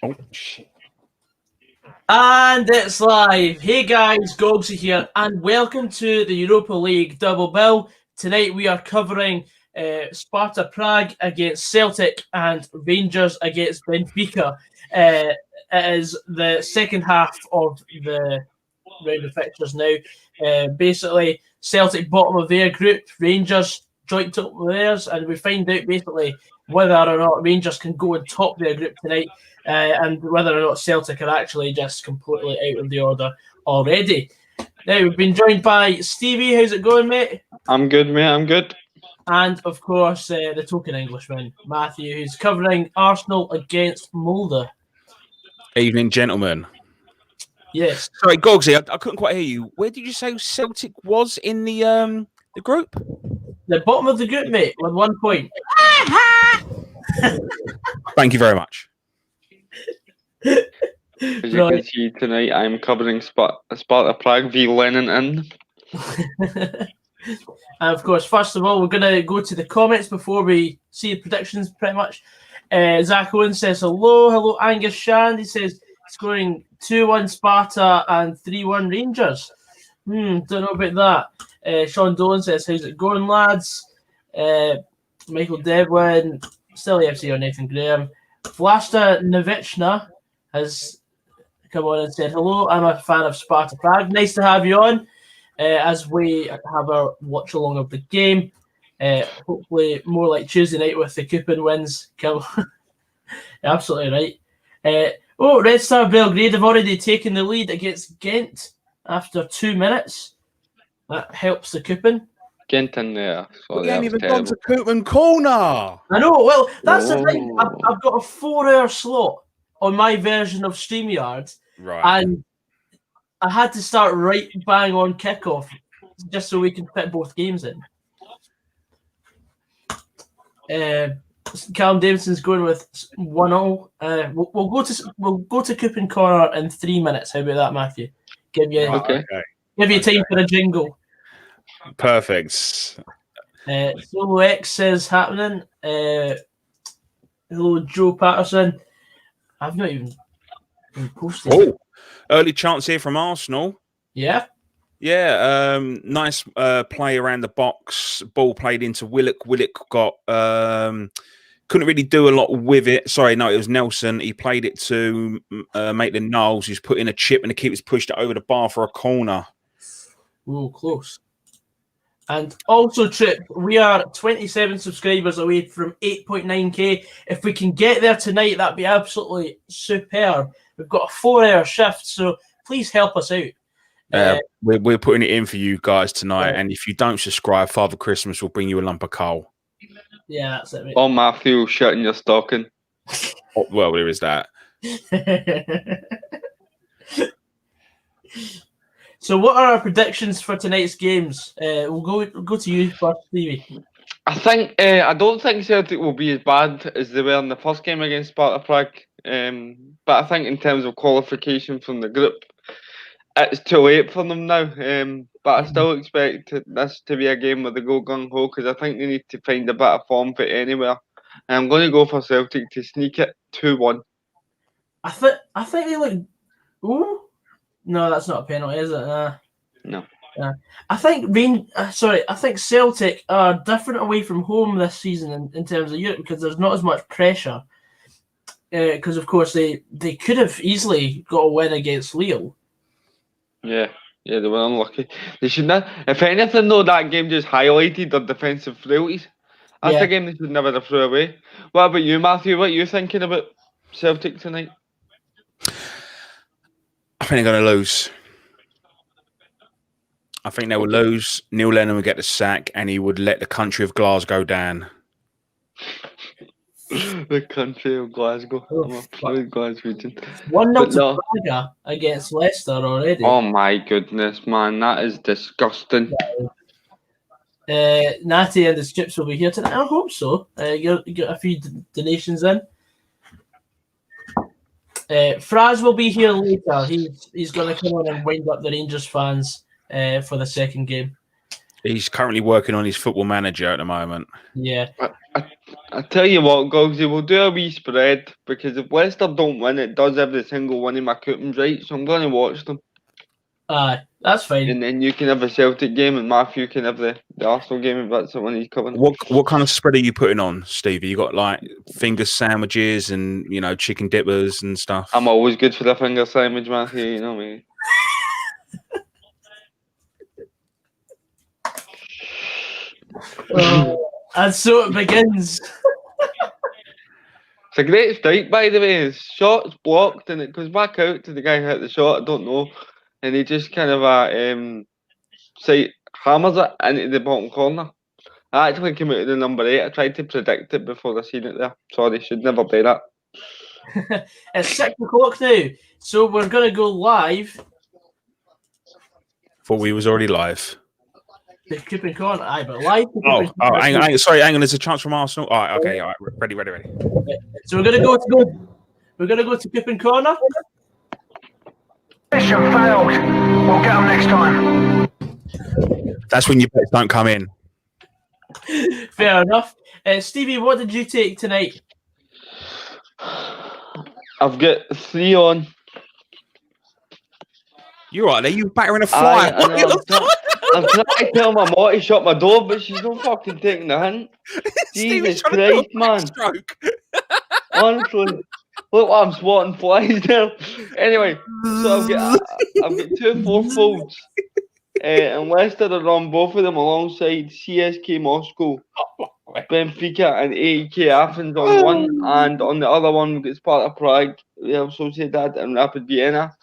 Oh, shit. And it's live. Hey guys, Gogsy here, and welcome to the Europa League double bill. Tonight we are covering Sparta Prague against Celtic and Rangers against Benfica. It is the second half of the round of fixtures now. Basically, Celtic bottom of their group, Rangers joint top of theirs, and we find out basically whether or not Rangers can go and top their group tonight. And whether or not Celtic are actually just completely out of the order already. Now, we've been joined by Stevie. How's it going, mate? I'm good, mate. I'm good. And, of course, the token Englishman, Matthew, who's covering Arsenal against Molde. Evening, gentlemen. Yes. Sorry, Gogsy, I couldn't quite hear you. Where did you say Celtic was in the group? The bottom of the group, mate, with 1 point. Thank you very much. As you can see tonight, I'm covering Sparta Prague v Lennon in. And of course, first of all, we're going to go to the comments before we see the predictions pretty much. Zach Owen says hello. Hello, Angus Shand. He says scoring 2-1 Sparta and 3-1 Rangers. Don't know about that. Sean Dolan says, how's it going, lads? Michael Devlin, still FC or Nathan Graham. Vlasta Novichna has come on and said, hello, I'm a fan of Sparta Prague. Nice to have you on as we have our watch along of the game. Hopefully more like Tuesday night with the coupon wins. Absolutely right. Red Star Belgrade have already taken the lead against Ghent after 2 minutes. That helps the coupon. Ghent in there. We ain't even gone to Coupon Corner. I know. Well, that's the thing. I've got a 4-hour slot on my version of StreamYard. Right. And I had to start right bang on kickoff just so we can fit both games in. Callum Davidson's going with 1-0. We'll go to Coupon Corner in 3 minutes. How about that, Matthew? Give you time for a jingle. Perfect. Solo X says happening. Hello, Joe Patterson. I've not even posted. Oh, early chance here from Arsenal. Yeah. Yeah, nice play around the box. Ball played into Willock. Willock got couldn't really do a lot with it. Sorry, no, it was Nelson. He played it to Maitland Knowles. He's put in a chip and the keeper's pushed it over the bar for a corner. Ooh, close. And also, Trip, we are 27 subscribers away from 8.9k. If we can get there tonight, that'd be absolutely superb. We've got a 4-hour shift, so please help us out. We're putting it in for you guys tonight, and if you don't subscribe, Father Christmas will bring you a lump of coal. Yeah, that's it, mate. Oh, Matthew, shut in your stocking. Oh, well, there is that. So, what are our predictions for tonight's games? We'll go to you first, Stevie. I don't think Celtic will be as bad as they were in the first game against Sparta Prague. But I think in terms of qualification from the group, it's too late for them now. But I still expect this to be a game where they go gung-ho because I think they need to find a bit of form fit anywhere. And I'm going to go for Celtic to sneak it 2-1. I think they look. Ooh. No, that's not a penalty, is it? No. I think Celtic are different away from home this season in terms of Europe because there's not as much pressure. Because of course they could have easily got a win against Lille. Yeah, they were unlucky. They should not. If anything, though, that game just highlighted their defensive frailties. That's a game they should never have thrown away. What about you, Matthew? What are you thinking about Celtic tonight? I think they're going to lose. I think they will lose. Neil Lennon would get the sack, and he would let the country of Glasgow down. The country of Glasgow. I'm a proud Glaswegian. 1-0 to Braga against Leicester already. Oh my goodness, man, that is disgusting. Natty and the Strips will be here tonight. I hope so. You got a few donations in. Fraz will be here later. He's going to come on and wind up the Rangers fans for the second game. He's currently working on his football manager at the moment. Yeah. I tell you what, Gogsy, we'll do a wee spread because if Leicester don't win, it does every single one of my coupons right. So I'm going to watch them. Aye, that's fine. And then you can have a Celtic game and Matthew can have the Arsenal game if that's the one he's covering. What kind of spread are you putting on, Stevie? You got like finger sandwiches and chicken dippers and stuff. I'm always good for the finger sandwich, Matthew. You know me. And so it begins. It's a great strike, by the way. His shot's blocked and it goes back out to the guy who hit the shot. I don't know. And he just kind of hammers it into the bottom corner. I actually came out of the number 8. I tried to predict it before I seen it there. Sorry, should never do that. It's 6 o'clock now, so we're going to go live. Thought we was already live. The Coupon Corner, aye, but live. Hang on. Sorry, hang on. There's a chance from Arsenal. All right, okay, all right, ready. So we're going to go to Coupon Corner. Mission failed. We'll get them next time. That's when your bets don't come in. Fair enough. Stevie, what did you take tonight? I've got 3 on. You're right there. You battering a fly. I'm trying to tell my mom to shut my door, but she's not fucking taking the hint. Jesus Christ, man. Honestly. Look what I'm swatting flies there. Anyway, so I've got 2 4-folds. And Leicester are on both of them alongside CSK Moscow, Benfica and AEK Athens on one. And on the other one, we've got Sparta Prague, Real Sociedad and Rapid Vienna.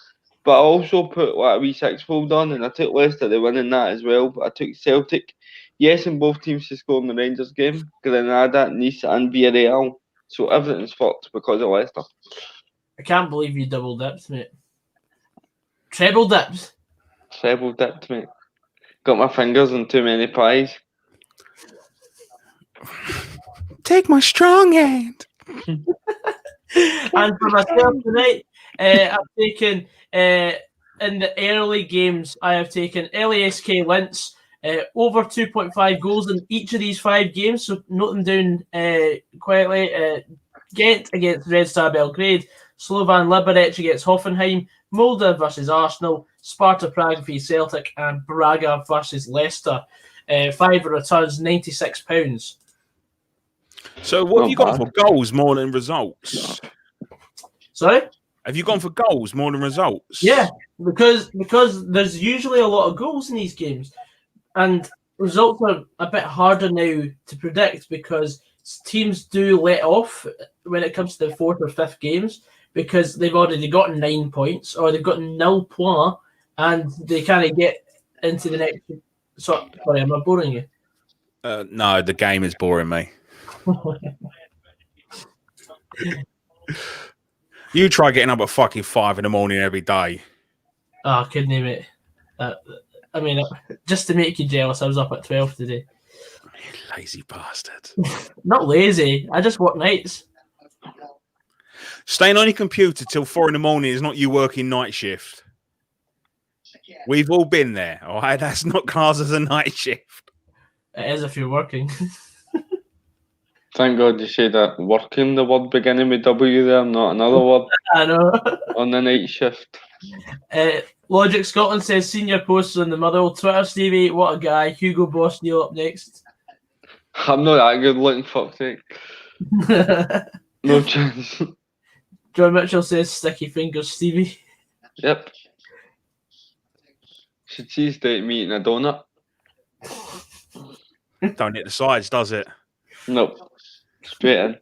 But I also put a wee 6-fold on, and I took Leicester, they winning that as well. But I took Celtic, yes, and both teams to score in the Rangers game, Granada, Nice and Villarreal. So everything's fucked because of Leicester. I can't believe you double dipped, mate. Treble dipped. Treble dipped, mate. Got my fingers in too many pies. Take my strong hand. And for myself tonight, I've taken in the early games. I have taken LASK Linz over 2.5 goals in each of these 5 games. So note them down quietly. Ghent against Red Star Belgrade, Slovan Liberec against Hoffenheim, Molde versus Arsenal, Sparta Prague v Celtic, and Braga versus Leicester. 5 returns, £96. So what have you gone for? Goals more than results? Sorry? Have you gone for goals more than results? Yeah, because there's usually a lot of goals in these games. And results are a bit harder now to predict because teams do let off when it comes to the 4th or 5th games because they've already got 9 points or they've got 0 points and they kind of get into the next... Sorry, am I boring you? No, the game is boring me. You try getting up at fucking 5 in the morning every day. Oh, couldn't you, mate? I mean, just to make you jealous, I was up at 12 today. You lazy bastard. Not lazy. I just work nights. Staying on your computer till 4 in the morning is not you working night shift. We've all been there, all right? That's not classed as a night shift. It is if you're working. Thank God you said that. Working, the word beginning with W there, not another word. I know. On the night shift. Logic Scotland says senior posts on the Motherwell Twitter. Stevie, what a guy. Hugo Boss Neil up next. I'm not that good looking, fuck's sake. No chance. John Mitchell says sticky fingers, Stevie. Yep. Should see state me eating a donut. Don't hit the sides, does it? Nope. Straight in.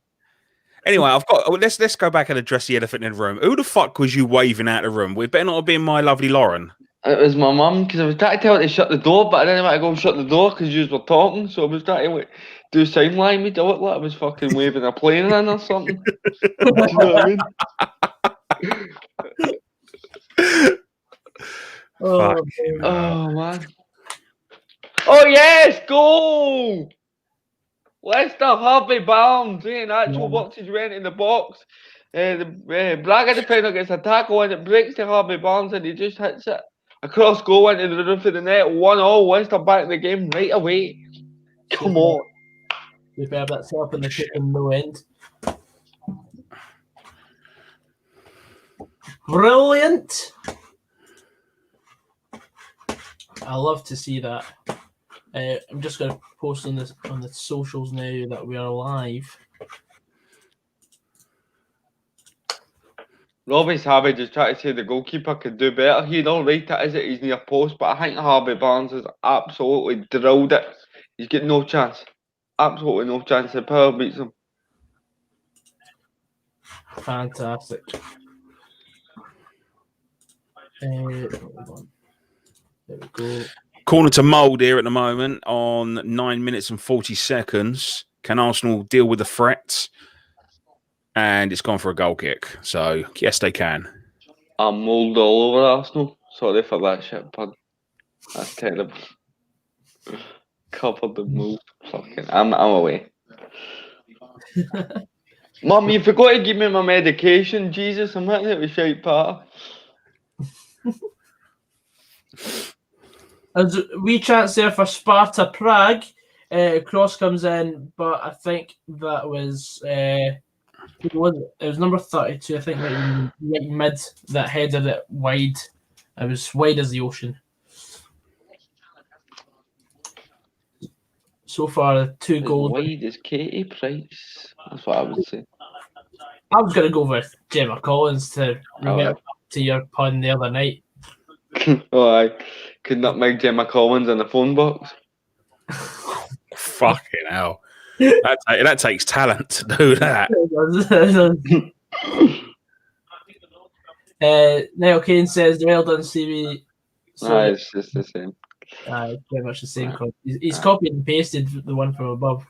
Anyway, let's go back and address the elephant in the room. Who the fuck was you waving out the room? We better not have been my lovely Lauren. It was my mum, because I was trying to tell her to shut the door, but I didn't want to go and shut the door because you were talking, so I was trying to do sign language. I looked like I was fucking waving a plane in or something. Do you know what I mean? Oh, man. Oh, yes! Goal! Leicester, Harvey Barnes, in actual boxes went in the box. The Braga defender gets a tackle and it breaks to Harvey Barnes and he just hits it across goal into the roof of the net. 1-0, Leicester back in the game right away. Come on. Superb. That's helping the chicken no end. Brilliant. I love to see that. I'm just going to post on the socials now that we are live. Robbie's Harvey just trying to say the goalkeeper could do better. He don't rate it as it is near post, but I think Harvey Barnes has absolutely drilled it. He's got no chance. Absolutely no chance. The power beats him. Fantastic. Hold on. There we go. Corner to Mould here at the moment on 9 minutes and 40 seconds. Can Arsenal deal with the threats? And it's gone for a goal kick. So, yes, they can. I'm Mould all over Arsenal. Sorry for that shit, pun. That's terrible. Covered the Mould. Fucking, I'm away. Mum, you forgot to give me my medication. Jesus, I'm hitting it with shite part. There's a wee chance there for Sparta Prague. Cross comes in, but I think that was it was number 32. I think right mid that headed it wide. It was wide as the ocean. So far, 2 goals. Wide as Katie Price. That's what I would say. I was going to go with Gemma Collins to revert to your pun the other night. Oh, I could not make Gemma Collins in the phone box. Fucking hell. That takes talent to do that. Niall Kane says, well done, Stevie. So, It's just the same. pretty much the same. He's copied and pasted the one from above.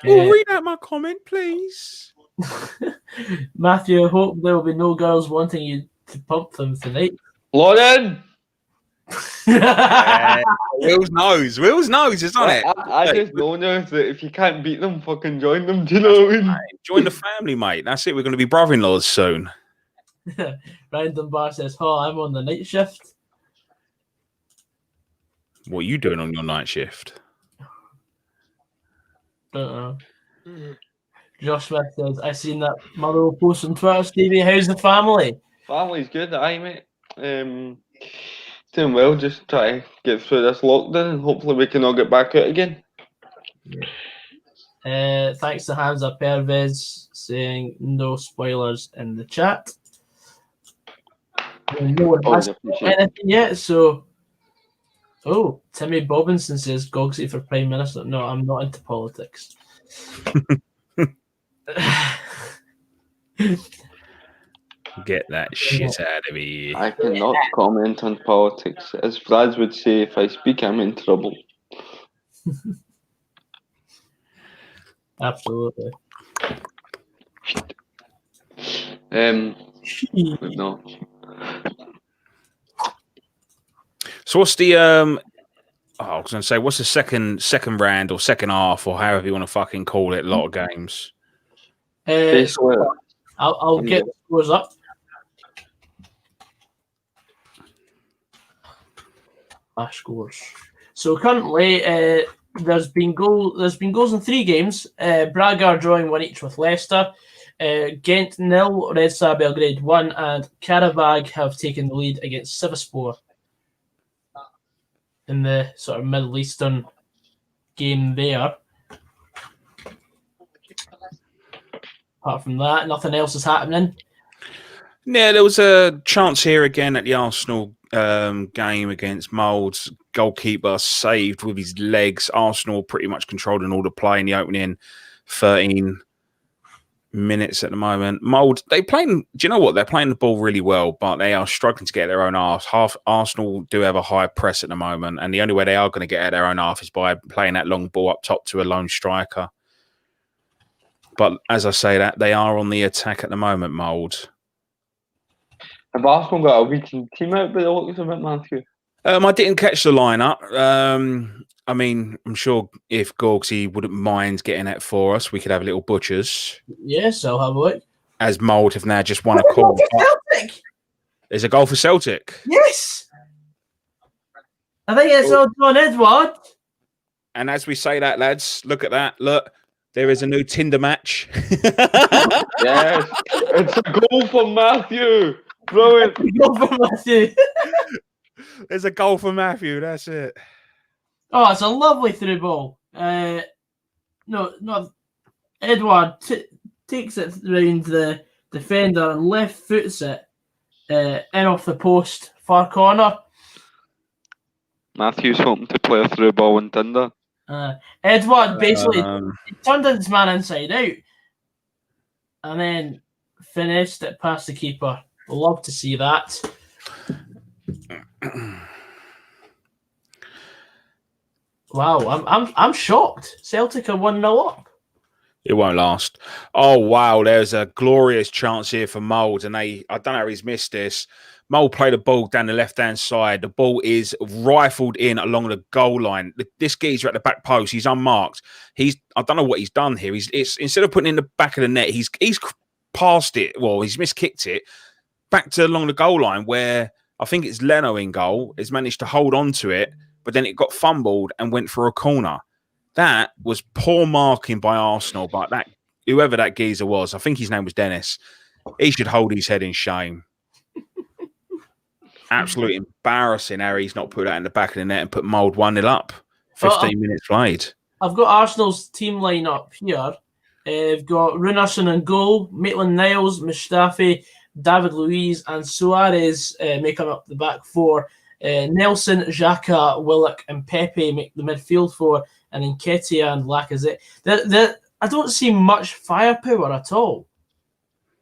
Read out my comment, please. Matthew, I hope there will be no girls wanting you to pump them tonight. Lauren! Will's knows, isn't it? I just know now that if you can't beat them, fucking join them. Do you know what I mean? Join the family, mate. That's it. We're going to be brother-in-laws soon. Ryan Dunbar says, oh, I'm on the night shift. What are you doing on your night shift? Don't know. Josh Smith says, I seen that mother will post on Twitter. Stevie, how's the family? Family's good, aye, mate. Doing well, just try to get through this lockdown and hopefully we can all get back out again. Thanks to Hamza Pervez saying no spoilers in the chat. No one has anything yet, so. Oh, Timmy Bobinson says Gogsy for Prime Minister. No, I'm not into politics. Get that shit out of here. I cannot comment on politics. As Fraz would say, if I speak, I'm in trouble. Absolutely. No. So what's the I was going to say, what's the second round or second half or however you want to fucking call it? A lot of games. I'll get the scores up. Scores. So currently, there's been goals in 3 games. Braga are drawing 1 each with Leicester. Ghent 0, Red Star Belgrade 1, and Karabag have taken the lead against Sivasspor in the sort of Middle Eastern game there. Apart from that, nothing else is happening. Yeah, there was a chance here again at the Arsenal game against Mould's goalkeeper saved with his legs. Arsenal pretty much controlling all the play in the opening 13 minutes at the moment. Mould, do you know what? They're playing the ball really well, but they are struggling to get their own half. Arsenal do have a high press at the moment, and the only way they are going to get at their own half is by playing that long ball up top to a lone striker. But as I say that, they are on the attack at the moment, Mould. Have Arsenal got a weekend team out by the looks of it, Matthew? I didn't catch the lineup. I mean, I'm sure if Gorgsy wouldn't mind getting that for us, we could have a little butchers. Yes, I'll have a look. As Mould have now just won a call. Celtic! There's a goal for Celtic. Yes! I think it's John Edward. And as we say that, lads, look at that. Look, there is a new Tinder match. Yes, it's a goal for Matthew. Brilliant. Go for Matthew. There's a goal for Matthew. That's it. Oh, it's a lovely through ball. Edward takes it round the defender and left foots it in off the post, far corner. Matthew's hoping to play a through ball in Tinder. Edward basically he turned his man inside out and then finished it past the keeper. Love to see that. Wow, I'm shocked. Celtic are 1-0 up. It won't last. Oh, wow. There's a glorious chance here for Mould. And I don't know how he's missed this. Mould played the ball down the left-hand side. The ball is rifled in along the goal line. This geezer at the back post, he's unmarked. I don't know what he's done here. It's instead of putting it in the back of the net, he's passed it. Well, he's miskicked it back to along the goal line where I think it's Leno in goal. Has managed to hold on to it, but then it got fumbled and went for a corner. That was poor marking by Arsenal, but whoever that geezer was, I think his name was Dennis, he should hold his head in shame. Absolutely embarrassing how he's not put that in the back of the net and put Mould 1-0 up. 15 minutes played. I've got Arsenal's team lineup here. They've got Runarsson in goal, Maitland-Niles, Mustafi, David Luiz and Suarez making up the back four. Nelson, Xhaka, Willock and Pepe make the midfield four. And Nketiah and Lacazette. I don't see much firepower at all.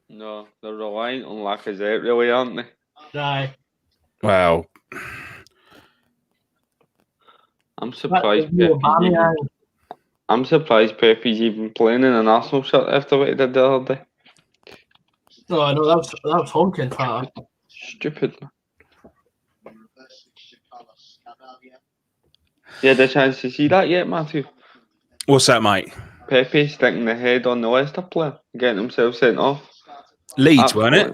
No, they're reliant on Lacazette, really, aren't they? Aye. Well, I'm surprised. Pepe's even playing in an Arsenal shirt after what he did the other day. Oh no, that was honking, Pat. Stupid. You had a chance to see that yet, Matthew? What's that, mate? Pepe sticking the head on the Leicester player, getting himself sent off. Leeds, weren't it?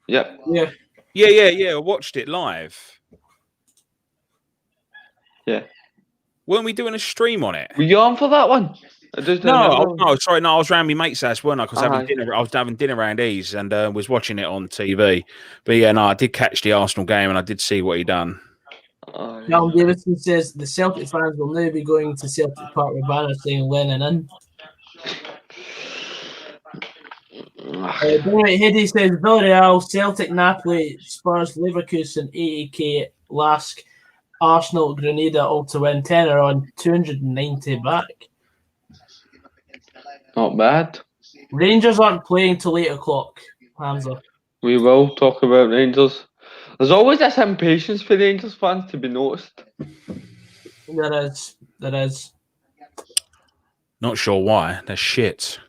Yep. Yeah. I watched it live. Yeah. Weren't we doing a stream on it? Were you on for that one? Sorry, I was around my mate's house, weren't I? Because I was having dinner around Ease and was watching it on TV. But yeah, no, I did catch the Arsenal game and I did see what he done. John Davidson says the Celtic fans will now be going to Celtic Park with banners saying Lennon in. Hiddy says Villarreal, Celtic, Napoli, Spurs, Leverkusen, 80k, Lask, Arsenal, Grenada all to win. 10 are on 290 back. Not bad. Rangers aren't playing till 8 o'clock. Hamza. We will talk about Rangers. There's always this impatience for Rangers fans to be noticed. There is. Not sure why. They're shit.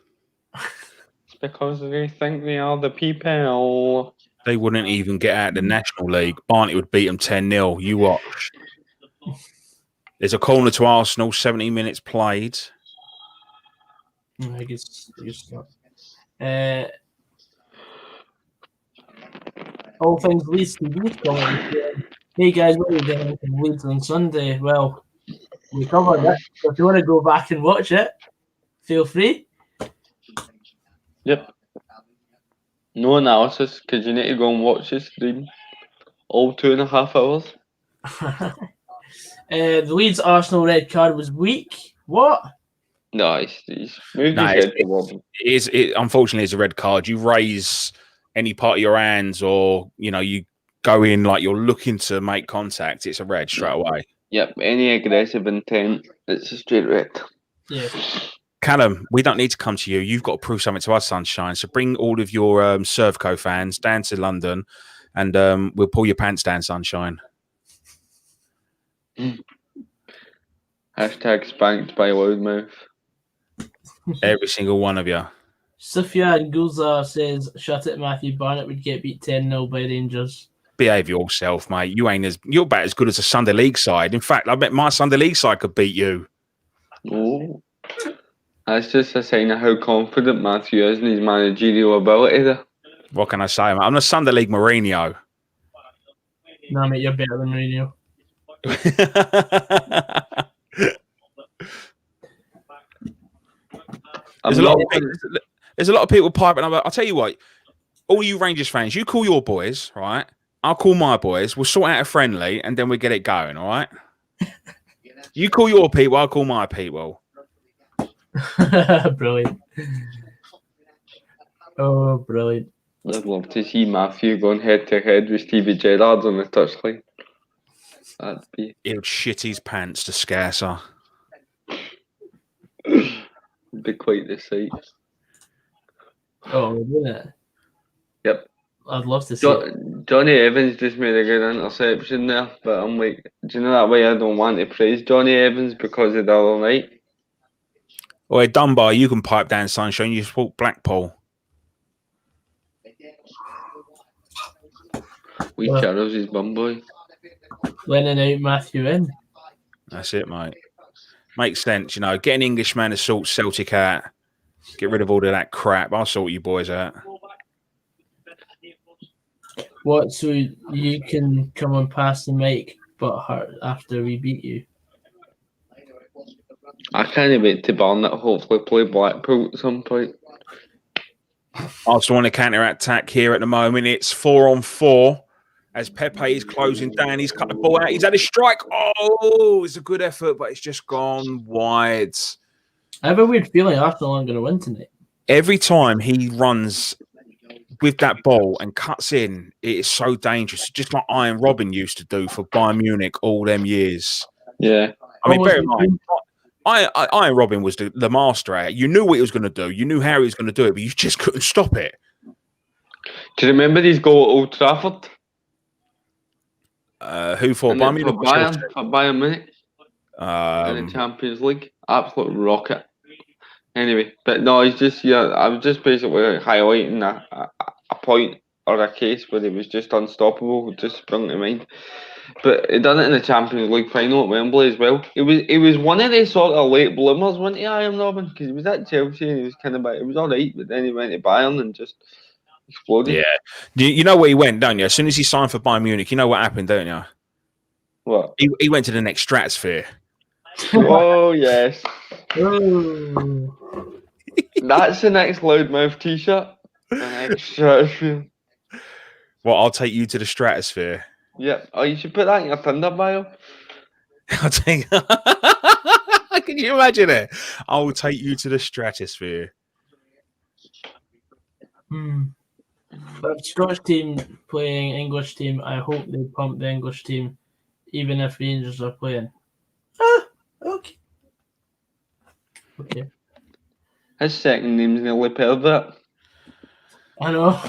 It's because they think they are the people. They wouldn't even get out of the National League. Barney would beat them 10-0. You watch. There's a corner to Arsenal, 70 minutes played. I guess not. All things Leeds TV coming. Hey guys, what are you doing in Leeds on Sunday? Well, we covered it. So if you want to go back and watch it, feel free. Yep. No analysis, because you need to go and watch the stream. All 2.5 hours. The Leeds Arsenal red card was weak. What? No, he's moved his head towards him. Unfortunately, it's a red card. You raise any part of your hands or, you go in like you're looking to make contact, it's a red straight away. Yep, any aggressive intent, it's a straight red. Yeah. Callum, we don't need to come to you. You've got to prove something to us, Sunshine. So bring all of your Servco fans down to London and we'll pull your pants down, Sunshine. Hashtag spanked by Loudmouth. Every single one of you. Sufyan Gulzar says, shut it, Matthew Barnett would get beat 10-0 by Rangers. Behave yourself, mate. You're about as good as a Sunday League side. In fact, I bet my Sunday League side could beat you. Oh. That's just a sign of how confident Matthew is in his managerial ability there. What can I say, mate? I'm a Sunday League Mourinho. No, mate, you're better than Mourinho. There's a lot of people piping. I'll tell you what, all you Rangers fans, you call your boys, right? I'll call my boys. We'll sort out a friendly, and then we get it going. All right. You call your people. I'll call my people. Brilliant. Oh, brilliant. I'd love to see Matthew going head to head with Stevie Gerrard on the touchline. That'd be. He would shit his pants to scarce her. Be quite the sight. Oh, wouldn't it? Yep. I'd love to see it. Johnny Evans just made a good interception there, but I'm like, do you know that way I don't want to praise Johnny Evans because of the other night? Well, Dunbar, you can pipe down, Sunshine. You support Blackpool. We Charles is bum boy. Lennon out, Matthew in. That's it, mate. Makes sense, you know. Get an Englishman to sort Celtic out. Get rid of all of that crap. I'll sort you boys out. What? So you can come and pass the mic, but hurt after we beat you? I can't wait to burn it. Hopefully, play Blackpool at some point. Arsenal on a counter-attack here at the moment. It's 4-on-4 as Pepe is closing down. He's cut the ball out. He's had a strike. Oh, it's a good effort, but it's just gone wide. I have a weird feeling Arsenal aren't going to win tonight. Every time he runs with that ball and cuts in, it is so dangerous. Just like Iron Robin used to do for Bayern Munich all them years. Yeah. I mean, bear in mind, Iron Robin was the master at it. You knew what he was going to do. You knew how he was going to do it, but you just couldn't stop it. Do you remember his goal at Old Trafford? Who for? Bayern Munich? For Bayern Munich. In the Champions League. Absolute rocket. Anyway, but no, he's just, I was just basically highlighting a point or a case where he was just unstoppable, just sprung to mind. But he done it in the Champions League final at Wembley as well. He was one of the sort of late bloomers, wasn't he, Iron Robin? Because he was at Chelsea and he was kind of it was all right, but then he went to Bayern and just exploded. Yeah. You know where he went, don't you? As soon as he signed for Bayern Munich, you know what happened, don't you? What? He went to the next stratosphere. Oh, yes. Oh. That's the next Loudmouth t-shirt. The next stratosphere. Well, I'll take you to the stratosphere. Yep. Oh, you should put that in your Tinder bio. I'll take. Can you imagine it? I will take you to the stratosphere. But Scottish team playing English team, I hope they pump the English team, even if Rangers are playing. Okay. Okay. His second name's nearly Pervert. I know.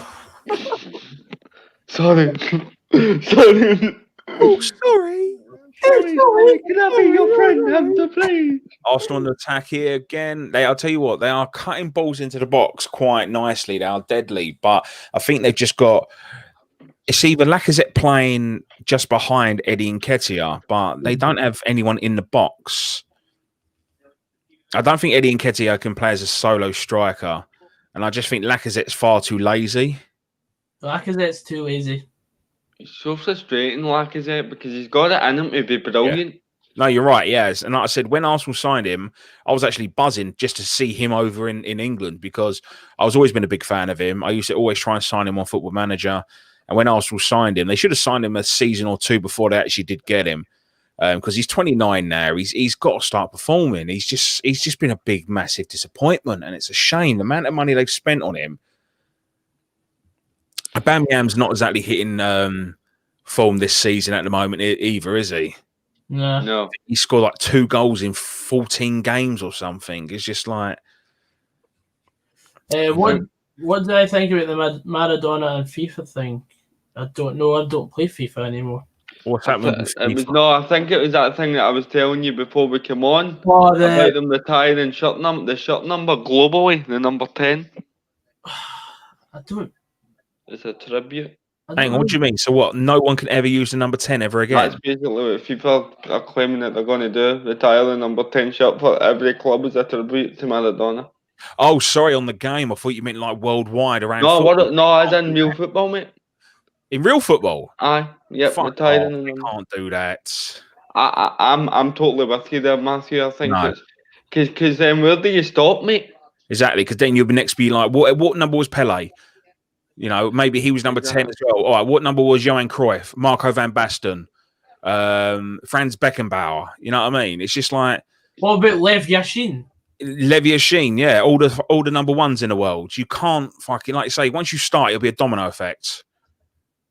Sorry. Sorry. Oh, sorry. Sorry. Can I be your friend? Have to play. Arsenal on the attack here again. I'll tell you what, they are cutting balls into the box quite nicely. They are deadly, but I think they've just got. It's either Lacazette playing just behind Eddie Nketiah, but they don't have anyone in the box. I don't think Eddie Nketiah can play as a solo striker, and I just think Lacazette's far too lazy. Lacazette's too lazy. It's so frustrating, Lacazette, because he's got it in him to be brilliant. Yeah. No, you're right, yes. And like I said, when Arsenal signed him, I was actually buzzing just to see him over in England because I was always been a big fan of him. I used to always try and sign him on Football Manager. And when Arsenal signed him, they should have signed him a season or two before they actually did get him. Because he's 29 now. He's got to start performing. He's just been a big, massive disappointment. And it's a shame. The amount of money they've spent on him. Aubameyang's not exactly hitting form this season at the moment either, is he? No. He scored like 2 goals in 14 games or something. It's just like... What did I think about the Maradona and FIFA thing? I don't know. I don't play FIFA anymore. What's happening with FIFA? I think it was that thing that I was telling you before we came on. About them retiring the shirt number globally, the number 10. I don't... It's a tribute. Hang on, what do you mean? So what? No one can ever use the number 10 ever again? That's basically what FIFA are claiming that they're going to do. Retire the number 10 shirt for every club as a tribute to Maradona. Oh, sorry, on the game. I thought you meant like worldwide around No, as in real football, mate. In real football? Aye, yep, retiring. You can't do that. I'm totally with you there, Matthew. I think it's... Because then where do you stop, mate? Exactly, because then you'll be next be like, what number was Pele? You know, maybe he was number 10 as well. All right, what number was Johan Cruyff, Marco van Basten, Franz Beckenbauer? You know what I mean? It's just like, what about Lev Yashin? Yashin, yeah, all the number ones in the world. You can't fucking, like you say, once you start, it'll be a domino effect.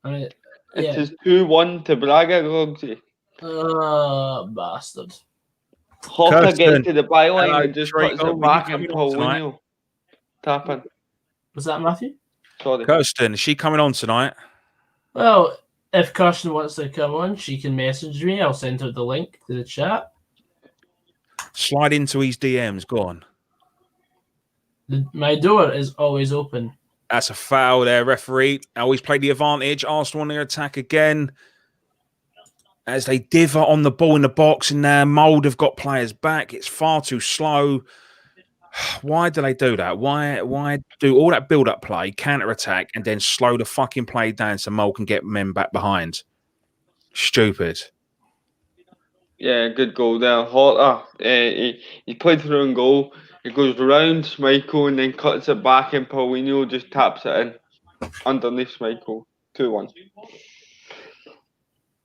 Yeah. It is 2-1 to Braga, Gogsy. Bastard. Hawker Kirsten. gets to the byline Hello, and just Trigo. puts it Will back you and come on tonight? Paulinho tapping. Was that Matthew? Sorry. Kirsten, is she coming on tonight? Well, if Kirsten wants to come on, she can message me. I'll send her the link to the chat. Slide into his DMs. Go on. My door is always open. That's a foul there, referee. Always play the advantage. Arsenal on their attack again. As they dither on the ball in the box, and now Mould have got players back. It's far too slow. Why do they do that? Why do all that build-up play, counter-attack, and then slow the fucking play down so Mould can get men back behind? Stupid. Yeah, good goal there. Horta, he played through and goal. He goes round Schmeichel and then cuts it back, and Paulinho just taps it in underneath Schmeichel. 2-1.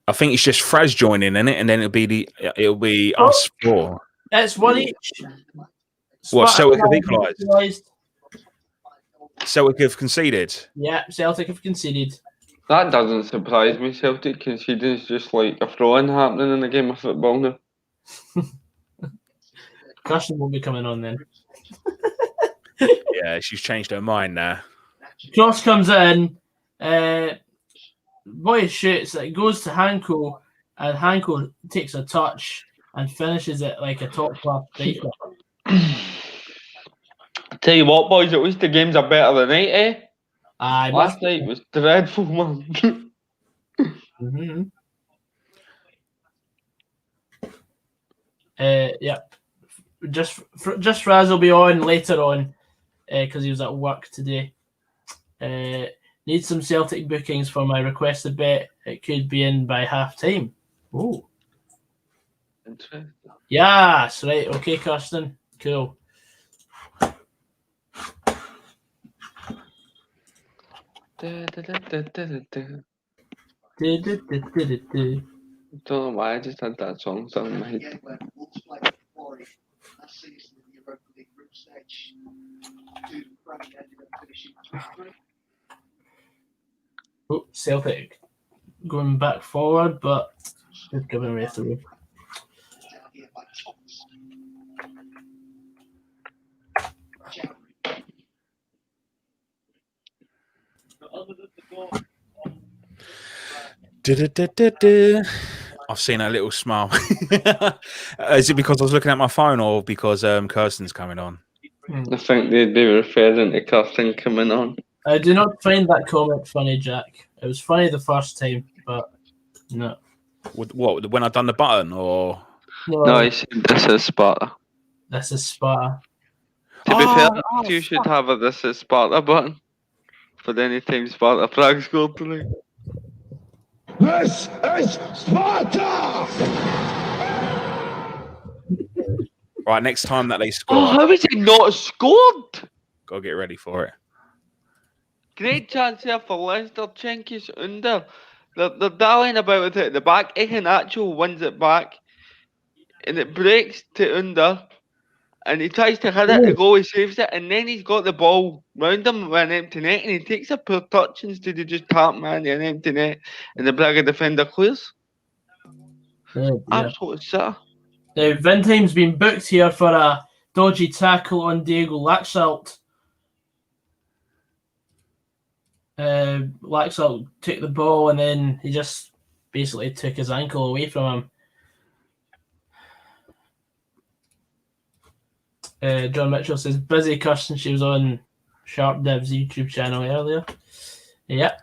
I think it's just Fraz joining in it, and then it'll be us four. It's one each. What, Celtic have equalised? Celtic have conceded. Yeah, Celtic have conceded. That doesn't surprise me. Celtic conceding is just like a throw-in happening in a game of football now. Kirsten won't be coming on then. Yeah, she's changed her mind now. Cross comes in. Boy shoots. It goes to Hanko, and Hanko takes a touch and finishes it like a top-class striker. Tell you what, boys, at least the games are better than tonight, eh? Last night was dreadful, man. Mm-hmm. Yeah. Just Fraz will be on later on because he was at work today. Need some Celtic bookings for my requested bet. It could be in by half time. Oh. Interesting. Yes, right. Okay, Kirsten. Cool. Don't know why I just had that song stuck in my head. Oh, Celtic going back forward, but just giving away through. I've seen a little smile. Is it because I was looking at my phone, or because Kirsten's coming on? I think they'd be referring to Kirsten coming on. I do not find that comment funny, Jack. It was funny the first time, but no. What, when I done the button, or? No, he said this is Sparta. This is Sparta. To be fair, you should have a this is Sparta button for any time Sparta Prague scored tonight. This is Sparta! Right, next time that they score. Oh, how is it not scored? Gotta get ready for it. Great chance here for Leicester. Cengiz under. They're dallying about it at the back. Iheanacho wins it back. And it breaks to under. And he tries to hit it, the goalie saves it, and then he's got the ball round him with an empty net, and he takes a poor touch instead of just tap man an empty net, and the Braga defender clears. Absolute sitter. Now, Vintime's been booked here for a dodgy tackle on Diego Laxalt. Laxalt took the ball, and then he just basically took his ankle away from him. John Mitchell says, busy Kirsten, she was on Sharp Dev's YouTube channel earlier. Yeah.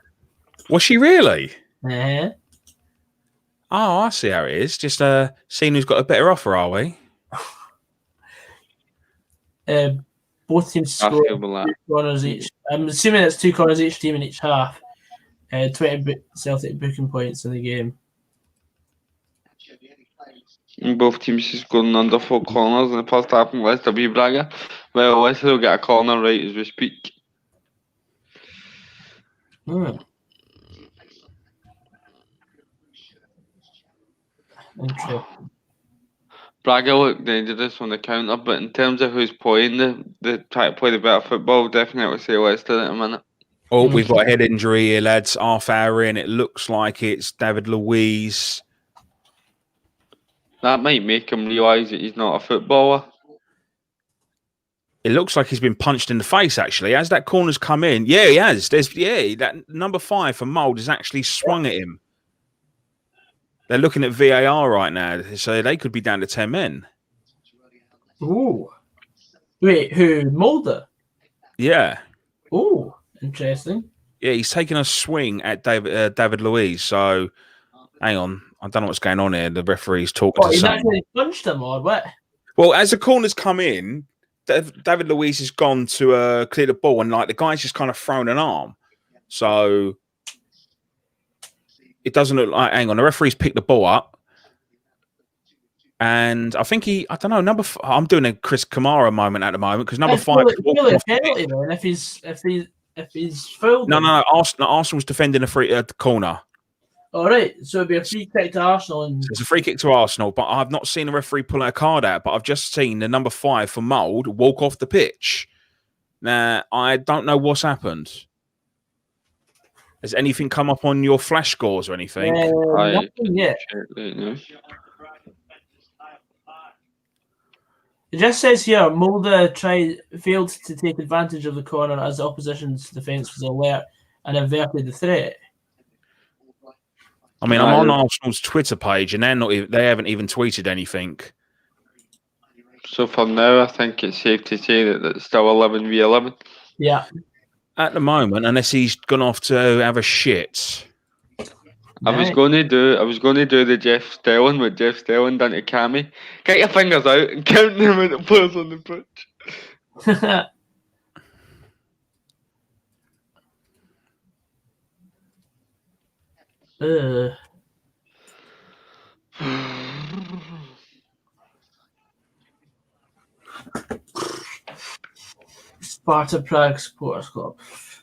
Was she really? Uh-huh. Oh, I see how it is. Just seeing who's got a better offer, are we? Both teams scored 2 corners each. I'm assuming it's 2 corners each team in each half. 20 Celtic booking points in the game. And both teams scored under 4 corners in the first half, and Leicester beat Braga Well, let's still get a corner right as we speak. Interesting. Braga look dangerous on the counter, but in terms of who's playing, they try to play the better football. Definitely say Leicester at a minute. Oh, we've got a head injury here, lads. Half hour in. It looks like it's David Luiz. That might make him realise that he's not a footballer. It looks like he's been punched in the face, actually. As that corner's come in. Yeah, he has. That number 5 for Mould has actually swung at him. They're looking at VAR right now, so they could be down to 10 men. Ooh. Wait, who? Mulder? Yeah. Ooh, interesting. Yeah, he's taking a swing at David Luiz. So, hang on. I don't know what's going on here. The referee's talking to He someone. actually punched him or what? Well, as the corner's come in, David Luiz has gone to clear the ball, and like the guy's just kind of thrown an arm. So it doesn't look like. Hang on, the referee's picked the ball up, and I think I don't know. I'm doing a Chris Kamara moment at the moment because number 5. Really a penalty, man. If he's fouled. No. Arsenal's defending a corner. All right, so it'd be a free kick to Arsenal, and It's a free kick to Arsenal, but I've not seen a referee pull a card out. But I've just seen the number 5 for Mould walk off the pitch. Now I don't know what's happened. Has anything come up on your flash scores or anything? nothing yet. It just says here, Mulder failed to take advantage of the corner as the opposition's defence was alert and averted the threat. I mean, I'm on Arsenal's Twitter page, and they haven't even tweeted anything. So for now, I think it's safe to say that it's still 11v11. Yeah. At the moment, unless he's gone off to have a shit. I was going to do the Jeff Stelling with Jeff Stelling done to Cammy. Get your fingers out and count the amount of players on the pitch. Sparta Prague Sports Club.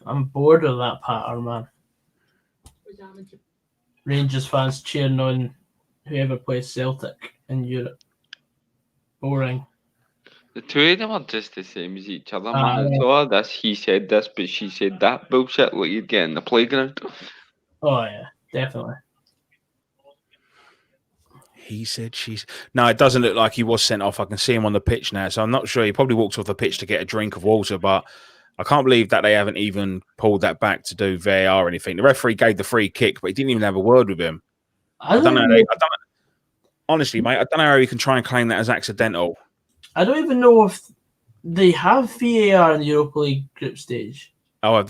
I'm bored of that pattern, man. Rangers fans cheering on whoever plays Celtic in Europe. Boring. The two of them are just the same as each other, man. It's all this, he said this, but she said that bullshit like you'd get in the playground. Oh, yeah, definitely. He said she's... No, it doesn't look like he was sent off. I can see him on the pitch now, so I'm not sure. He probably walked off the pitch to get a drink of water, but I can't believe that they haven't even pulled that back to do VAR or anything. The referee gave the free kick, but he didn't even have a word with him. I don't know. Honestly, mate, I don't know how you can try and claim that as accidental. I don't even know if they have VAR in the Europa League group stage. Oh, well,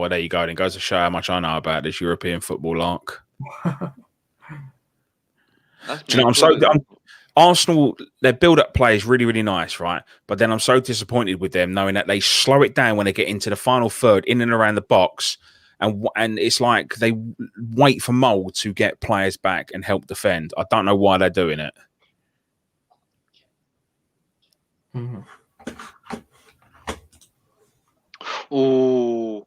there you go. It goes to show how much I know about this European football lark. Do you know, Arsenal, their build-up play is really, really nice, right? But then I'm so disappointed with them knowing that they slow it down when they get into the final third, in and around the box, and it's like they wait for Mould to get players back and help defend. I don't know why they're doing it. Oh.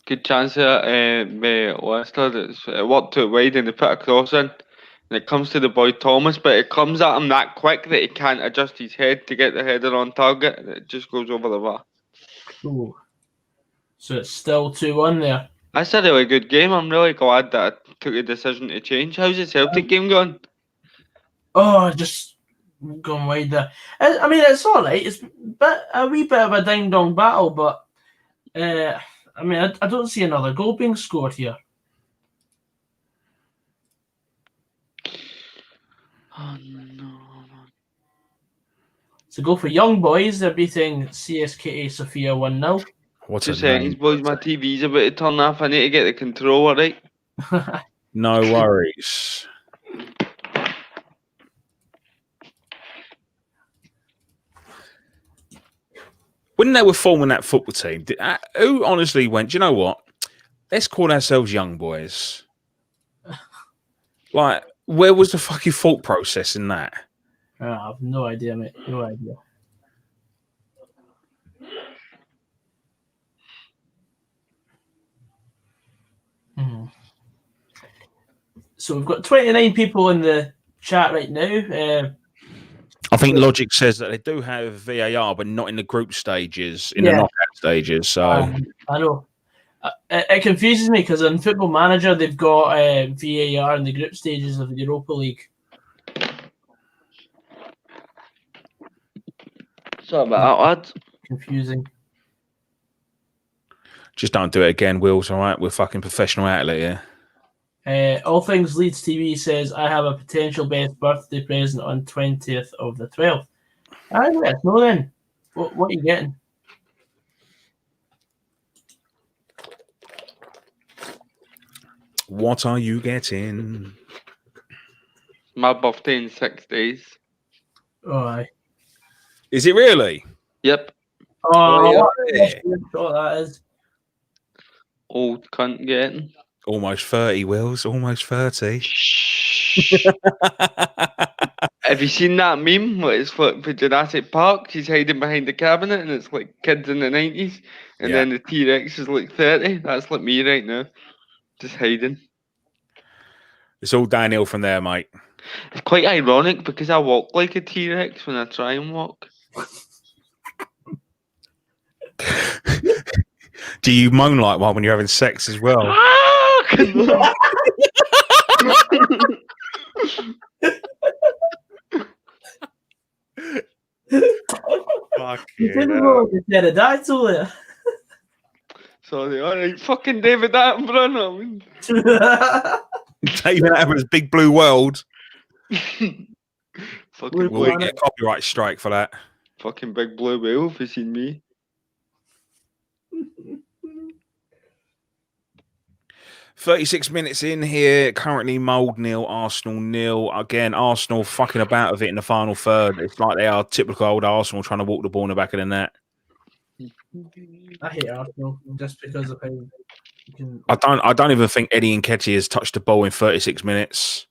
Good chance there, Leicester. It worked out wide and they put a cross in. And it comes to the boy Thomas, but it comes at him that quick that he can't adjust his head to get the header on target. And it just goes over the bar. Ooh. So it's still 2-1 there. That's a really good game. I'm really glad that I took a decision to change. How's the Celtic game going? Oh, just going wide there. I mean, it's all right. It's a wee bit of a ding-dong battle, but I mean, I don't see another goal being scored here. Oh, no. So go for Young Boys. They're beating CSKA Sofia 1-0. What's 2 seconds, boys. My TV's about to turn off. I need to get the controller right. No worries. When they were forming that football team, who honestly went, do you know what? Let's call ourselves Young Boys. Like, where was the fucking thought process in that? I have no idea, mate. No idea. So we've got 29 people in the chat right now. I think Logic says that they do have VAR, but not in the group stages, in the Yeah. knockout stages. So I know. It confuses me because on Football Manager they've got VAR in the group stages of the Europa League. Sorry about that, lads. Confusing. just don't do it again, Wills. All right, we're fucking professional outlet here. All Things Leeds TV says, I have a potential best birthday present on 20th of the 12th. I let know then. What are you getting? What are you getting? My birthday in 6 days. Oh, aye. Is it really? Yep. Oh, yeah. what that is. Old cunt getting. Almost 30, Wills. Almost 30. Have you seen that meme where it's like for Jurassic Park? She's hiding behind the cabinet and it's like kids in the 90s. And Yeah. then the T-Rex is like 30. That's like me right now. Just hiding. It's all downhill from there, mate. It's quite ironic because I walk like a T-Rex when I try and walk. Do you moan like one when you're having sex as well? Fuck You didn't know you said a pterodactyl there. Sorry, alright, fucking David Attenborough. David Attenborough's Big Blue World. Fucking We'll get a copyright strike for that. fucking big blue whale if you seen me. "36 minutes in here, currently Mould 0, Arsenal 0. Again, Arsenal fucking about with it in the final third. It's like they are typical old Arsenal trying to walk the ball in the back of the net. I hate Arsenal just because of how you can. I don't even think Eddie Nketiah has touched the ball in 36 minutes.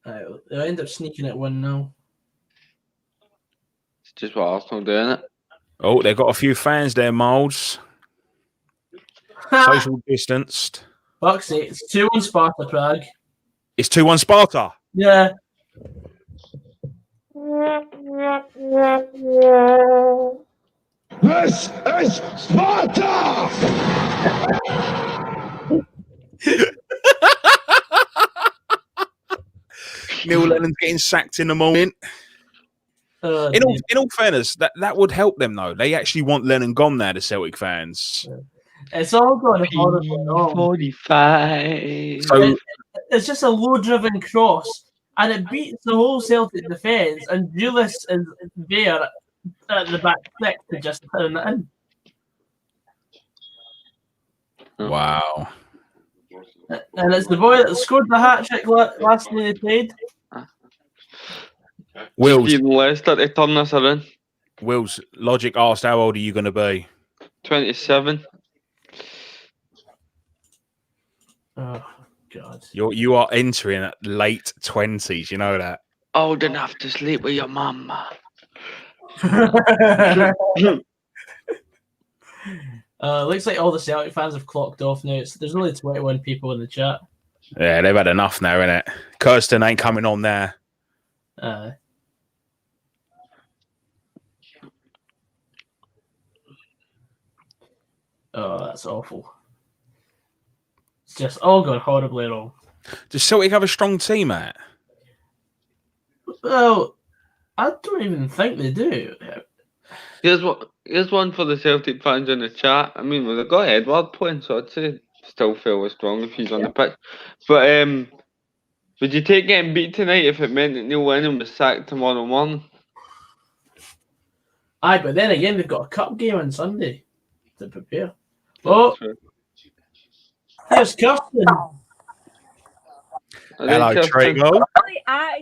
They'll end up sneaking at 1-0. It's just what Arsenal doing it. Oh, they've got a few fans there, Moulds. Social distanced. Fuck's sake, it's 2-1 Sparta Prague. It's 2-1 Sparta. Yeah. This is Sparta! Neil Lennon's getting sacked in the morning. In all fairness, that would help them though. They actually want Lennon gone now, the Celtic fans. It's all gone horribly wrong. 45. So It's just a low-driven cross, and it beats the whole Celtic defence, and Julius is there at the back six to just turn it in. wow. And it's the boy that scored the hat-trick last time they played. Wills, Steven Leicester to turn this around. Wills, Logic asked, how old are you going to be? 27. Oh, God. You are entering at late 20s, you know that? Old enough to sleep with your mama. Looks like all the Celtic fans have clocked off now. There's only 21 people in the chat. Yeah, they've had enough now, innit? Kirsten ain't coming on there. Oh, that's awful. It's just all gone horribly wrong. Does Celtic have a strong team, Matt? Well, I don't even think they do. Here's one for the Celtic fans in the chat. I mean, we've got Edward playing, so I'd say still fairly strong if he's on the pitch. But would you take getting beat tonight if it meant that Neil Lennon was sacked tomorrow morning? Aye, but then again, they've got a cup game on Sunday to prepare. Oh, here's Kirsten. Hello, Trago. Hi,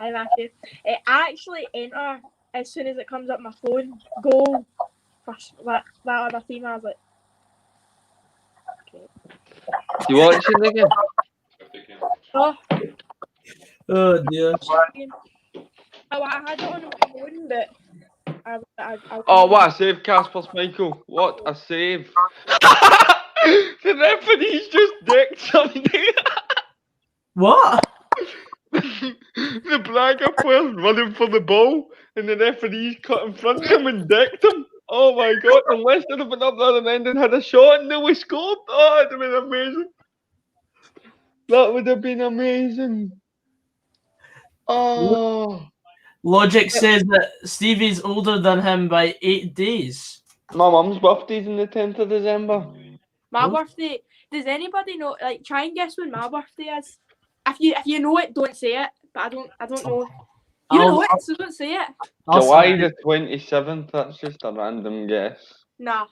Matthew. It actually enter as soon as it comes up my phone. Goal for that other team. I was like, okay. You watching again? Oh, Oh dear. Oh, I had it on my phone, but Oh, what a save, Casper Michael. What a save. The referee's just dicked something. What? The Braga player's running for the ball, and the referee's cut in front of him and dicked him. Oh my god, unless they'd have been up there and then and had a shot and they were scored. Oh, it'd have been amazing. That would have been amazing. Oh. Logic says that Stevie's older than him by 8 days. My mum's birthday's on the 10th of December. My birthday. Does anybody know? Like, try and guess when my birthday is. If you know it, don't say it. But I don't know. You know it, so don't say it. July the 27th. That's just a random guess. Nah.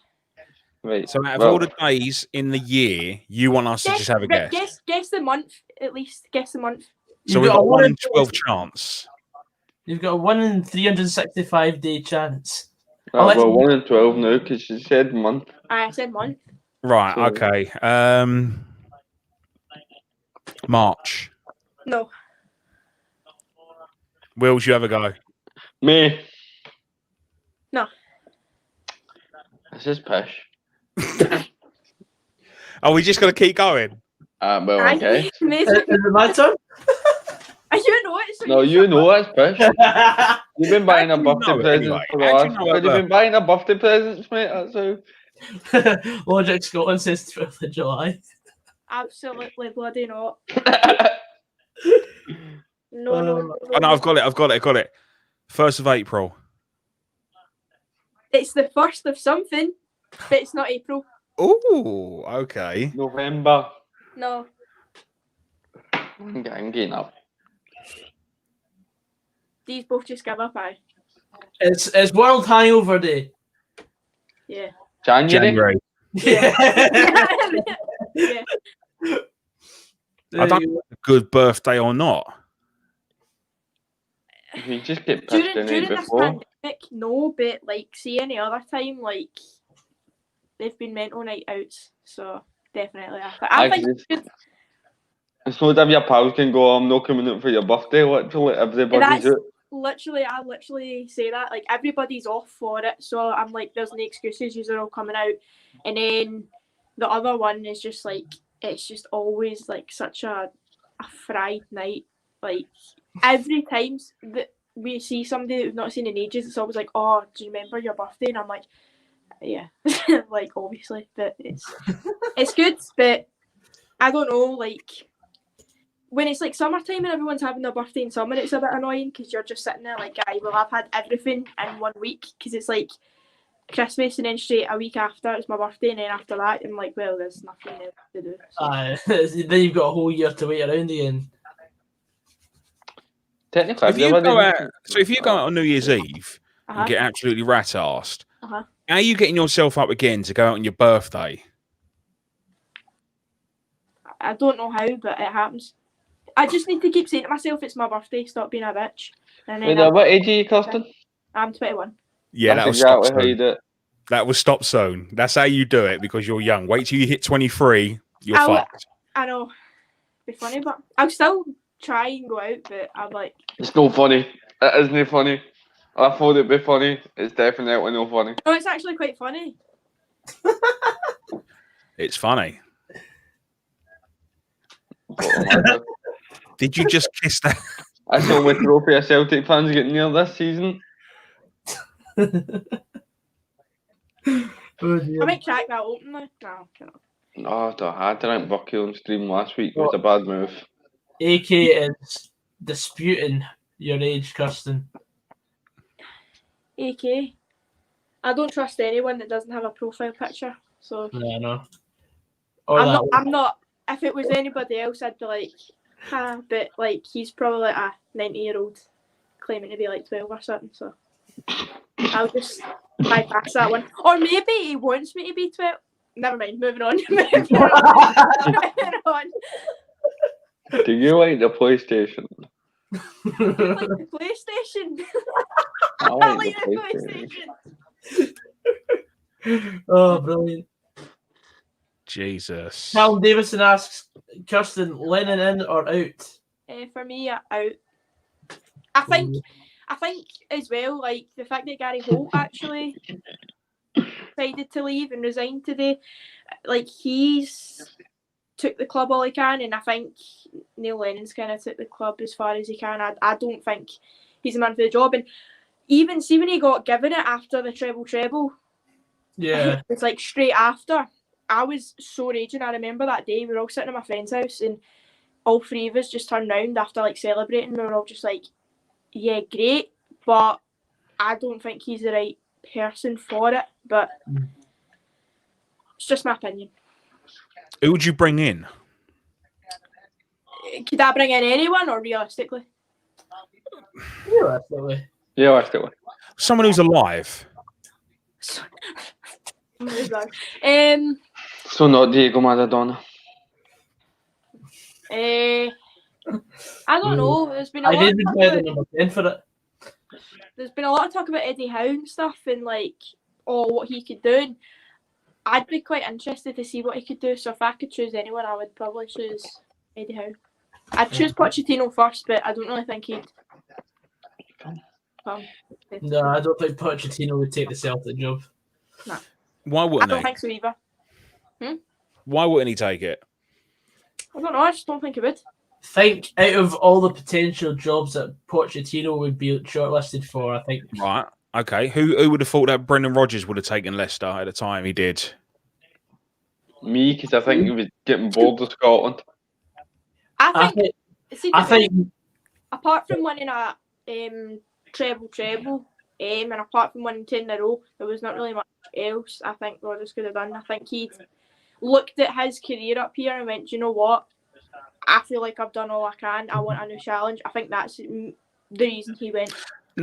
Right. So out of all the days in the year, you want us to just have a guess. Guess the month at least. Guess the month. So we've got a 1 in 12 chance. You've got a 1 in 365 day chance. Well, 1 in 12 now because she said month. I said month. Right. So- Okay. March. No. Wills, you have a go. May. No. This is pish. Are we just going to keep going? Well, I guess. Is it my turn? You know it. So No, you know it's pish. You've been buying a How do you birthday know it present anyway? for the How do last. you know You've about- been buying a birthday presents, mate. That's how. Logic Scotland says 12th of July. Absolutely bloody not. No. Oh, no, I've got it. 1st of April. It's the 1st of something, but it's not April. Oh, okay. November. No. I'm getting up. These both just give up, aye. It's World Hangover Day. Yeah. January. Yeah. Yeah. I don't know if it's a good birthday or not. You just get pissed the During night this before. pandemic, no, but like, see any other time, like, they've been mental night outs, so definitely. I think it's good. It's not if your pals can go, I'm not coming out for your birthday, literally. Everybody's out. I literally say that, like, everybody's off for it, so I'm like, there's no excuses, you're all coming out. And then the other one is just like, it's just always like such a fried night. Like, every time that we see somebody that we've not seen in ages, it's always like, oh, do you remember your birthday? And I'm like, yeah, like, obviously, but it's good, but I don't know, like, when it's like summertime and everyone's having their birthday in summer, it's a bit annoying because you're just sitting there like, well, I've had everything in 1 week because it's like Christmas and then straight a week after it's my birthday, and then after that I'm like, well, there's nothing there to do. So. Then you've got a whole year to wait around again. Technically, If you go out on New Year's Eve and get absolutely rat-arsed, how are you getting yourself up again to go out on your birthday? I don't know how, but it happens. I just need to keep saying to myself, it's my birthday, stop being a bitch. And then what age are you, Kirsten? I'm 21. Yeah, That's that was exactly stop how you zone. do it. That was stop zone. That's how you do it because you're young. Wait till you hit 23, you're fucked. I know. It'd be funny, but I'll still try and go out, but I'm like... It's no funny. It isn't funny. I thought it'd be funny. It's definitely no funny. No, it's actually quite funny. It's funny. But Did you just kiss that? that's the only trophy a Celtic fans get near this season. I might crack that open now. No. No, I drank Bucky on stream last week. It was a bad move. AK is disputing your age, Kirsten. AK. I don't trust anyone that doesn't have a profile picture. So Yeah, I know. I'm not. If it was anybody else, I'd be like, ha. But like, he's probably like a 90-year-old claiming to be like 12 or something. So I'll just bypass that one. Or maybe he wants me to be 12. Never mind. Moving on. Moving on. Do you like the PlayStation? You like the PlayStation? I I like like the the PlayStation. Oh, brilliant. Jesus. Callum Davison asks, Kirsten, Lennon in or out? for me, out. I think as well, like the fact that Gary Holt actually decided to leave and resign today, like he's took the club all he can, and I think Neil Lennon's kind of took the club as far as he can. I don't think he's a man for the job, and even see when he got given it after the treble, Yeah, it's like straight after. I was so raging. I remember that day we were all sitting at my friend's house, and all three of us just turned round after like celebrating. We were all just like, "Yeah, great," but I don't think he's the right person for it. But it's just my opinion. Who would you bring in? Could I bring in anyone, or realistically? realistically. Yeah, I still. Someone who's alive. So not Diego Maradona. I don't know. There's been a I lot. didn't play the number 10 for it. There's been a lot of talk about Eddie Howe and stuff, and like, what he could do. And I'd be quite interested to see what he could do. So if I could choose anyone, I would probably choose Eddie Howe. I'd choose Pochettino first, but I don't really think he'd. No, I don't think Pochettino would take the Celtic job. No. Why I wouldn't don't he? think so either. Why wouldn't he take it? I don't know. I just don't think he would. Think out of all the potential jobs that Pochettino would be shortlisted for, I think. Right. Okay. Who would have thought that Brendan Rodgers would have taken Leicester at the time he did? Me, because I think he was getting bored of Scotland. I think. think Apart from winning a treble, and apart from winning 10 in a row, there was not really much else I think Rodgers could have done. I think he'd looked at his career up here and went, "Do you know what? I feel like I've done all I can. I want a new challenge." I think that's the reason he went.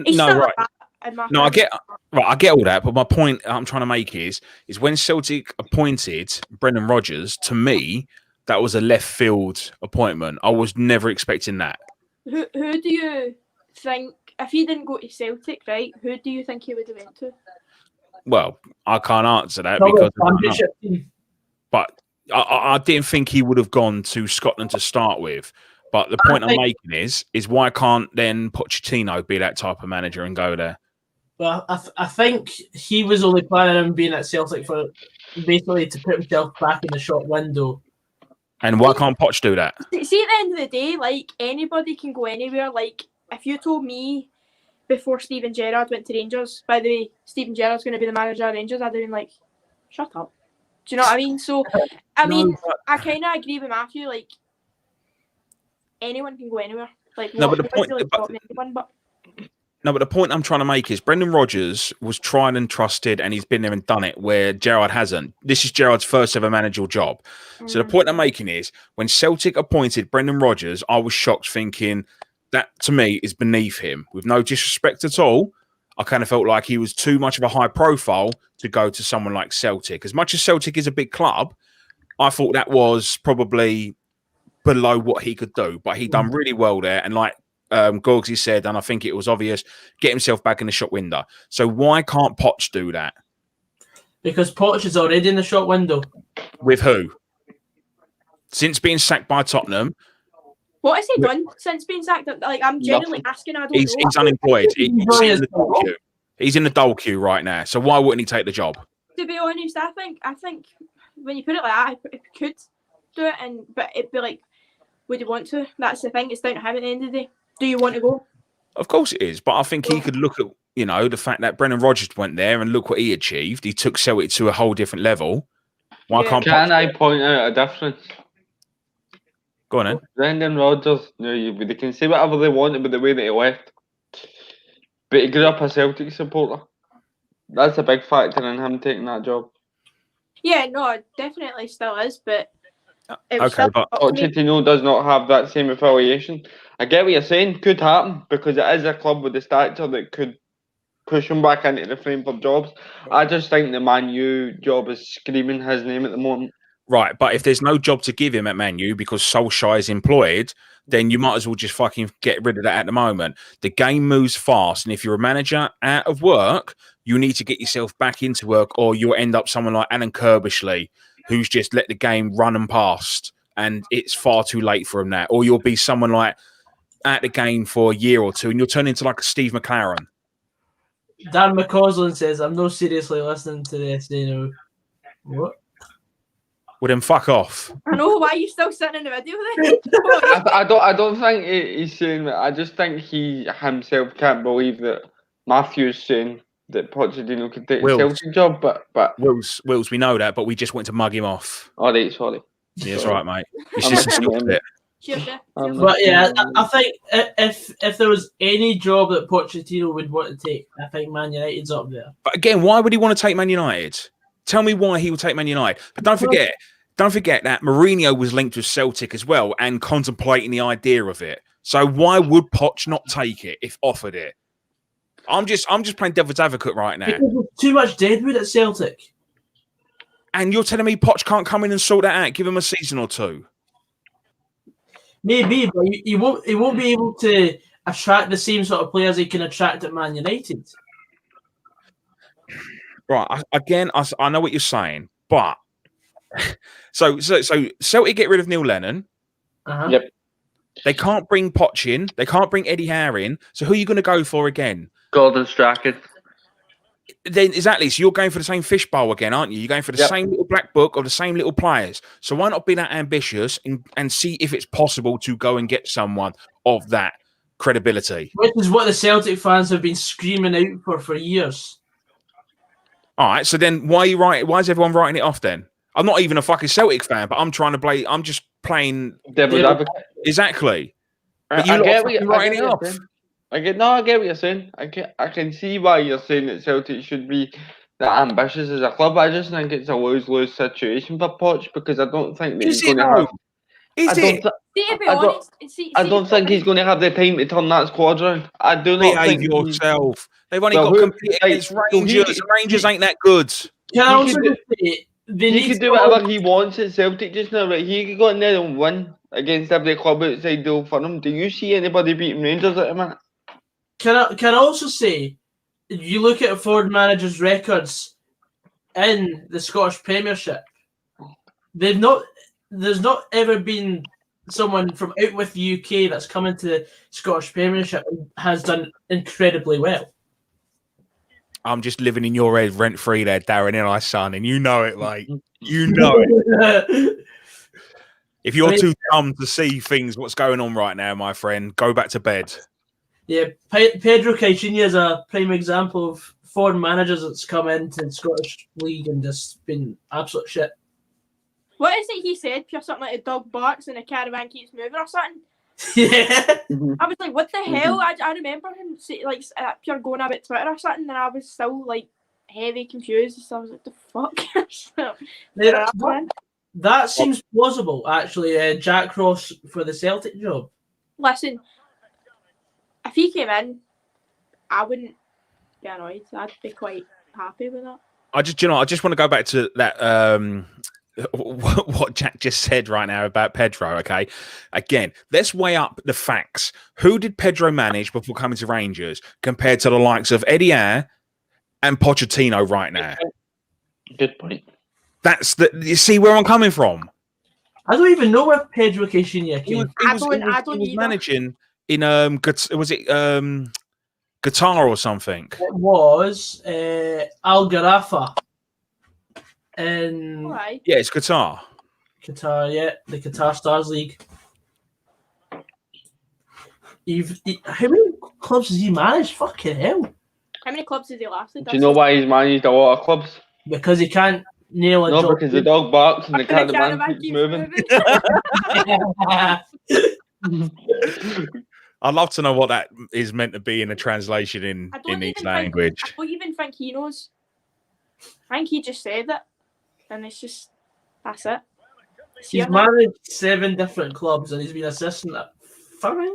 He's No, still right. like that in my No, I opinion. I get all that, but my point I'm trying to make is when Celtic appointed Brendan Rodgers, to me, that was a left field appointment. I was never expecting that. Who do you think, if he didn't go to Celtic, right? Who do you think he would have went to? Well, I can't answer that probably because I don't know. championship team. But I didn't think he would have gone to Scotland to start with. But the point I'm making is why can't then Pochettino be that type of manager and go there? Well, I think he was only planning on being at Celtic for basically to put himself back in the shop window. And why can't Poch do that? See, at the end of the day, like, anybody can go anywhere. Like, if you told me before Steven Gerrard went to Rangers, by the way, Steven Gerrard's going to be the manager of Rangers, I'd have been like, shut up. Do you know what I mean? So, I mean, I kind of agree with Matthew. Like, anyone can go anywhere. Like, No, but the point, really anyone, but no, but the point I'm trying to make is Brendan Rodgers was tried and trusted, and he's been there and done it, where Gerrard hasn't. This is Gerrard's first ever managerial job. So the point I'm making is when Celtic appointed Brendan Rodgers, I was shocked, thinking that to me is beneath him. With no disrespect at all, I kind of felt like he was too much of a high profile to go to someone like Celtic. As much as Celtic is a big club, I thought that was probably below what he could do. But he done really well there, and like Gorgsy said, and I think it was obvious, get himself back in the shop window. So why can't Poch do that? Because Poch is already in the shop window. With who? Since being sacked by Tottenham. what has he done since being sacked? Like, I'm genuinely asking. I don't know. He's unemployed. He's in the dole queue. He's in the dole queue right now. So why wouldn't he take the job? To be honest, I think when you put it like that, he could do it, but it'd be like, would you want to? That's the thing. It's down to him at the end of the day. Do you want to go? Of course it is, but I think he could look at, you know, the fact that Brendan Rodgers went there and look what he achieved. He took Celtic to a whole different level. Why can't Can I point out a difference? Go on then. Brendan Rodgers, they can say whatever they want about the way that he left, but he grew up a Celtic supporter. That's a big factor in him taking that job. Yeah, no, it definitely still is, but it was Okay, still but Pochettino does not have that same affiliation. I get what you're saying, could happen, because it is a club with the stature that could push him back into the frame for jobs. I just think the Man U job is screaming his name at the moment. right, but if there's no job to give him at Man U because Solskjaer is employed, then you might as well just fucking get rid of that at the moment. The game moves fast, and if you're a manager out of work, you need to get yourself back into work, or you'll end up someone like Alan Kirbishley, who's just let the game run and past, and it's far too late for him now. Or you'll be someone like at the game for a year or two, and you'll turn into like a Steve McLaren. Dan McCausland says, I'm not seriously listening to this. You know, what? Well, then fuck off. I know, why are you still sitting in the video then? I don't think he's saying that. I just think he himself can't believe that Matthew's saying that Pochettino could take the Celtic job, but Wills, we know that, but we just went to mug him off. All right, sorry. Yeah, that's right, mate. It's just stopped it. Cheers, But yeah, I think if there was any job that Pochettino would want to take, I think Man United's up there. But again, why would he want to take Man United? Tell me why he would take Man United. But don't forget that Mourinho was linked with Celtic as well and contemplating the idea of it. So why would Poch not take it if offered it? I'm just playing devil's advocate right now. Because there's too much deadwood at Celtic. And you're telling me Poch can't come in and sort that out? Give him a season or two. Maybe, but he won't be able to attract the same sort of players he can attract at Man United. Right. I know what you're saying, but so Celtic get rid of Neil Lennon. Uh-huh. Yep. They can't bring Poch in. They can't bring Eddie Howe in. So who are you going to go for again? Gordon Strachan. Then exactly. So you're going for the same fishbowl again, aren't you? You're going for the same little black book of the same little players. So why not be that ambitious and see if it's possible to go and get someone of that credibility? Which is what the Celtic fans have been screaming out for years. All right. So then why is everyone writing it off then? I'm not even a fucking Celtic fan, but I'm trying to play. I'm just playing devil's advocate. Exactly. But I get what you're saying. I can see why you're saying that Celtic should be that ambitious as a club. I just think it's a lose-lose situation for Poch because I don't think that he's going to have. I don't think he's going to have the time to turn that squad around. I do not think yourself. They've only got to compete against Rangers. Rangers ain't that good. Can I also say he could do whatever he wants at Celtic just now, right? He could go in there and win against every club outside the Old Firm. Do you see anybody beating Rangers at the minute? Can I also say, you look at a forward manager's records in the Scottish Premiership, there's not ever been someone from out with the UK that's come into the Scottish Premiership and has done incredibly well. I'm just living in your head rent-free there, Darren, and I, son, and you know it, like, you know it. If you're too dumb to see what's going on right now, my friend, go back to bed. Yeah, Pedro Caixinha is a prime example of foreign managers that's come into the Scottish League and just been absolute shit. What is it he said? Pure something like a dog barks and a caravan keeps moving or something? Yeah. I was like, what the hell? I remember him say, like pure going about Twitter or something, and I was still like heavy confused. So I was like, the fuck? That seems plausible, actually. Jack Ross for the Celtic job. Listen, if he came in, I wouldn't be annoyed. I'd be quite happy with that. I just want to go back to that. What Jack just said right now about Pedro, okay? Again, let's weigh up the facts. Who did Pedro manage before coming to Rangers compared to the likes of Eddie Howe and Pochettino right now? Good point. You see where I'm coming from? I don't even know where Pedro Caixinha came. He was managing in was it Qatar or something? It was Al Gharafa. Right. Yeah, it's Qatar. Qatar, yeah, the Qatar Stars League. How many clubs has he managed? Fucking hell! How many clubs has he lasted? Do you know why he's managed a lot of clubs? Because he can't nail a job. No, because the dog barks and the caravan keeps moving. I'd love to know what that is meant to be in a translation in each language. I don't even think he knows. I think he just said it. And it's just, that's it. He's managed 7 different clubs and he's been assistant at 5.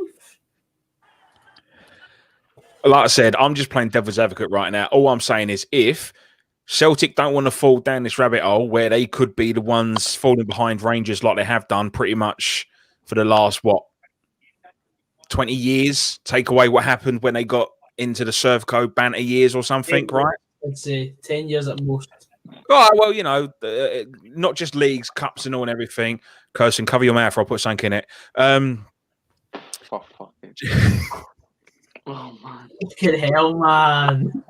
Like I said, I'm just playing devil's advocate right now. All I'm saying is if Celtic don't want to fall down this rabbit hole where they could be the ones falling behind Rangers like they have done pretty much for the last, 20 years, take away what happened when they got into the Servco banter years or something, right? I'd say 10 years at most. Oh, well, not just leagues, cups and all and everything. Kirsten, cover your mouth or I'll put something in it. for fucking. Oh man. Fucking hell, man.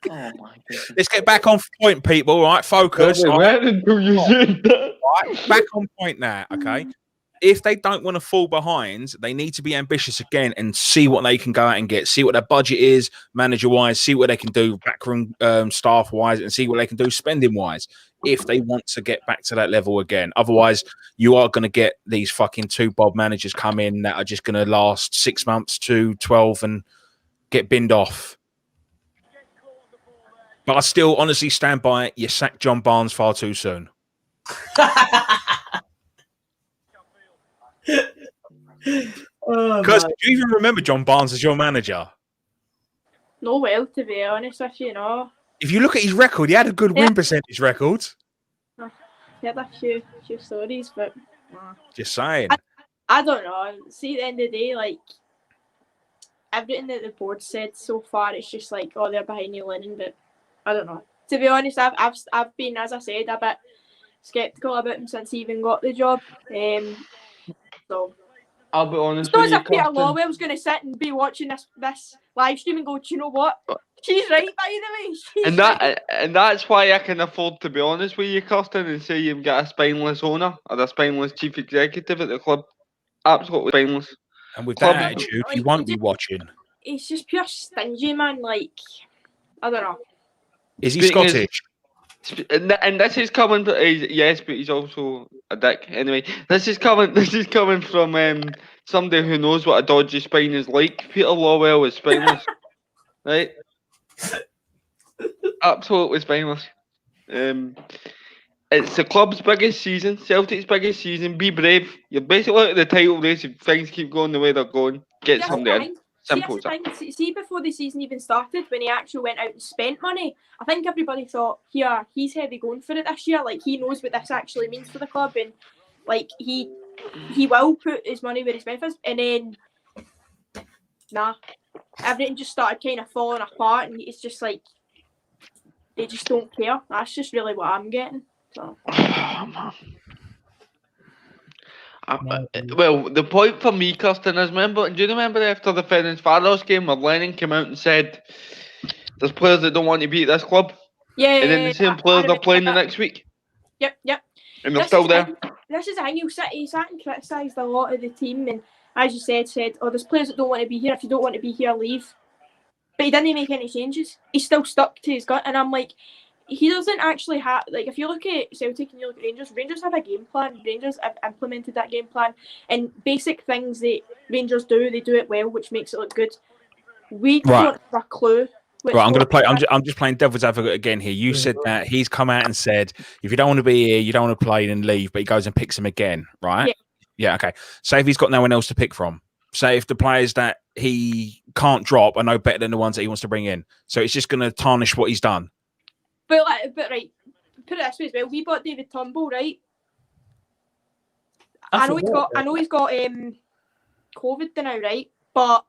Oh my goodness. Let's get back on point, people. All right, focus. Well, All we right? went until you said that. Right, back on point now, okay? If they don't want to fall behind, they need to be ambitious again and see what they can go out and get, see what their budget is, manager-wise, see what they can do backroom staff-wise, and see what they can do spending-wise if they want to get back to that level again. Otherwise, you are going to get these fucking 2 Bob managers come in that are just going to last 6 months to 12 and get binned off. But I still honestly stand by it. You sacked John Barnes far too soon. Because do you even remember John Barnes as your manager? No, well, to be honest with you, no. If you look at his record, he had a good win percentage record. He had a few stories, but Just saying. I don't know. See, at the end of the day, like everything that the board said so far, it's just like, oh, they're behind you, Lennon. But I don't know. To be honest, I've been, as I said, a bit skeptical about him since he even got the job. So I'll be honest so with you, as if Peter Captain. Lawwell's going to sit and be watching this live stream and go, do you know what? She's right, by the way. She's right. And that's why I can afford to be honest with you, Kirsten, and say you've got a spineless owner or a spineless chief executive at the club. Absolutely spineless. And with Club- that attitude, Like, he won't he be just- watching. He's just pure stingy, man. Like, I don't know. Is he Speaking Scottish? And this is coming. Yes, but he's also a dick. Anyway, this is coming from somebody who knows what a dodgy spine is like. Peter Lawwell is spineless, right? Absolutely spineless. It's the club's biggest season, Celtic's biggest season. Be brave. You're basically at the title race. If things keep going the way they're going, get That's somebody in. fine. Simple as that. See, before the season even started, when he actually went out and spent money, I think everybody thought, yeah, he's heavy going for it this year. Like, he knows what this actually means for the club, and like he will put his money where his mouth is. And then, nah, everything just started kind of falling apart, and it's just like they just don't care. That's just really what I'm getting. So. Well, the point for me, Kirsten, is do you remember after the Ferencváros game where Lennon came out and said there's players that don't want to be at this club? Yeah. And then the same players are playing the next week? Yep. And they're still there? This is the thing. He sat and criticised a lot of the team, and as you said, oh, there's players that don't want to be here. If you don't want to be here, leave. But he didn't make any changes. He's still stuck to his gut, and I'm like, he doesn't actually have, like, if you look at Celtic and you look at Rangers have a game plan. Rangers have implemented that game plan, and basic things that Rangers do, they do it well, which makes it look good. We don't have a clue. Right, I'm going to play. I'm just playing devil's advocate again here. You said that he's come out and said, if you don't want to be here, you don't want to play, then leave. But he goes and picks him again, right? Yeah. Okay. Say if he's got no one else to pick from. Say if the players that he can't drop are no better than the ones that he wants to bring in. So it's just going to tarnish what he's done. But right, put it this way as well. We bought David Turnbull, right? I know he's got COVID now, right? But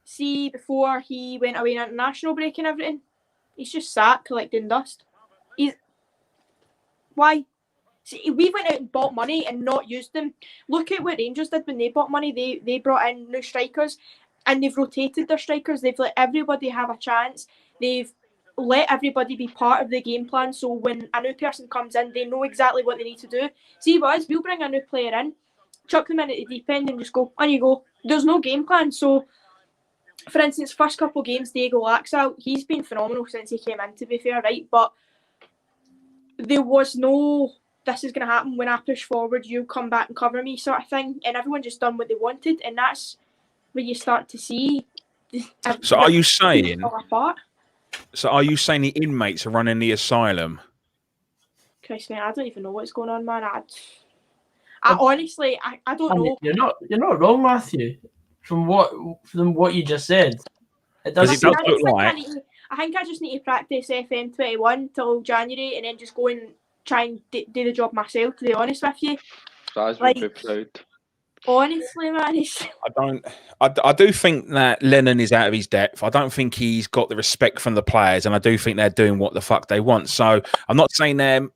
see, before he went away on international break and everything, he's just sat collecting dust. Why? See, we went out and bought money and not used them. Look at what Rangers did when they bought money. They brought in new strikers, and they've rotated their strikers. They've let everybody have a chance. They've let everybody be part of the game plan, so when a new person comes in, they know exactly what they need to do. See what us, we'll bring a new player in, chuck them in at the deep end and just go, on you go. There's no game plan. So, for instance, first couple of games, Diego Laxalt, he's been phenomenal since he came in, to be fair, right? But there was no, this is going to happen when I push forward, you come back and cover me sort of thing, and everyone just done what they wanted, and that's where you start to see. So are you saying? Fall apart. So are you saying the inmates are running the asylum? Christ, mate, I don't even know what's going on, man. I honestly, I don't know. You're not wrong, Matthew. From what you just said, it does. It does look like. I think I just need to practice FM21 till January, and then just go and try and do the job myself. To be honest with you, Raz would be proud. Honestly, man, I do think that Lennon is out of his depth. I don't think he's got the respect from the players, and I do think they're doing what the fuck they want. So I'm not saying they're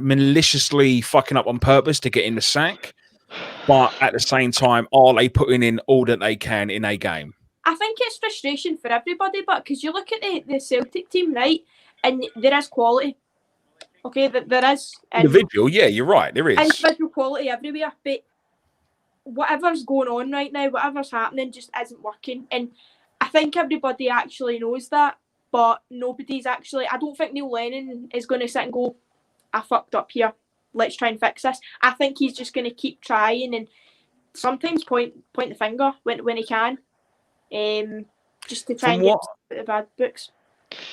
maliciously fucking up on purpose to get in the sack, but at the same time, are they putting in all that they can in a game? I think it's frustration for everybody, but because you look at the Celtic team, right, and there is quality. Okay, there is Individual, yeah, you're right. There is individual quality everywhere, but whatever's going on right now, whatever's happening, just isn't working. And I think everybody actually knows that, but nobody's actually. I don't think Neil Lennon is going to sit and go, "I fucked up here. Let's try and fix this." I think he's just going to keep trying and sometimes point the finger when he can, just to try and get the bad books.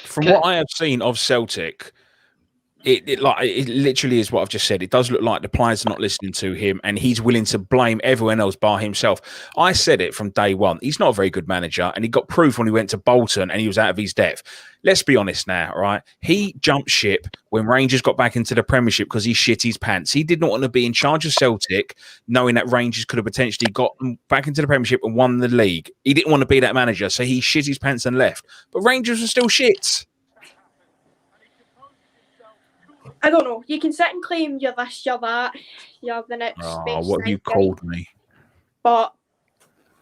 From what I have seen of Celtic, it literally is what I've just said. It does look like the players are not listening to him, and he's willing to blame everyone else bar himself. I said it from day one. He's not a very good manager, and he got proof when he went to Bolton and he was out of his depth. Let's be honest now, right? He jumped ship when Rangers got back into the Premiership because he shit his pants. He did not want to be in charge of Celtic, knowing that Rangers could have potentially gotten back into the Premiership and won the league. He didn't want to be that manager, so he shit his pants and left. But Rangers were still shit. I don't know. You can sit and claim you're this, you're that, you're the next. Oh, what have you called me? But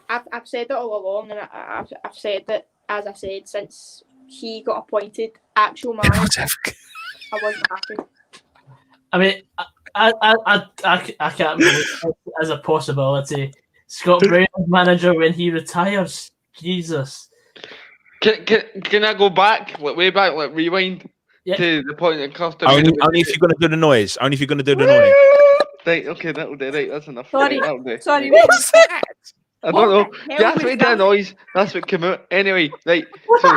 I've said it all along, and I've said it, as I said, since he got appointed actual manager. I wasn't happy. I mean, I can't believe it as a possibility. Scott Brown manager when he retires. Jesus. Can I go back, way back, rewind? Yeah. To the point that Costa. Only if you're going to do the noise. Only if you're going to do the noise. Right, okay, that'll do. Right, that's enough. Sorry, that'll do. sorry. What's that? I don't know. You asked me to do a noise. That's what came out. Anyway, right. So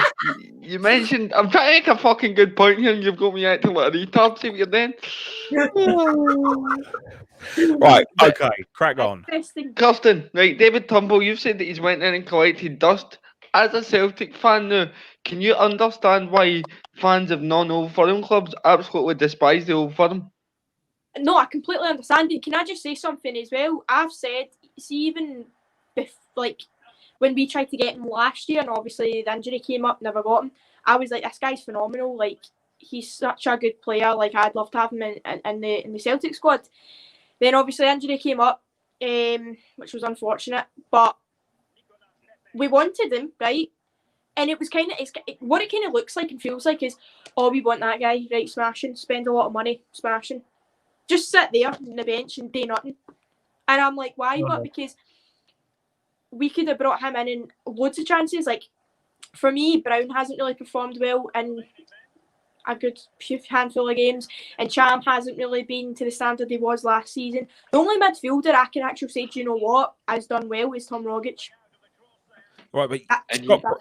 you mentioned. I'm trying to make a fucking good point here, and you've got me acting like a retard. See what you're doing. Right. Okay. Crack on. Kirsten, right. David Turnbull, you've said that he's went in and collected dust. As a Celtic fan now, can you understand why fans of non-Old Firm clubs absolutely despise the Old Firm? No, I completely understand it. Can I just say something as well? I've said, see, even like when we tried to get him last year, and obviously the injury came up, never got him. I was like, this guy's phenomenal. Like, he's such a good player. Like, I'd love to have him in the Celtic squad. Then obviously injury came up, which was unfortunate, but we wanted him, right? And it was kind of, what it kind of looks like and feels like is, oh, we want that guy, right, smashing, spend a lot of money, smashing. Just sit there on the bench and do nothing. And I'm like, why? But because we could have brought him in loads of chances. Like, for me, Brown hasn't really performed well in a good handful of games, and Cham hasn't really been to the standard he was last season. The only midfielder I can actually say, do you know what, has done well is Tom Rogic. Right, but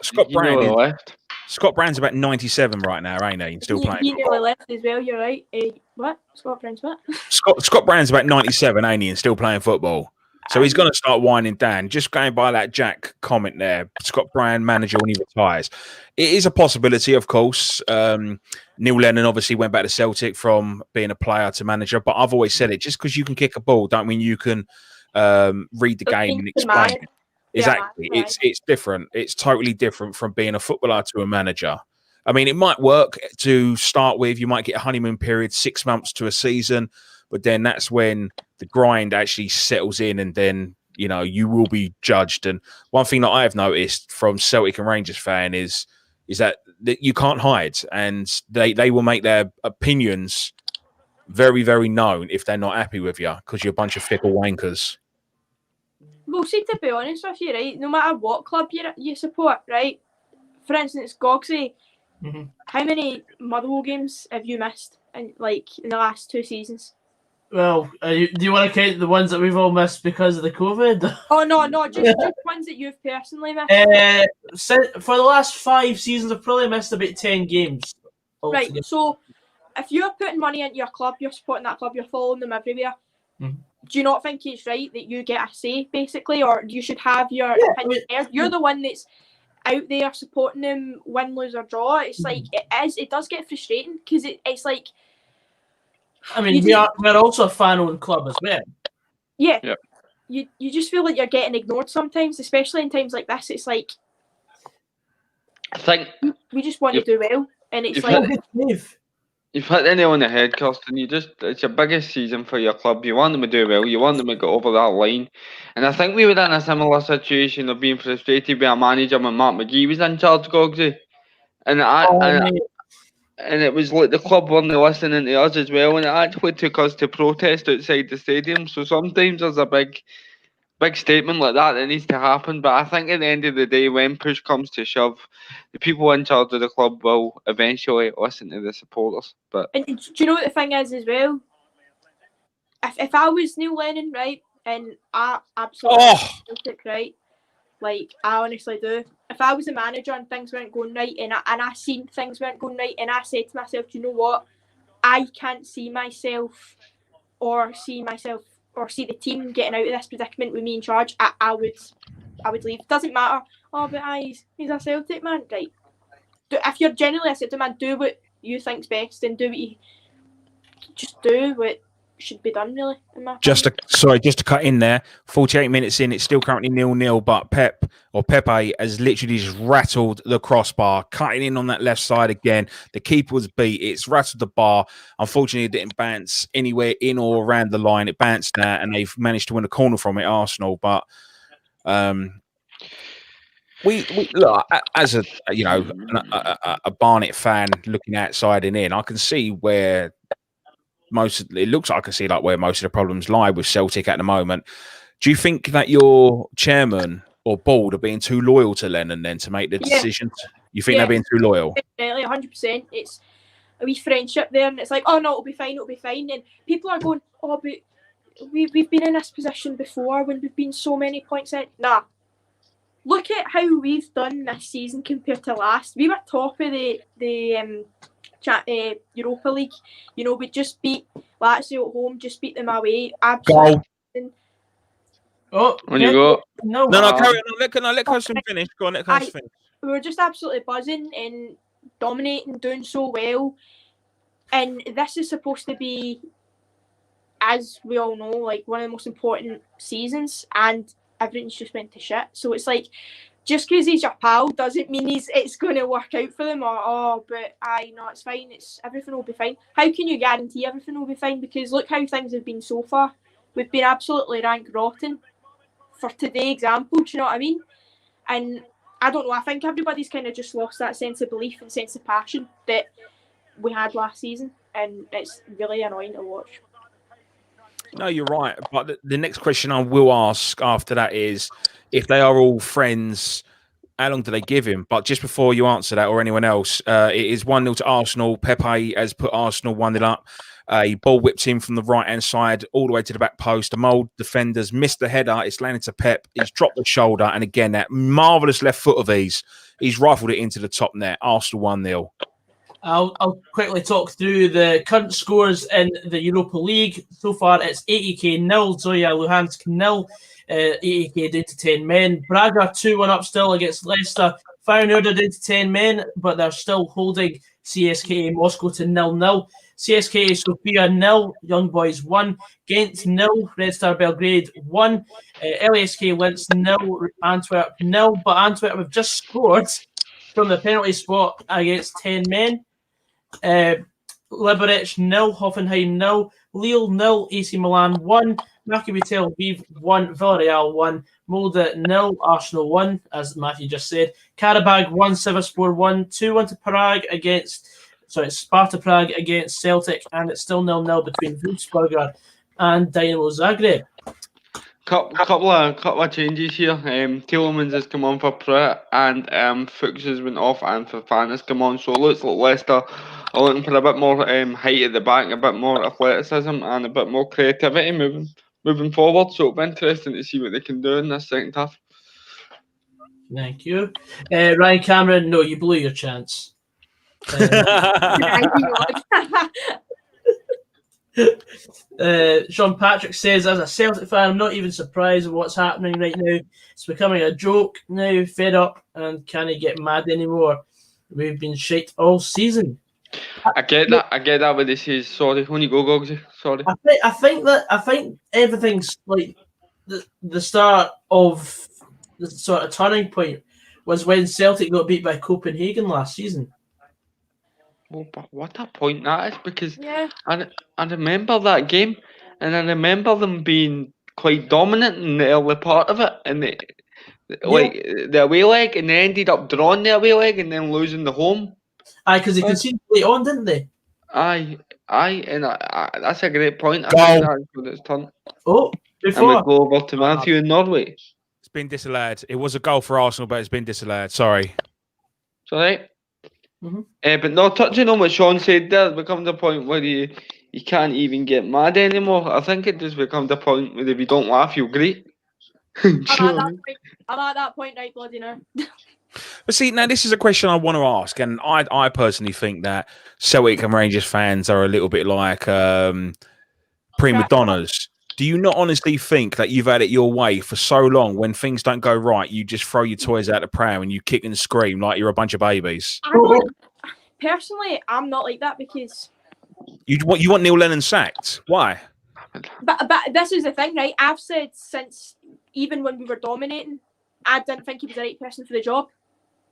Scott Brown's about 97 right now, ain't he? Still playing. He nearly left as well. You're right. What? Scott Brown's what? Scott Brown's about 97, ain't he? And still playing football. So he's going to start winding down. Just going by that Jack comment there, Scott Brown manager when he retires. It is a possibility, of course. Neil Lennon obviously went back to Celtic from being a player to manager, but I've always said it, just because you can kick a ball don't mean you can read the game and explain it. Exactly. Yeah, it's different. It's totally different from being a footballer to a manager. I mean, it might work to start with. You might get a honeymoon period, 6 months to a season, but then that's when the grind actually settles in, and then, you know, you will be judged. And one thing that I have noticed from Celtic and Rangers fan is that you can't hide, and they will make their opinions very, very known if they're not happy with you, because you're a bunch of fickle wankers. Well, see, to be honest with you, right, no matter what club you support, right, for instance, Gogsy, how many Motherwell games have you missed in the last 2 seasons? Well, do you want to count the ones that we've all missed because of the COVID? Oh, no, just ones that you've personally missed. For the last 5 seasons, I've probably missed about 10 games. Right, so if you're putting money into your club, you're supporting that club, you're following them everywhere, do you not think it's right that you get a say, basically, or you should have your opinion there? You're the one that's out there supporting them, win, lose or draw. It's like, it does get frustrating, because it's like, I mean, we're also a fan-owned club as well. Yeah. Yep. You just feel like you're getting ignored sometimes, especially in times like this. It's like, I think we just want to do well, and it's like, You've hit the nail on the head, Kirsten. It's your biggest season for your club. You want them to do well. You want them to get over that line. And I think we were in a similar situation of being frustrated with a manager when Mark McGee was in charge, Gogsy. And and it was like the club weren't listening to us as well, and it actually took us to protest outside the stadium. So sometimes there's a big statement like that needs to happen. But I think at the end of the day, when push comes to shove, the people in charge of the club will eventually listen to the supporters. But And do you know what the thing is as well? If I was Neil Lennon, right, and I absolutely Celtic, right, like I honestly do. If I was a manager and things weren't going right, and I seen things weren't going right, and I said to myself, do you know what? I can't see myself or see the team getting out of this predicament with me in charge. I would leave. Doesn't matter. Oh, but he's a Celtic man, right? If you're genuinely a Celtic man, do what you think's best, and just do what should be done, really. In my Just to cut in there, 48 minutes in, it's still currently 0-0, but Pepe has literally just rattled the crossbar, cutting in on that left side again. The keeper was beat. It's rattled the bar. Unfortunately, it didn't bounce anywhere in or around the line. It bounced out, and they've managed to win a corner from it, Arsenal. But we look, as a Barnet fan looking outside and in, I can see where it looks like I can see like where most of the problems lie with Celtic at the moment. Do you think that your chairman or board are being too loyal to Lennon then to make the decisions? You think they're being too loyal? Definitely, 100%. It's a wee friendship there, and it's like, oh no, it'll be fine. And people are going, oh, but we've been in this position before when we've been so many points out. Nah. Look at how we've done this season compared to last. We were top of the Europa League. You know, we just beat Lazio at home, just beat them away. Absolutely. Oh, on you go. No, carry on. Let Kirsten finish. Go on, let Kirsten finish. We were just absolutely buzzing and dominating, doing so well. And this is supposed to be, as we all know, like one of the most important seasons, and everything's just went to shit. So it's like, just because he's your pal doesn't mean it's going to work out for them. Or but it's fine. Everything will be fine. How can you guarantee everything will be fine? Because look how things have been so far. We've been absolutely rank rotten. For today, example, do you know what I mean? And I don't know. I think everybody's kind of just lost that sense of belief and sense of passion that we had last season, and it's really annoying to watch. No, you're right. But the next question I will ask after that is, if they are all friends, how long do they give him? But just before you answer that, or anyone else, it is 1-0 to Arsenal. Pepe has put Arsenal 1-0 up. He ball whipped him from the right-hand side all the way to the back post. The Mould defenders missed the header. It's landed to Pep. He's dropped the shoulder. And again, that marvellous left foot of his, he's rifled it into the top net. Arsenal 1-0. I'll quickly talk through the current scores in the Europa League. So far, it's 80k 0, Zoya Luhansk 0, 80k down to 10 men. Braga 2-1 up still against Leicester. Feyenoord down to 10 men, but they're still holding CSKA Moscow to 0-0. CSKA Sofia 0, Young Boys 1, Ghent 0, Red Star Belgrade 1, LASK Linz 0, Antwerp 0, but Antwerp have just scored from the penalty spot against 10 men. Liberec 0, Hoffenheim 0, Lille 0, AC Milan 1, Maccabi Tel Aviv 1, Villarreal 1, Molde 0, Arsenal 1, as Matthew just said, Karabag 1, Sivasspor 1, 2-1 to Prague Sparta Prague against Celtic, and it's still 0-0 between Wolfsburger and Dynamo Zagreb. Couple of changes here. Tielemans has come on for Pratt, and Fuchs has went off, and Fofana has come on. So it looks like Leicester are looking for a bit more height at the back, a bit more athleticism, and a bit more creativity moving forward. So it'll be interesting to see what they can do in this second half. Thank you. Ryan Cameron, no, you blew your chance. Sean Patrick says, as a Celtic fan, I'm not even surprised at what's happening right now. It's becoming a joke now, fed up, and can't get mad anymore. We've been shite all season. I get that when they say sorry. When you go, Gogsy, sorry. I think everything's like the start of the sort of turning point was when Celtic got beat by Copenhagen last season. Well, but what a point that is, because Yeah. I remember that game, and I remember them being quite dominant in the early part of it, and like the away leg, and they ended up drawing the away leg and then losing the home. Aye, because they conceded late on, didn't they? Aye, and that's a great point. I Goal. think that's when it's turned. Oh, And we before. go over to Matthew in Norway. It's been disallowed. It was a goal for Arsenal, but it's been disallowed. Sorry. Sorry. Mhm. But no, touching on what Sean said there, it becomes a point where you can't even get mad anymore. I think it just becomes a point where if you don't laugh, you'll great. I'm at that point right bloody now. But see, now this is a question I want to ask, and I personally think that Celtic and Rangers fans are a little bit like prima donnas. Do you not honestly think that you've had it your way for so long? When things don't go right, you just throw your toys out the pram and you kick and scream like you're a bunch of babies? Personally, I'm not like that because You want Neil Lennon sacked? Why? But this is the thing, right? I've said since even when we were dominating, I didn't think he was the right person for the job.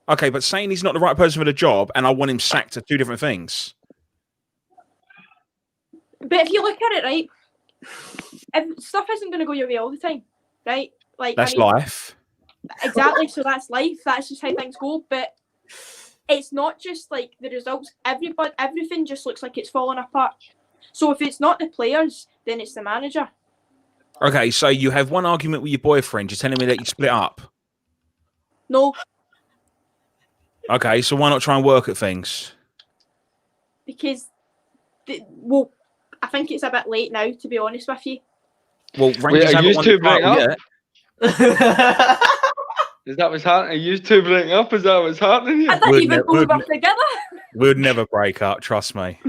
Okay, but saying he's not the right person for the job and I want him sacked are two different things. But if you look at it, right, if stuff isn't going to go your way all the time, right? Like That's life. Exactly. So that's life. That's just how things go. But it's not just like the results. Everything just looks like it's falling apart. So if it's not the players, then it's the manager. Okay, so you have one argument with your boyfriend. You're telling me that you split up. No. Okay, so why not try and work at things? Because, I think it's a bit late now, to be honest with you. Well, Rangers haven't won the title yet. Is that what's happening? Are you two breaking up? Is that what's happening here? I didn't even go back together. We'd never break up, trust me.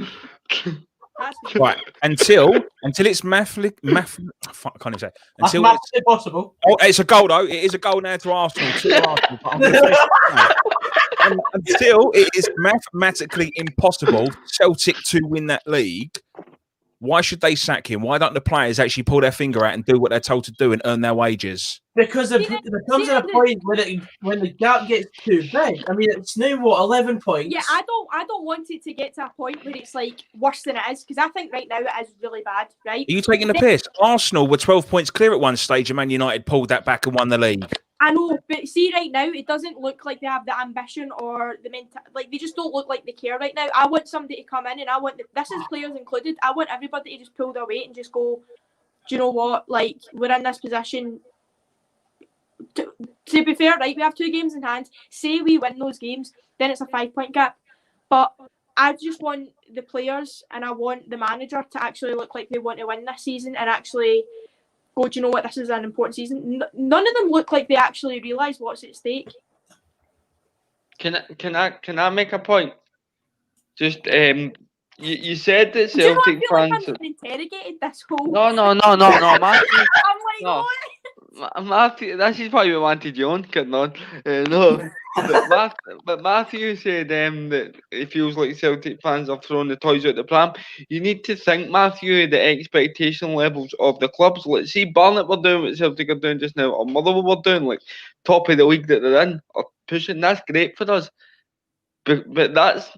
Right, until it's I can't even say. Until it's impossible. Oh, it's a goal though. It is a goal now to Arsenal. But I'm gonna say until it is mathematically impossible Celtic to win that league, why should they sack him? Why don't the players actually pull their finger out and do what they're told to do and earn their wages? Because there comes a point when the gap gets too big. I mean, it's now 11 points. Yeah, I don't want it to get to a point where it's like worse than it is, because I think right now it is really bad. Right? Are you taking the piss? Arsenal were 12 points clear at one stage, and Man United pulled that back and won the league. I know, but see, right now it doesn't look like they have the ambition or the like they just don't look like they care right now. I want somebody to come in, and I want this is players included. I want everybody to just pull their weight and just go, do you know what? Like, we're in this position. To be fair, right, we have 2 games in hand. Say we win those games, then it's a 5-point gap. But I just want the players and I want the manager to actually look like they want to win this season and actually go, do you know what, this is an important season. None of them look like they actually realise what's at stake. Can I make a point? Just you said that Celtic fans. Like I'm being interrogated this whole. No, Matthew. I'm like, no. what? Matthew, this is why we wanted you on, kidding on. No, but Matthew said that it feels like Celtic fans are throwing the toys out the pram. You need to think, Matthew, the expectation levels of the clubs. Let's see, Barnet were doing what Celtic are doing just now, or Motherwell were doing, like top of the league that they're in, or pushing. That's great for us. But that's,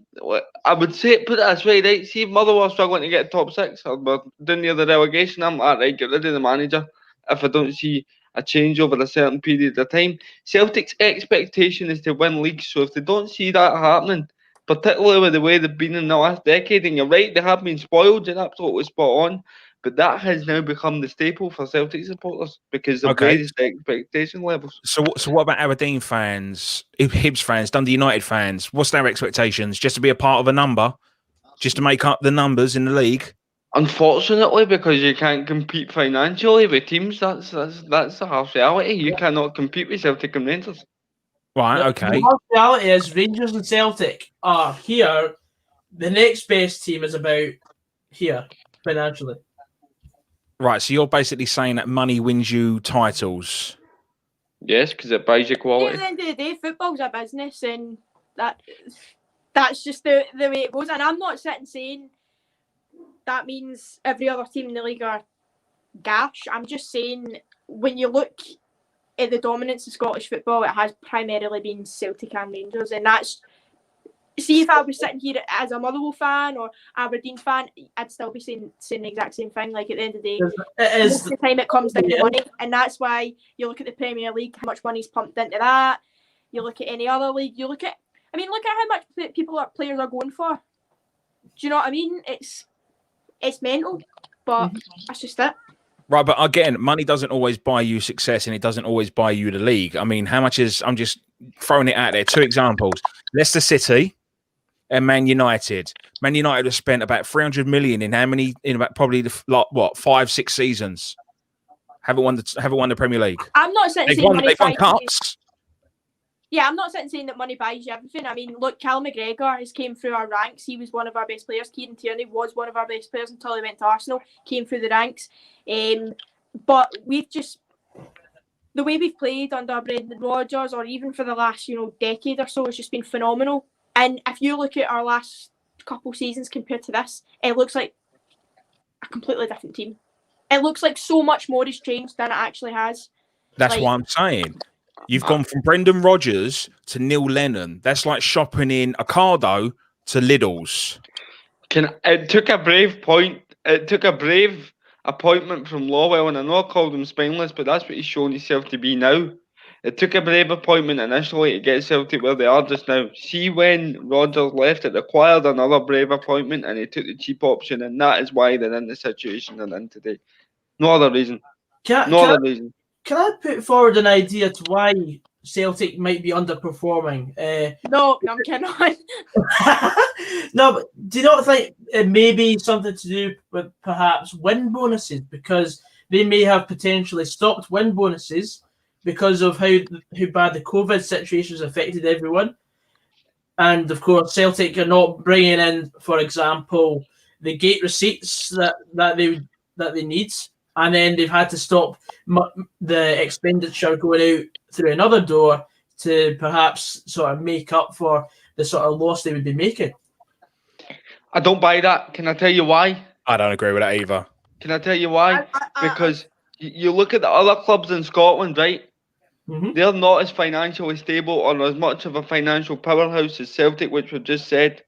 I would say, put it this way, right? See, if Motherwell are struggling to get top 6, or we're down near the relegation, I'm like, right, get rid of the manager if I don't see a change over a certain period of time. Celtic's expectation is to win leagues, so if they don't see that happening, particularly with the way they've been in the last decade, and you're right, they have been spoiled and absolutely spot on, but that has now become the staple for Celtic supporters because of raised expectation levels. So what about Aberdeen fans, Hibs fans, Dundee United fans? What's their expectations? Just to be a part of a number? Just to make up the numbers in the league? Unfortunately, because you can't compete financially with teams, that's the harsh reality. You cannot compete with Celtic and Rangers. Right, okay. The harsh reality is Rangers and Celtic are here. The next best team is about here, financially. Right, so you're basically saying that money wins you titles. Yes, because it buys you quality. At the end of the day, football's a business, and that's just the way it goes. And I'm not sitting saying that means every other team in the league are gash. I'm just saying when you look at the dominance of Scottish football, it has primarily been Celtic and Rangers, and that's see if I was sitting here as a Motherwell fan or Aberdeen fan, I'd still be saying the exact same thing. Like at the end of the day, most of the time it comes down to money, and that's why you look at the Premier League, how much money's pumped into that. You look at any other league, look at how much players are going for. Do you know what I mean? It's mental, but that's just it. Right, but again, money doesn't always buy you success, and it doesn't always buy you the league. I mean, how much is? I'm just throwing it out there. 2 examples: Leicester City and Man United. Man United have spent about 300 million in how many? In about probably 5-6 seasons. Haven't won the Premier League. I'm not saying They've won cups. Yeah, I'm not saying that money buys you everything. I mean, look, Cal McGregor has came through our ranks. He was one of our best players. Kieran Tierney was one of our best players until he went to Arsenal. Came through the ranks. But we've just, the way we've played under Brendan Rodgers, or even for the last, decade or so, has just been phenomenal. And if you look at our last couple seasons compared to this, it looks like a completely different team. It looks like so much more has changed than it actually has. That's what I'm saying. You've gone from Brendan Rodgers to Neil Lennon. That's like shopping in Ocado to Lidl's. It took a brave appointment from Lawwell, and I know I called him spineless, but that's what he's shown himself to be now. It took a brave appointment initially to get Celtic where they are just now. See, when Rodgers left, it required another brave appointment, and he took the cheap option, and that is why they're in the situation they're in today. No other reason. Can I put forward an idea to why Celtic might be underperforming? No, I'm kidding on. No, but do you not think it may be something to do with perhaps win bonuses? Because they may have potentially stopped win bonuses because of how bad the COVID situation has affected everyone. And of course, Celtic are not bringing in, for example, the gate receipts that they need. And then they've had to stop the expenditure going out through another door to perhaps sort of make up for the sort of loss they would be making. I don't buy that. Can I tell you why? I don't agree with that either. Can I tell you why? Because you look at the other clubs in Scotland, right? Mm-hmm. They're not as financially stable or as much of a financial powerhouse as Celtic, which we've just said.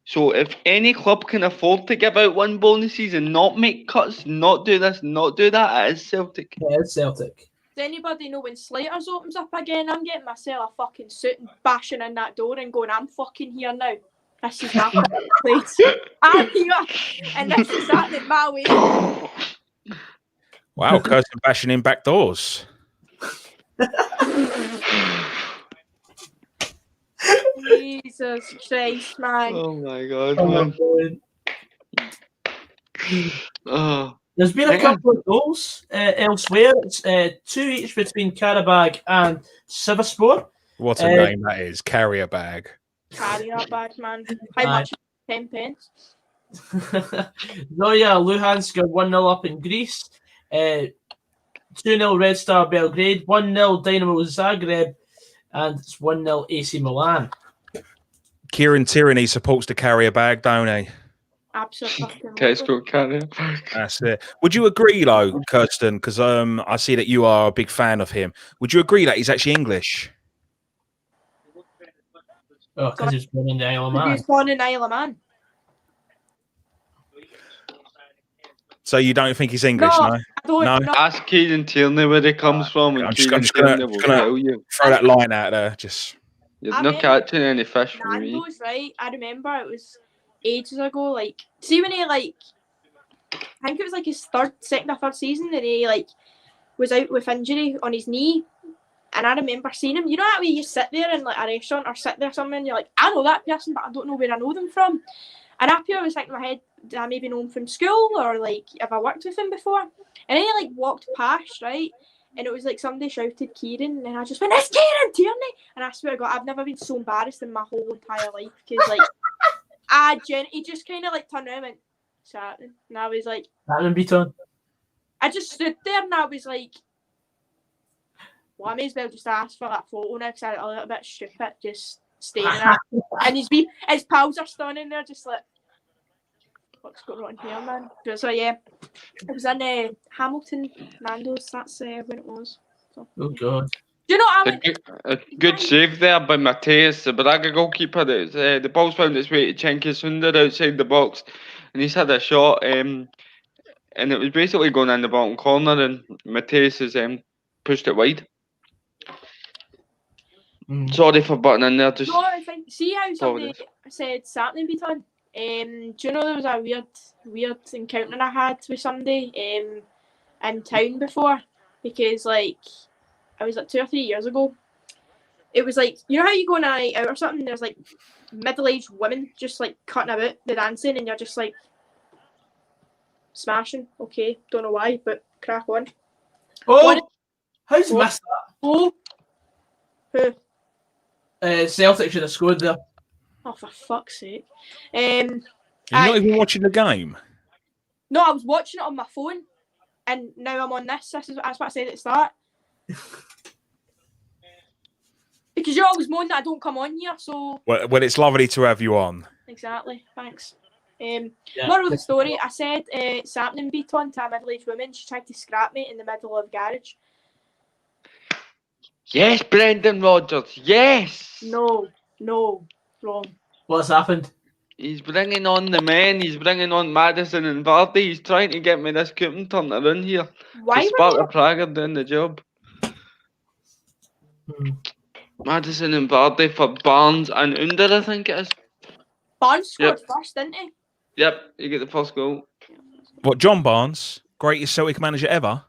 So if any club can afford to give out win bonuses and not make cuts, not do this, not do that, it is Celtic. Yeah, it's Celtic. Does anybody know when Slater's opens up again? I'm getting myself a fucking suit and bashing in that door and going, I'm fucking here now. This is my place. I'm here. And this is happening my way. Wow, Kirsten bashing in back doors. Jesus Christ, man. Oh my God, man. There's been a couple of goals elsewhere. It's 2 each between Karabag and Sivasspor. What a name that is. Carrier bag. Carrier bag, man. How much? 10 pence. Zoya Luhansk are 1-0 up in Greece. 2-0 Red Star Belgrade. 1-0 Dynamo Zagreb. And it's 1-0 AC Milan. Kieran Tierney supports the carrier bag, don't he? Absolutely. Tesco carrier bag. That's it. Would you agree, though, Kirsten? Because I see that you are a big fan of him. Would you agree that he's actually English? Oh, because he was born in the Isle of Man. He was born in the Isle of Man. So you don't think he's English, no? I don't know. Ask Kieran Tierney where he comes from, and Kieran Tierney will tell you. Throw that line out there. You're not catching any fish from me. Nando's, right? I remember it was ages ago. Like, see when he I think it was like his second or third season, and he was out with injury on his knee. And I remember seeing him. You know that way you sit there in like a restaurant or sit there somewhere, and you're like, I know that person, but I don't know where I know them from. And up here, I was thinking in my head, did I maybe know him from school, or have I worked with him before? And then he walked past, right? And it was like somebody shouted Kieran, and I just went, it's Kieran Tierney! And I swear to God, I've never been so embarrassed in my whole entire life, because he just kind of turned around and went, sat, and I was like, I just stood there and I was like, well, I may as well just ask for that photo now, because I'm a little bit stupid just staring at it. And his pals are standing there just like, what's going on here, man? So yeah, it was in Hamilton, Nando's. That's when it was. So, oh God! Do you know what I A went? good save there by Mateus, the Braga goalkeeper. The ball's found its way to Cenk Sunder outside the box, and he's had a shot, and it was basically going in the bottom corner, and Mateus has pushed it wide. Sorry for butting in there. Just No, I think. See how somebody apologies. said something beat on. Do you know there was a weird encounter I had with somebody in town before, because like I was like 2 or 3 years ago. It was like, you know how you go on a night out or something, there's like middle-aged women just like cutting about the dancing, and you're just like smashing. Okay, don't know why, but crack on. Oh, how's What? missed that? Oh, who? Celtic should have scored there. Oh, for fuck's sake. You're not even watching the game. No, I was watching it on my phone, and now I'm on this. That's what I said at the start. Because you're always moaning that I don't come on here, so... Well, it's lovely to have you on. Exactly, thanks. Moral of the story, I said something beat on to a middle-aged woman. She tried to scrap me in the middle of the garage. Yes, Brendan Rodgers. Yes. No, wrong. What's happened? He's bringing on the men. He's bringing on Madison and Vardy. He's trying to get me this coupon turned around here. Why were Sparta you... Prague are doing the job. Madison and Vardy for Barnes and Under, I think it is. Barnes scored first, didn't he? Yep, you get the first goal. What, John Barnes, greatest Celtic manager ever?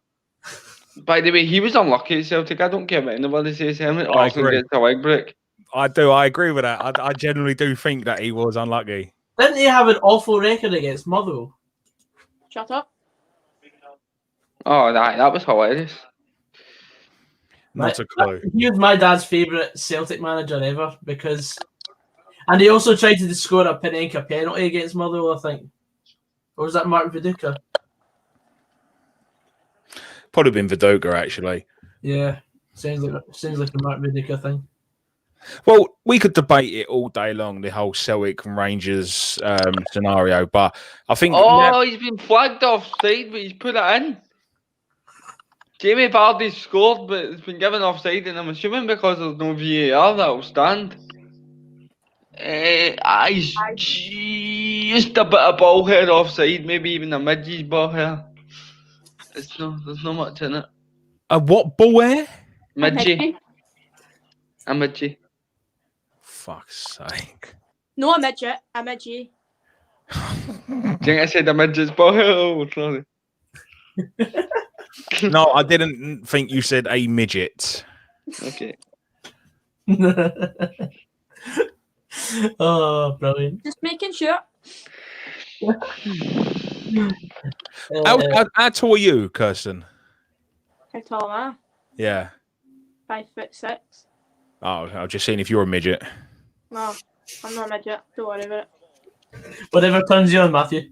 By the way, he was unlucky at Celtic. I don't care what anybody says. Arsenal gets a leg break. I do. I agree with that. I generally do think that he was unlucky. Didn't he have an awful record against Motherwell? Shut up. Oh, that was hilarious. Not a clue. He was my dad's favourite Celtic manager ever because... And he also tried to score a Panenka penalty against Motherwell, I think. Or was that Mark Viduka? Probably been Vidoka, actually. Yeah. Sounds like a Mark Viduka thing. Well, we could debate it all day long, the whole Celtic and Rangers scenario, but I think... Oh, he's been flagged offside, but he's put it in. Jamie Vardy scored, but it's been given offside, and I'm assuming because there's no VAR, that'll stand. He's just a bit of ball here offside, maybe even a midgie's ball here. There's no much in it. A what ball air? Midgie. A midgie. Fuck's sake. No, a midget. A midgie. Do you think I said a midget's ball here? Oh, sorry. No, I didn't think you said a midget. Okay. Oh, brilliant. Just making sure. How tall are you, Kirsten? How tall am Yeah. I? 5'6". Oh, I was just seeing if you're a midget. No, I'm not a midget. Don't worry about it. Whatever turns you on, Matthew.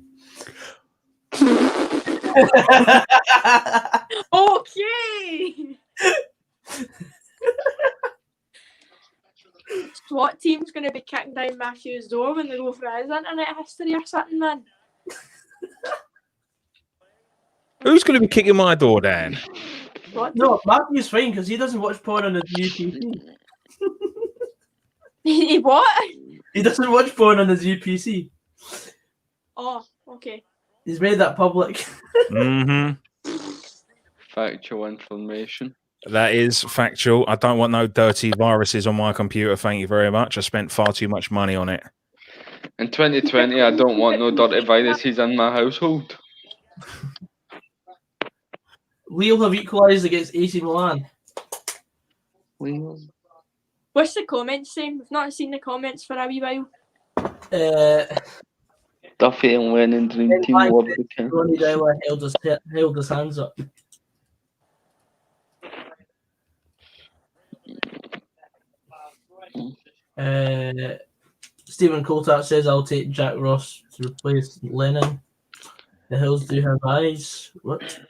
Okay. SWAT team's going to be kicking down Matthew's door when they go for his internet history or something, man. Who's going to be kicking my door down? What? No, Matthew's fine because he doesn't watch porn on his UPC. He what? He doesn't watch porn on his UPC. Oh, okay. He's made that public. Mm-hmm. Factual information. That is factual. I don't want no dirty viruses on my computer. Thank you very much. I spent far too much money on it. In 2020, I don't want no dirty viruses in my household. Lille have equalised against AC Milan. What's the comments saying? We've not seen the comments for a wee while. Duffy and Lennon Dream Team World Weekend. Ronnie Dowler held his hands up. Stephen Coltart says, I'll take Jack Ross to replace Lennon. The Hills do have eyes. What?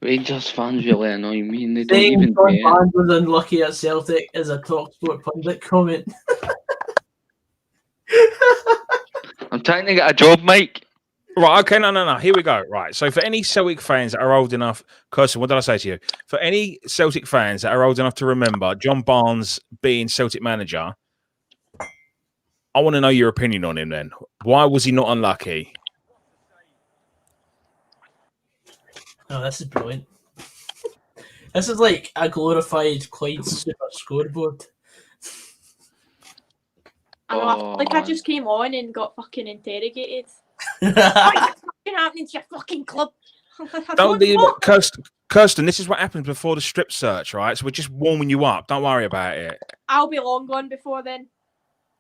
Rangers fans really annoy me and they don't Saying even John care. Barnes was unlucky at Celtic is a TalkSport pundit comment. I'm trying to get a job, Mike. Right, okay, no. Here we go. Right, so for any Celtic fans that are old enough, Kirsten, what did I say to you? For any Celtic fans that are old enough to remember John Barnes being Celtic manager, I want to know your opinion on him then. Why was he not unlucky? Oh, this is brilliant. This is like a glorified Clyde Super Scoreboard. I know, I feel like I just came on and got fucking interrogated. What's That's fucking happening to your fucking club? I Don't be, know. Kirsten, this is what happens before the strip search, right? So we're just warming you up. Don't worry about it. I'll be long gone before then.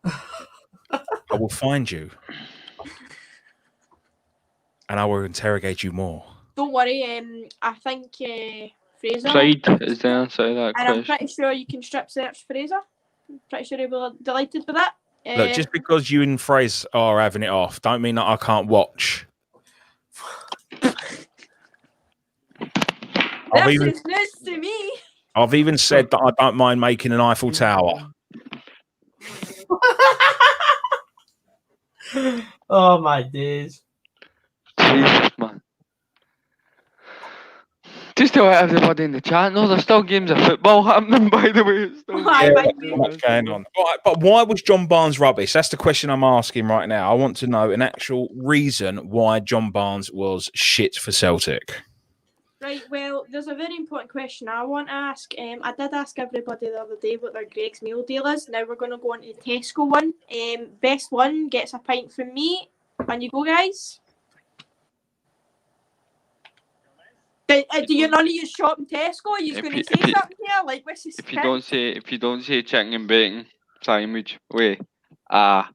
I will find you. And I will interrogate you more. Don't worry, I think Fraser. Pride is the answer to that And I'm question. pretty sure you can strip search Fraser. I'm pretty sure he'll be delighted with that. Look, just because you and Fraser are having it off, don't mean that I can't watch. This is news to me. I've even said that I don't mind making an Eiffel Tower. oh my days. Jesus, man. Just to let everybody in the chat know, there's still games of football happening, by the way. It's still What's going on? Right, but why was John Barnes rubbish? That's the question I'm asking right now. I want to know an actual reason why John Barnes was shit for Celtic. Right, well, there's a very important question I want to ask. I did ask everybody the other day what their Greg's meal deal is. Now we're going to go on to the Tesco one. Best one gets a pint from me. On you go, guys. Do you none of you shop in Tesco? Are you going to say something here? Like, what's this? If you don't say chicken and bacon sandwich, wait. Well,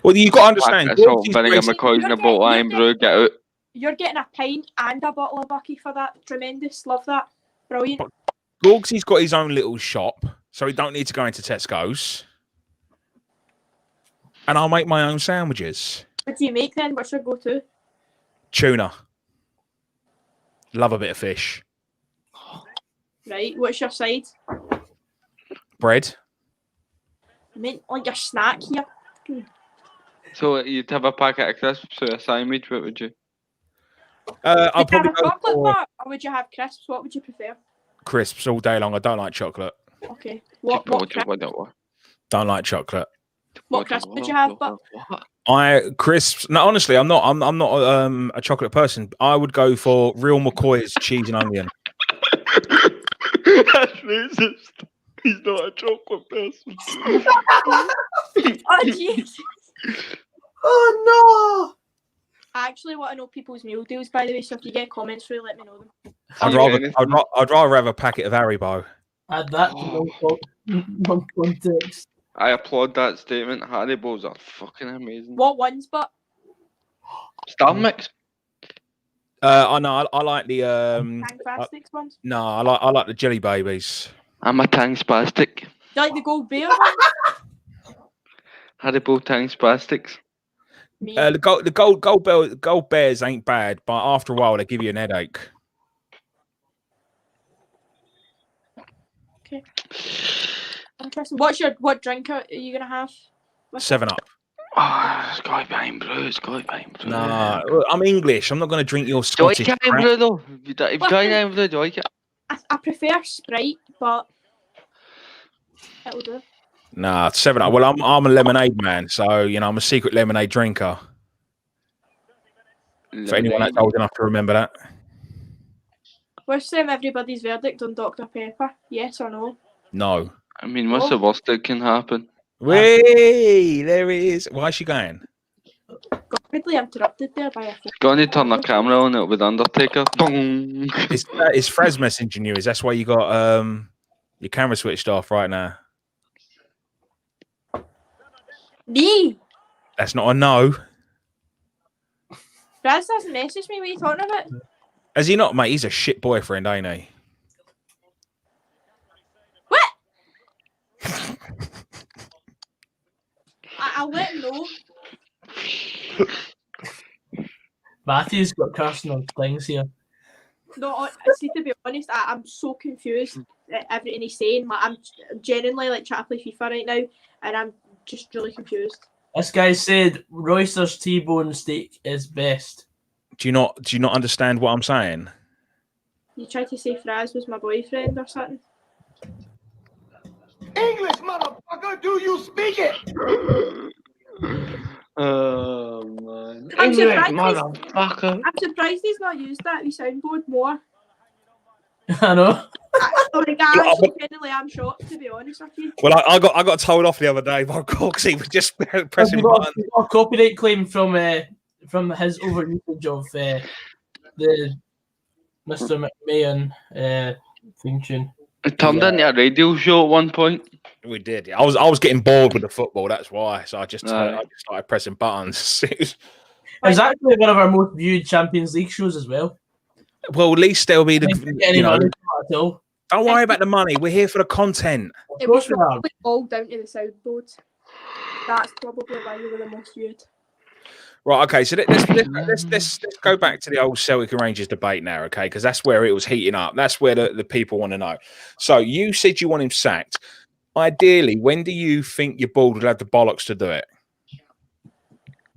you got to understand. So vinegar McCoy's in a bottle of brew, get out. You're getting a pint and a bottle of Bucky for that. Tremendous. Love that. Brilliant. Gorgsy's got his own little shop, so he don't need to go into Tesco's. And I'll make my own sandwiches. What do you make then? What's your go-to? Tuna. Love a bit of fish. Right. What's your side? Bread. I meant like your snack here. So you'd have a packet of crisps or a sandwich, what would you? I'll Would you have probably a go chocolate for bar or would you have crisps? What would you prefer? crisps all day long. I don't like chocolate. Okay. What Don't like chocolate. What crisp would you have? But Crisps. No, honestly, I'm not a chocolate person. I would go for real McCoy's cheese and onion. That's racist. He's not a chocolate person. oh Jesus! Oh no! I actually want to know people's meal deals, by the way. So if you get comments through, let me know them. I'd rather have a packet of Haribo. Add that to non-context. I applaud that statement. Haribo's are fucking amazing. What ones? But Star Mix. I know. I like the Fantastics ones. No, I like the Jelly Babies. I'm a Tang Spastic. Do you like the Gold Bear ones? Haribo Tang Spastics. The gold bears ain't bad, but after a while they give you an headache. Okay. Interesting. What drink are you gonna have? 7 Up. Oh, it's got to be Iron Brew. It's got to be Iron Brew. Nah, I'm English. I'm not going to drink your Do you Scottish. like Iron Brew though? If you try Iron Brew, do you like it? I prefer Sprite, but it'll do. Nah, 7 Up. Well, I'm a lemonade man, so I'm a secret lemonade drinker. For anyone that's old enough to remember that. What's everybody's verdict on Dr. Pepper? Yes or no? No. I mean, what's the worst that can happen? Way there it is. Why is she going? Got rudely interrupted there by a phone. Going to turn the camera on it with Undertaker. Dong. It's Fraz messaging you. Is that's why you got your camera switched off right now? Me? That's not a no. Fraz hasn't messaged me. What are you talking about? Has he not, mate? He's a shit boyfriend, ain't he? What? I'll let him know. Matthew's got Carson on things here. No, see, to be honest, I'm so confused at everything he's saying. Like, I'm genuinely trying to play FIFA right now, and I'm just really confused. This guy said Royster's T-bone steak is best. Do you not understand what I'm saying? You tried to say Fraz was my boyfriend or something. English, motherfucker, do you speak it? Oh man. I'm English, surprised motherfucker. I'm surprised he's not used that wee soundboard more. I know. Genuinely, I'm shocked, to be honest with you. Well, I got told off the other day by Coxie for just pressing We've got buttons. a copyright claim from his overusage of the Mr. McMahon theme tune. It turned into a radio show at one point. We did. Yeah. I was getting bored with the football. That's why. So I just started pressing buttons. It's actually one of our most viewed Champions League shows as well. Well, at least there'll be Money from it at all. Don't worry about the money. We're here for the content. It was probably all down to the soundboards. That's probably why you were the most viewed. Right. Okay. So let's go back to the old Celtic and Rangers debate now. Okay, because that's where it was heating up. That's where the people want to know. So you said you want him sacked. Ideally, when do you think your board would have the bollocks to do it?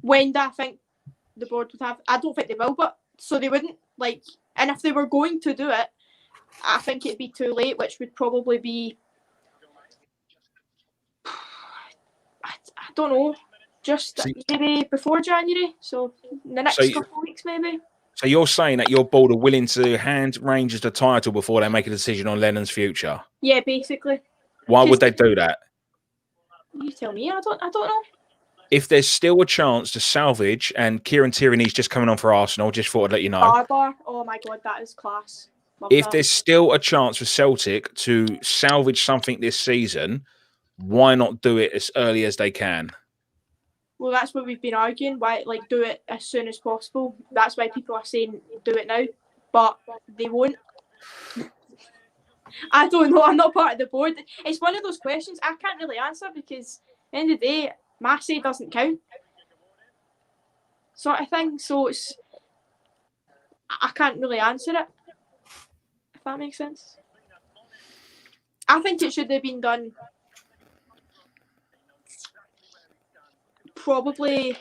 When do I think the board would have? I don't think they will, but so they wouldn't like. And if they were going to do it, I think it'd be too late, which would probably be. I don't know. Just maybe before January, so in the next couple of weeks, maybe. So you're saying that your board are willing to hand Rangers the title before they make a decision on Lennon's future? Yeah, basically. Why would they do that? You tell me. I don't know. If there's still a chance to salvage, and Kieran Tierney's just coming on for Arsenal, just thought I'd let you know. Barbar, oh my God, that is class. If there's still a chance for Celtic to salvage something this season, why not do it as early as they can? Well, that's what we've been arguing. Why, like, do it as soon as possible. That's why people are saying do it now, but they won't. I don't know. I'm not part of the board. It's one of those questions I can't really answer because at the end of the day, my say doesn't count. Sort of thing. So I can't really answer it. If that makes sense. I think it should have been done probably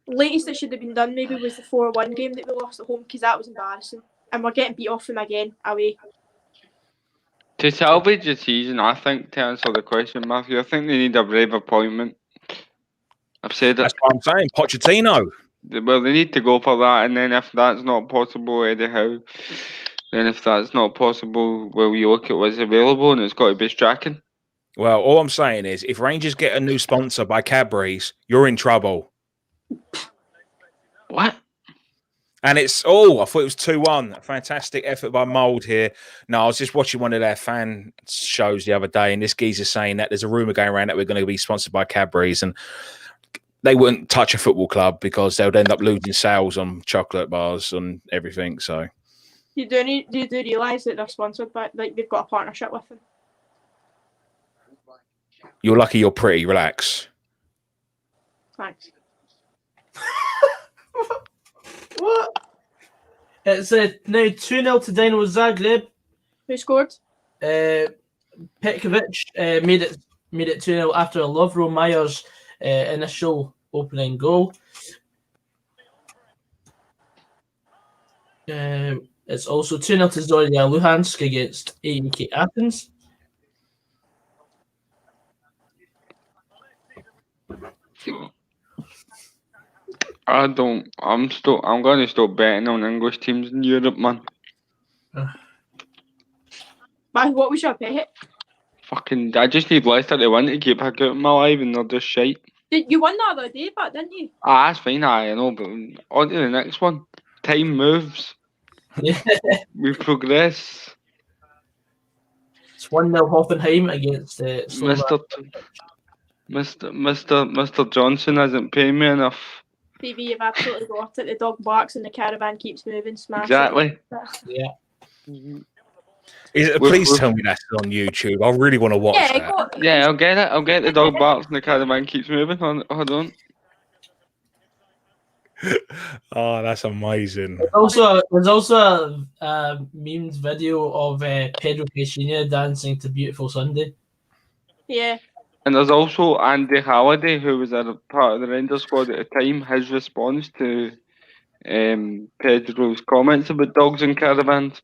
latest it should have been done maybe was the 4-1 game that we lost at home because that was embarrassing. And we're getting beat off them again away. To salvage the season, I think, to answer the question, Matthew, I think they need a brave appointment. I've said it. That's what I'm saying. Pochettino. Well, they need to go for that, and then if that's not possible, Eddie Howe. Then if that's not possible, well, you look at what's available, and it's got to be Strachan. Well, all I'm saying is, if Rangers get a new sponsor by Cadbury's, you're in trouble. What? And it's, I thought it was 2-1. A fantastic effort by Mould here. No, I was just watching one of their fan shows the other day, and this geezer's saying that there's a rumour going around that we're going to be sponsored by Cadbury's, and they wouldn't touch a football club because they'll end up losing sales on chocolate bars and everything. So you do realise that they're sponsored by, like, they've got a partnership with them. You're lucky you're pretty. Relax. Thanks. What? It's now 2-0 to Dynamo Zagreb. Who scored? Petkovic made it 2-0 after a Lovro Myers initial opening goal. It's also 2-0 to Zorya Luhansk against AEK Athens. I'm going to stop betting on English teams in Europe, man. Man, what was your bet? Fucking, I just need Leicester to win to keep back out of my life, and they're just shite. You won the other day, but didn't you? Ah, that's fine, I know, but on to the next one. Time moves. We progress. It's 1-0 Hoffenheim against Mr. Johnson hasn't paid me enough. Stevie, you've absolutely got it. The dog barks and the caravan keeps moving. Smash exactly. Yeah. Please tell me that's on YouTube. I really want to watch that. Yeah, I'll get it. I'll get the dog barks and the caravan keeps moving. Hold on. Oh, that's amazing. There's also a memes video of Pedro Caixinha dancing to Beautiful Sunday. Yeah. And there's also Andy Halliday, who was a part of the Rangers squad at the time. His response to Pedro's comments about dogs and caravans,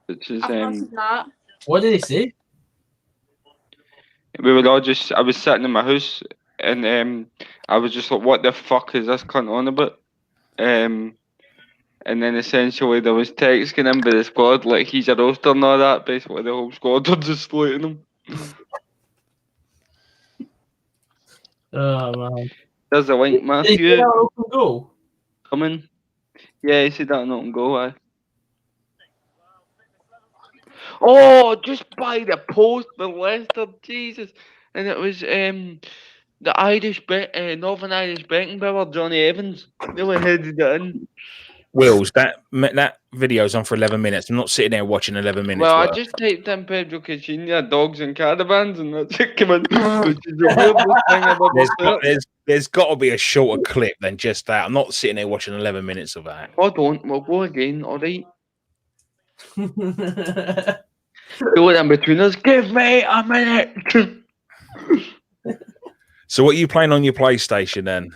which is I've not seen that. What did he say? we were all just. I was sitting in my house and I was just like, "What the fuck is this cunt on about?" And then essentially there was text getting in by the squad like he's a roaster and all that. Basically, the whole squad are just slating him. Oh man. There's a link, Did he Matthew. get an open goal? Coming. Yeah, he said that an open goal, aye. Oh, just by the post for Leicester, Jesus. And it was the Northern Irish Beckenbauer, Johnny Evans. Nearly headed it in. Wills, that video's on for 11 minutes. I'm not sitting there watching 11 minutes. Well, worth. I just typed in Pedro Caixinha, dogs and caravans, and that's it came in, which is the weirdest thing I've ever seen. There's got to be a shorter clip than just that. I'm not sitting there watching 11 minutes of that. Hold on, we'll go again, alright? Do it in between us. Give me a minute. So what are you playing on your PlayStation then?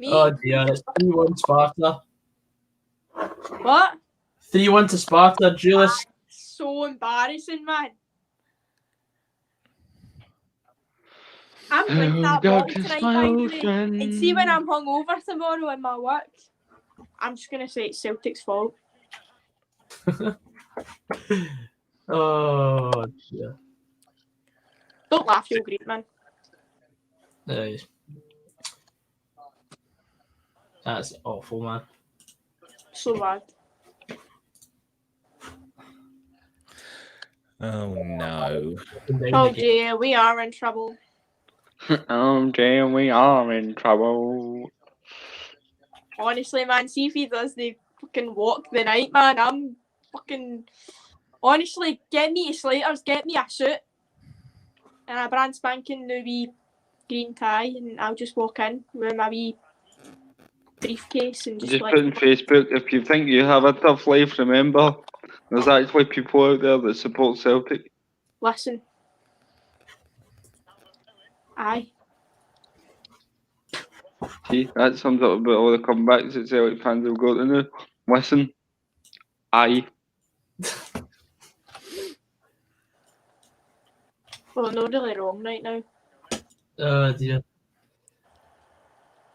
Me? Oh dear, it's 3-1 Sparta. What? 3-1 to Sparta, Julius. So embarrassing, man. I'm like that ball tonight, by the way. And see when I'm hungover tomorrow in my work, I'm just gonna say it's Celtic's fault. Oh dear. Don't laugh, you're great, man. Nice. That's awful, man. So bad. Oh no. Oh dear, we are in trouble. Oh dear, we are in trouble. Honestly, man, see if he does the fucking walk the night, man. I'm fucking... Honestly, get me to Slater's, get me a suit and a brand spanking new wee green tie, and I'll just walk in with my wee briefcase and just Just like... put on Facebook, if you think you have a tough life, remember, there's actually people out there that support Celtic. Listen. Aye. See, that sums up about all the comebacks that Celtic fans have got to know. Listen. Aye. Well, no, really wrong right now. Oh dear.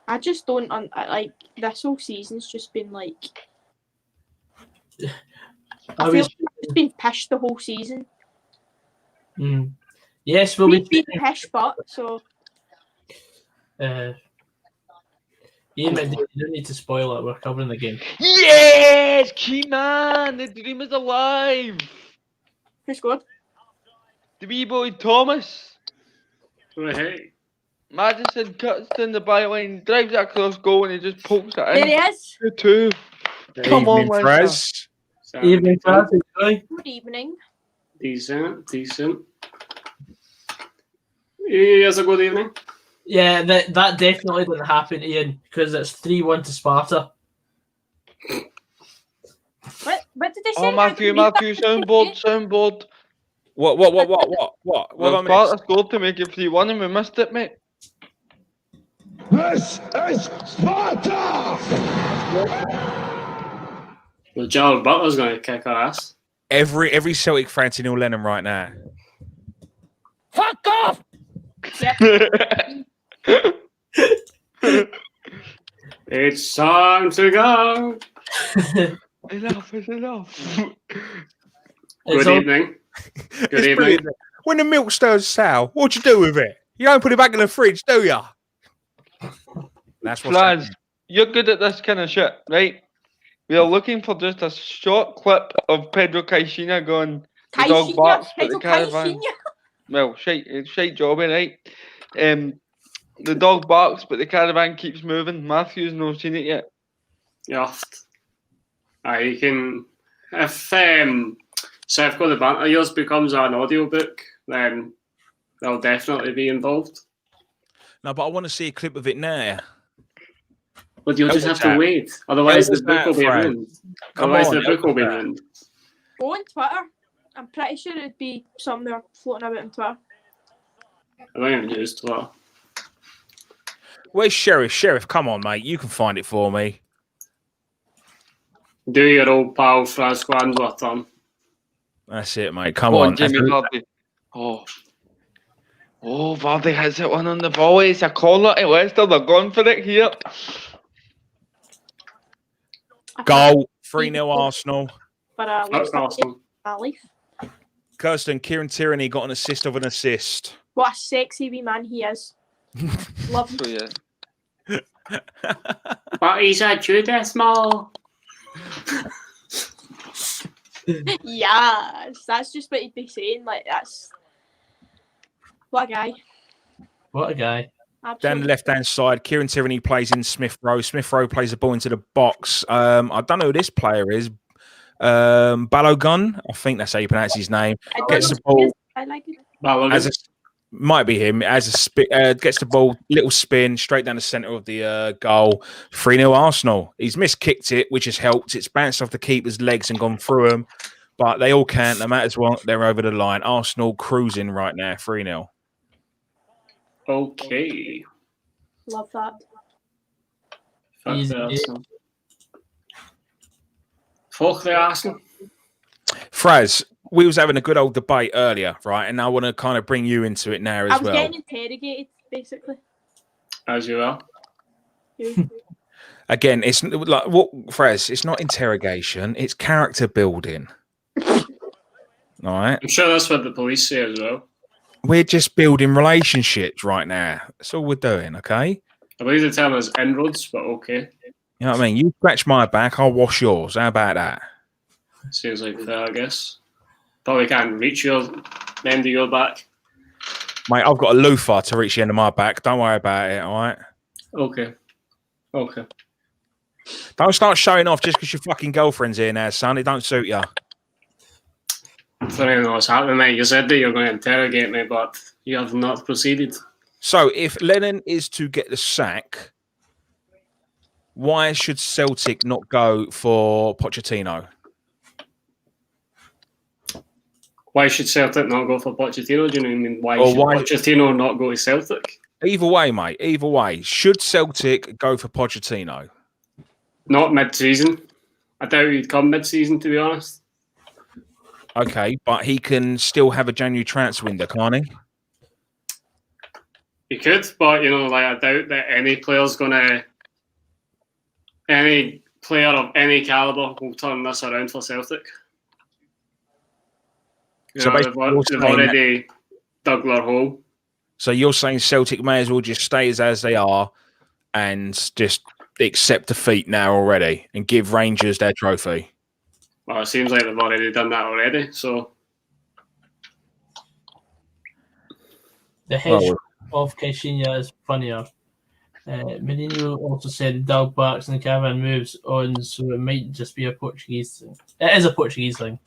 I just don't... like, this whole season's just been like... I feel like it's been pished the whole season. Yes, we'll We've be... been pished, but, so... Ian, you don't need to spoil it. We're covering the game. Yes! Key man! The dream is alive! Who scored? The wee boy Thomas. Hey. Madison cuts in the byline, drives it across goal, and he just pokes it There in. he is. 2-2. Come on, Evening, Leinster. Fraz. Evening, Fraz. Enjoy. Good evening. Decent. He has a good evening. Yeah, that definitely didn't happen, Ian, because it's 3-1 to Sparta. What did they say? Oh, Matthew, soundboard. What Well, have I Sparta missed? scored to make it 3-1 and we missed it, mate. This is Sparta! Well, Gerald Butler's going to kick our ass. Every Celtic fan to Neil Lennon right now. Fuck off! It's time to go. Enough is enough. Good evening. Good It's evening. brilliant. When the milk stirs sour, what you do with it? You don't put it back in the fridge, do you? That's what's Fraz, happening. you're good at this kind of shit, right? We are looking for just a short clip of Pedro Caixinha going, the dog barks, but the caravan... Well, shite jobby, right? The dog barks, but the caravan keeps moving. Matthew's not seen it yet. Yeah. You can... If Seth Got the Banter Years becomes an audiobook, then they'll definitely be involved. No, but I want to see a clip of it now. But you'll How just was have to that? wait. Otherwise, How was the book that, will be Fran? ruined. Come Otherwise, on, the book how will was be that? ruined. Go on Twitter. I'm pretty sure it'd be somewhere floating about on Twitter. I don't even use Twitter. Where's Sheriff? Sheriff, come on, mate. You can find it for me. Do your old pal Frazqwandro a turn. That's it, mate. Come Go on. on, Jamie Vardy. Oh, Vardy has it one on the volley. It's a corner to Leicester. They're going for it here. Goal. 3-0 Arsenal. For a That's Arsenal. life. Kirsten, Kieran Tierney got an assist of an assist. What a sexy wee man he is. Love him. So, yeah. But he's a Judas Mall. Yes, that's just what he'd be saying. Like, that's what a guy. What a guy. Down Absolutely. the left-hand side, Kieran Tierney plays in Smith Rowe. Smith Rowe plays the ball into the box. I don't know who this player is. Balogun, I think that's how you pronounce his name. I don't Gets know the who he ball. is. I like it. Might be him. Gets the ball, little spin straight down the centre of the goal. 3-0 Arsenal. He's kicked it, which has helped. It's bounced off the keeper's legs and gone through him. But they all can't. No matter what, they're over the line. Arsenal cruising right now, 3-0. Okay. Love that. Easy. Fuck the Arsenal. Fraz, we was having a good old debate earlier, right? And I want to kind of bring you into it now I as was well. getting interrogated, basically. As you will. Again, it's like what Fraz. It's not interrogation. It's character building. All right. I'm sure that's what the police say as well. We're just building relationships right now. That's all we're doing. Okay. I believe the term is inroads, but okay. You know what I mean? You scratch my back, I'll wash yours. How about that? Seems like fair, I guess. Probably can't reach the end of your back. Mate, I've got a loofah to reach the end of my back. Don't worry about it, all right? Okay. Don't start showing off just because your fucking girlfriend's here now, son. It don't suit you. I don't even know what's happening, mate. You said that you're going to interrogate me, but you have not proceeded. So, if Lennon is to get the sack, why should Celtic not go for Pochettino? Why should Celtic not go for Pochettino? Do you mean why should Pochettino not go to Celtic? Either way, mate. Either way. Should Celtic go for Pochettino? Not mid-season. I doubt he'd come mid-season, to be honest. Okay, but he can still have a January transfer window, can't he? He could, but, I doubt that any player of any calibre will turn this around for Celtic. They've already dug their hole. So you're saying Celtic may as well just stay as they are and just accept defeat now already and give Rangers their trophy? Well, it seems like they've already done that already, so... The hedge of Caixinha is funnier. Mourinho also said the dog barks and the caravan moves on, so it might just be a Portuguese thing. It is a Portuguese thing.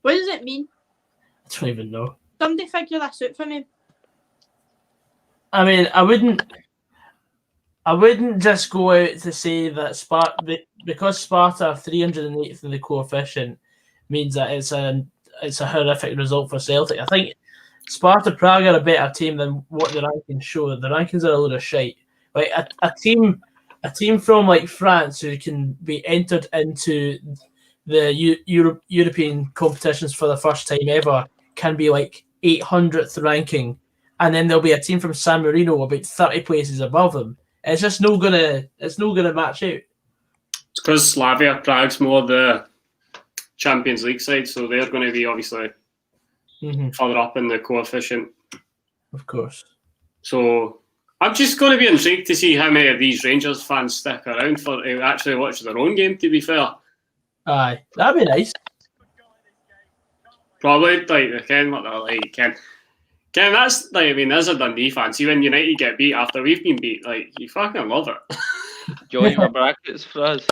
What does it mean? I don't even know. Somebody figure this out for me. I mean, I wouldn't just go out to say that because Sparta are 308th in the coefficient means that it's a horrific result for Celtic. I think Sparta Prague are a better team than what the rankings show. The rankings are a load of shite. Like a team from like France who can be entered into the European competitions for the first time ever can be like 800th ranking, and then there'll be a team from San Marino about 30 places above them. It's just not gonna match out. It's because Slavia Prague's more the Champions League side, so they're going to be obviously further up in the coefficient. Of course. So I'm just going to be intrigued to see how many of these Rangers fans stick around for to actually watch their own game, to be fair. Aye, that'd be nice. Probably, Ken, what they're like, Ken, that's, as a Dundee fan, see when United get beat after we've been beat, you fucking love it. Join my brackets for us.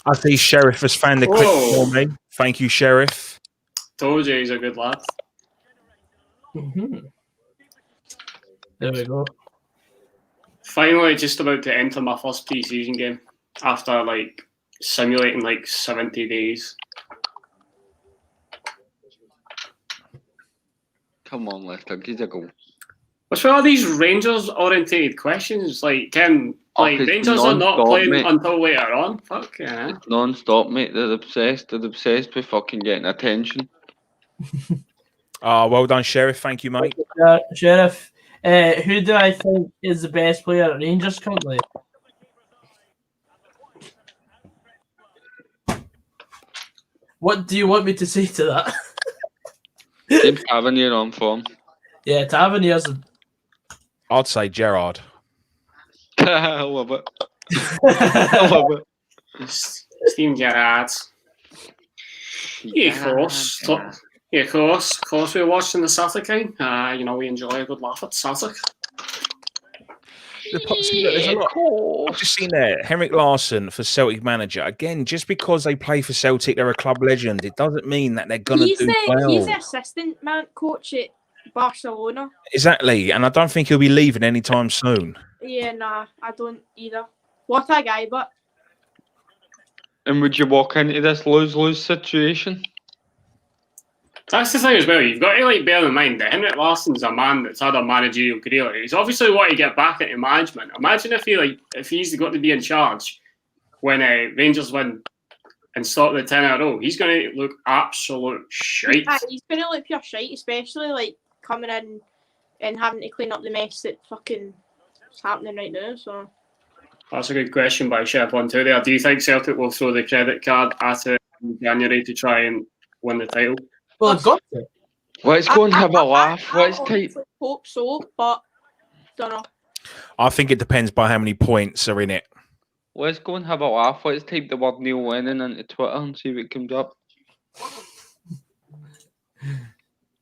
I see Sheriff has found the clip for me. Thank you, Sheriff. Told you he's a good lad. There we go. Finally, just about to enter my first pre-season game after simulating 70 days. Come on, Leicester, give a goal. What's with all these Rangers-orientated questions? Ken, Like, it's Rangers are not non-stop, playing mate. until later on. Fuck yeah. Non-stop, mate. They're obsessed. They're obsessed with fucking getting attention. Oh, well done, Sheriff. Thank you, mate. Sheriff, who do I think is the best player at Rangers currently? What do you want me to say to that? James Tavernier on form. Yeah, Tavernier's. I'd say Gerrard. I love it. I love it. Steam Gerrard. Yeah, of course. Yeah, of course. We were watching the Celtic game. You know, we enjoy a good laugh at Celtic. There's a lot. I've just seen there, Henrik Larsson for Celtic manager. Again, just because they play for Celtic, they're a club legend. It doesn't mean that they're going to do well. He's the assistant coach at Barcelona. Exactly, and I don't think he'll be leaving anytime soon. Yeah, nah, I don't either. What a guy, but... And would you walk into this lose-lose situation? That's the thing as well. You've got to like bear in mind that Henrik Larsson's a man that's had a managerial career. He's obviously wanting to get back into management. Imagine if he's got to be in charge when Rangers win and stop the 10 in a row. He's going to look absolute shite. Yeah, he's going to look pure shite, especially like coming in and having to clean up the mess that fucking is happening right now. So that's a good question by Shep on two there. Do you think Celtic will throw the credit card at it in January to try and win the title? Well, I've got to. Let's go and have a laugh. Let's take. Hope so, but don't know. I think it depends by how many points are in it. Let's go and have a laugh. Let's type the word Neil Lennon into Twitter and see what comes up.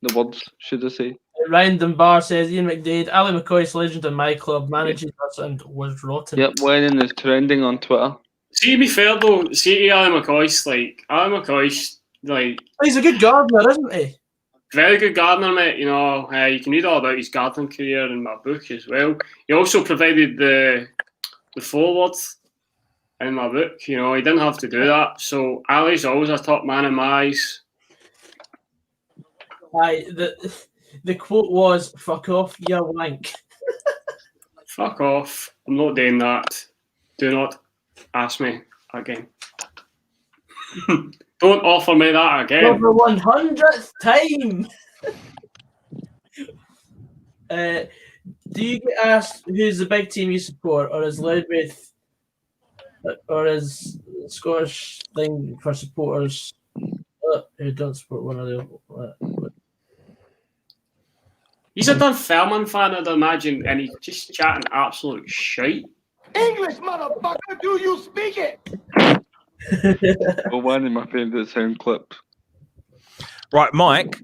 The words, should I say? Ryan Dunbar says Ian McDade, Ali McCoy's legend in my club, manages us and was rotten. Yep, Lennon is trending on Twitter. See, to be fair though, see Ali McCoy's like He's a good gardener, isn't he? very good gardener, mate. You know, you can read all about his gardening career in my book as well. He also provided the foreword in my book. You know, he didn't have to do that. So Ali's always a top man in my eyes. The quote was, "Fuck off, you wank." Fuck off. I'm not doing that. Do not ask me again. Don't offer me that again. For the 100th time. Do you get asked who's the big team you support, or is Loudmouth, or is Scottish thing for supporters who don't support one of the? He's a Dunfermline fan, I'd imagine, and he's just chatting absolute shite. English, motherfucker, do you speak it? Well, one of my favourite sound clips. Right, Mike,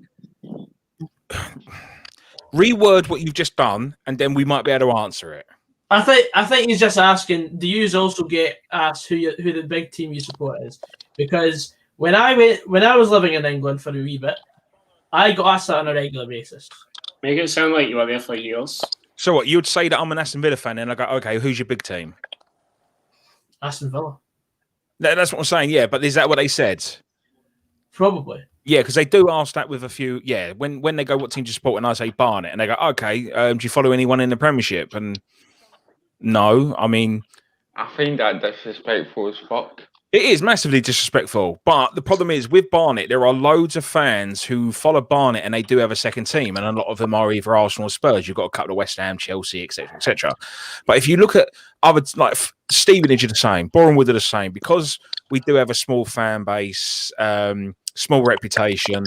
reword what you've just done, and then we might be able to answer it. I think he's just asking, do you also get asked who the big team you support is? Because when I was living in England for a wee bit, I got asked that on a regular basis. Make it sound like you were there for years. So what, you'd say that I'm an Aston Villa fan, and I go, okay, who's your big team? Aston Villa. That's what I'm saying, yeah, but is that what they said? Probably. Yeah, because they do ask that with a few, yeah, when they go, what team do you support? And I say Barnet, and they go, okay, do you follow anyone in the Premiership? And no, I mean... I find that disrespectful as fuck. It is massively disrespectful, but the problem is with Barnet, there are loads of fans who follow Barnet and they do have a second team, and a lot of them are either Arsenal or Spurs. You've got a couple of West Ham, Chelsea, etc., etc. But if you look at other, like Stevenage are the same, Bournemouth are the same, because we do have a small fan base, small reputation.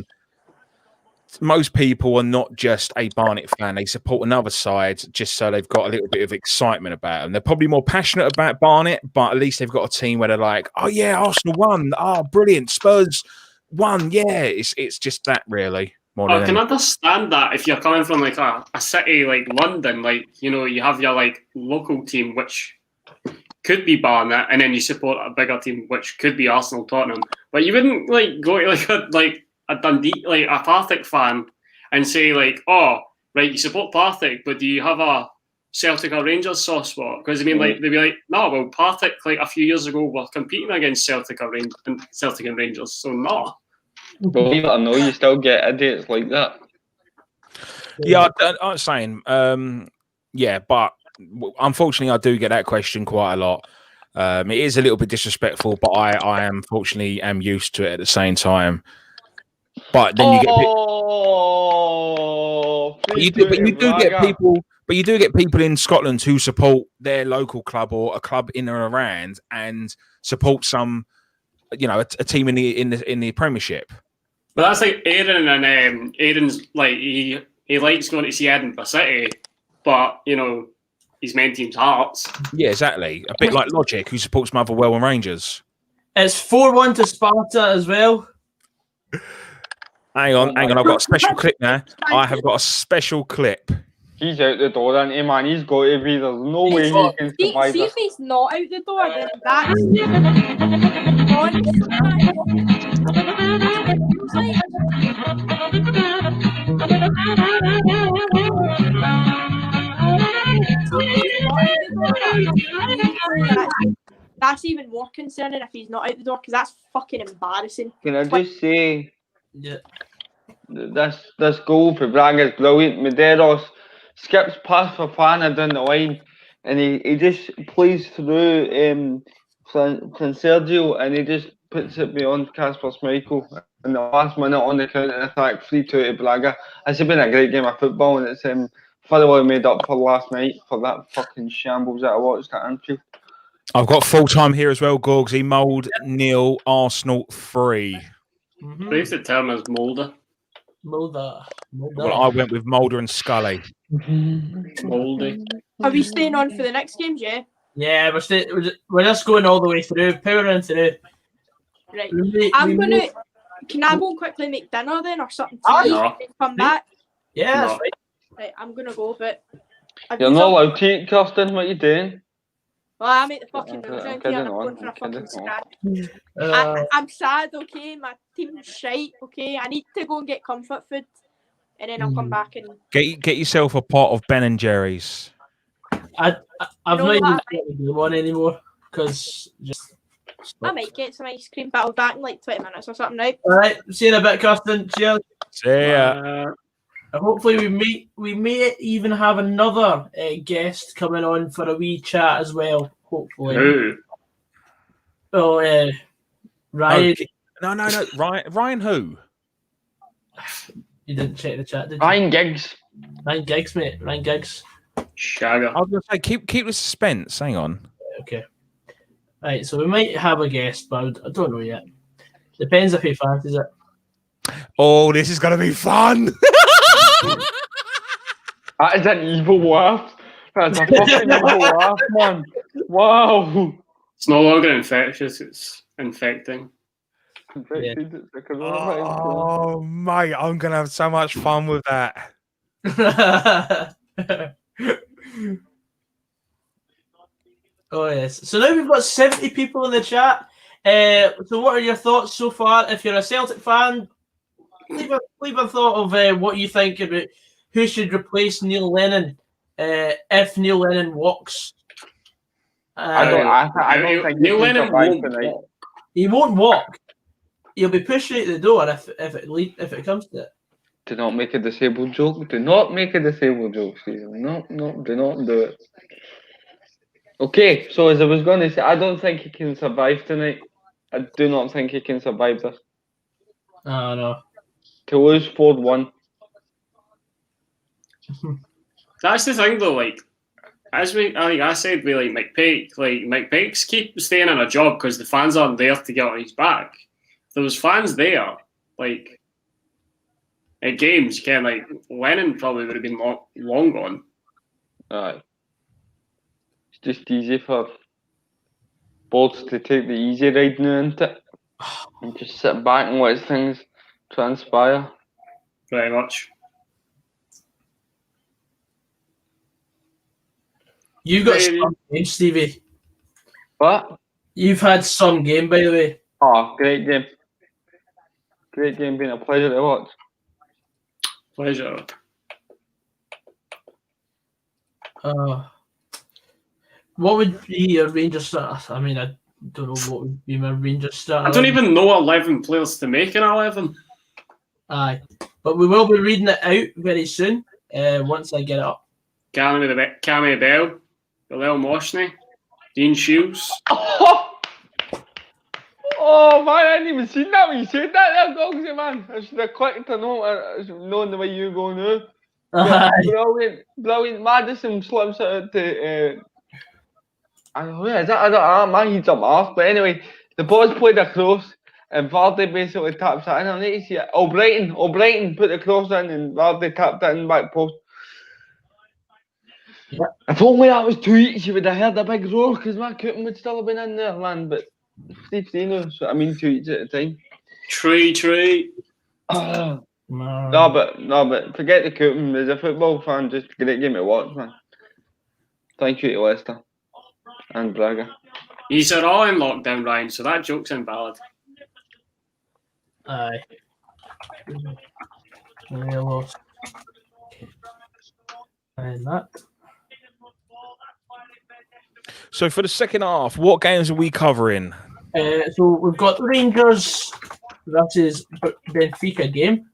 Most people are not just a Barnet fan. They support another side just so they've got a little bit of excitement about them. They're probably more passionate about Barnet, but at least they've got a team where they're like, oh, yeah, Arsenal won. Oh, brilliant. Spurs won. Yeah, it's just that, really. I can understand that if you're coming from like a city like London, like, you know, you have your like local team, which could be Barnet, and then you support a bigger team, which could be Arsenal, Tottenham. But you wouldn't like go to like a Dundee, like a Partick fan, and say like, oh, right, you support Partick, but do you have a Celtic or Rangers soft spot? Because I mean, like they'd be like, no, well, Partick like a few years ago were competing against Celtic and Rangers, so no. Believe it or not, you still get idiots like that. Yeah, I'm saying Yeah, but unfortunately, I do get that question quite a lot. It is a little bit disrespectful, but I unfortunately am used to it at the same time. But then you get you do get people, but you do get people in Scotland who support their local club or a club in or around and support some, you know, a team in the Premiership. But that's like Aaron, and Aaron's like he likes going to see Edinburgh City, but you know his main team's Hearts. Yeah, exactly. A bit like Logic, who supports Motherwell and Rangers. It's 4-1 to Sparta as well. Hang on. I've got a special clip now. I have got a special clip. He's out the door, isn't he, man? He's got to be. There's no way he can survive See this. if he's not out the door, then that's that's even more concerning if he's not out the door, because that's fucking embarrassing. Can I just say, Yeah. this goal for Braga is brilliant. Medeiros skips past Fofana down the line, and he just plays through Sergio, and he just puts it beyond Kasper Schmeichel in the last minute on the counter attack, 3-2 to Braga. It's been a great game of football, and it's thoroughly made up for last night for that fucking shambles that I watched at Anfield. I've got full time here as well, Gorgsy. Mould 0, Arsenal 3. I believe the term is Mulder. Mulder. Well, I went with Mulder and Scully. Moldy. Are we staying on for the next games, yeah? Yeah, we're just going all the way through, powering through. Right. Can I go and quickly make dinner then, or something to eat No. and come back? Yeah, No. that's right. Right, I'm gonna go, but You're not allowed to eat, Kirsten. What are you doing? Well, I'm at the fucking I'm road round kidding here. I'm on, going for a I'm kidding fucking on. scratch. I'm sad, okay? My team's shite, okay? I need to go and get comfort food, and then I'll come back and... Get yourself a pot of Ben and Jerry's. I've You know not what, even got the game on anymore because just. I might get some ice cream, but I'll be back in like 20 minutes or something, right? All right, see you in a bit, Kirsten. Cheers. See ya. Hopefully we may even have another guest coming on for a wee chat as well. Hopefully. Who? Oh, Ryan. No. Ryan who? You didn't check the chat, did you? Ryan Giggs. Ryan Giggs, mate. Ryan Giggs. Shagger. I was going to say, keep the suspense. Hang on. Okay. Right, so we might have a guest, but I don't know yet. Depends if he fancies it. Oh, this is going to be fun. That is an evil laugh. That's a fucking evil laugh, man. Wow. It's no longer infectious, it's infecting. Infected, it's a coronavirus. Oh, mate, I'm going to have so much fun with that. Oh, yes. So now we've got 70 people in the chat. So what are your thoughts so far? If you're a Celtic fan, leave a thought of what you think about who should replace Neil Lennon if Neil Lennon walks. I don't think Neil he can Lennon survive won't tonight. walk. He won't walk. He'll be pushed out the door if it comes to it. Do not make a disabled joke. Do not make a disabled joke, Stephen. No, do not do it. Okay, so as I was going to say, I don't think he can survive tonight. I do not think he can survive this. Oh, no. To lose 4-1. That's the thing, though. Like, I said, we like Mike Pike. Like Mike Pike's keep staying in a job because the fans aren't there to get on his back. If there was fans there, like at games, like Lennon probably would have been long gone. Aye. It's just easy for boards to take the easy ride now, isn't it? And just sit back and watch things transpire. Very much. You've got some game, Stevie. What? You've had some game, by the way. Oh, great game. Great game, been a pleasure to watch. Pleasure. What would be your Rangers start? I mean, I don't know what would be my Rangers start. I don't even know 11 players to make an 11. Aye, but we will be reading it out very soon. Once I get it up. Cammy Bell, Bilal Moshney, Dean Shields. Oh man, I hadn't even seen that when you said that there, Gogsy, man. I should have clicked to know, knowing the way you go now. Yeah, brilliant. Madison slips out to. Who is that? I don't know. My head's up off. But anyway, the ball's played across, and Vardy basically taps it in. I need to see it. O'Brighton put the cross in, and Vardy tapped it in back post. Yeah. If only that was tweets, you would have heard a big roar, because my Cooten would still have been in there, man. But Steve knows what I mean, tweets at the time. Tree. No, but forget the Cooten. As a football fan, just a great game to watch, man. Thank you to Leicester and Braga. He's all in lockdown, Ryan, so that joke's invalid. Aye. We lost. And that. So for the second half, what games are we covering? So we've got the Rangers versus Benfica game.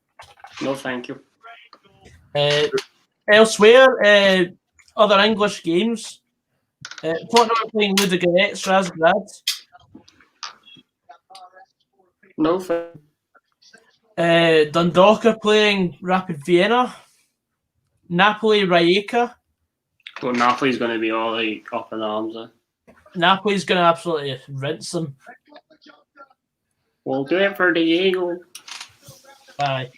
No, thank you. Elsewhere, other English games. Tottenham are playing Ludogorets, Razgrad. No, thank you. Dundalk are playing Rapid Vienna. Napoli, Rijeka. Well, Napoli's going to be all like up in arms. Napoli's going to absolutely rinse them. We'll do it for Diego. Aye.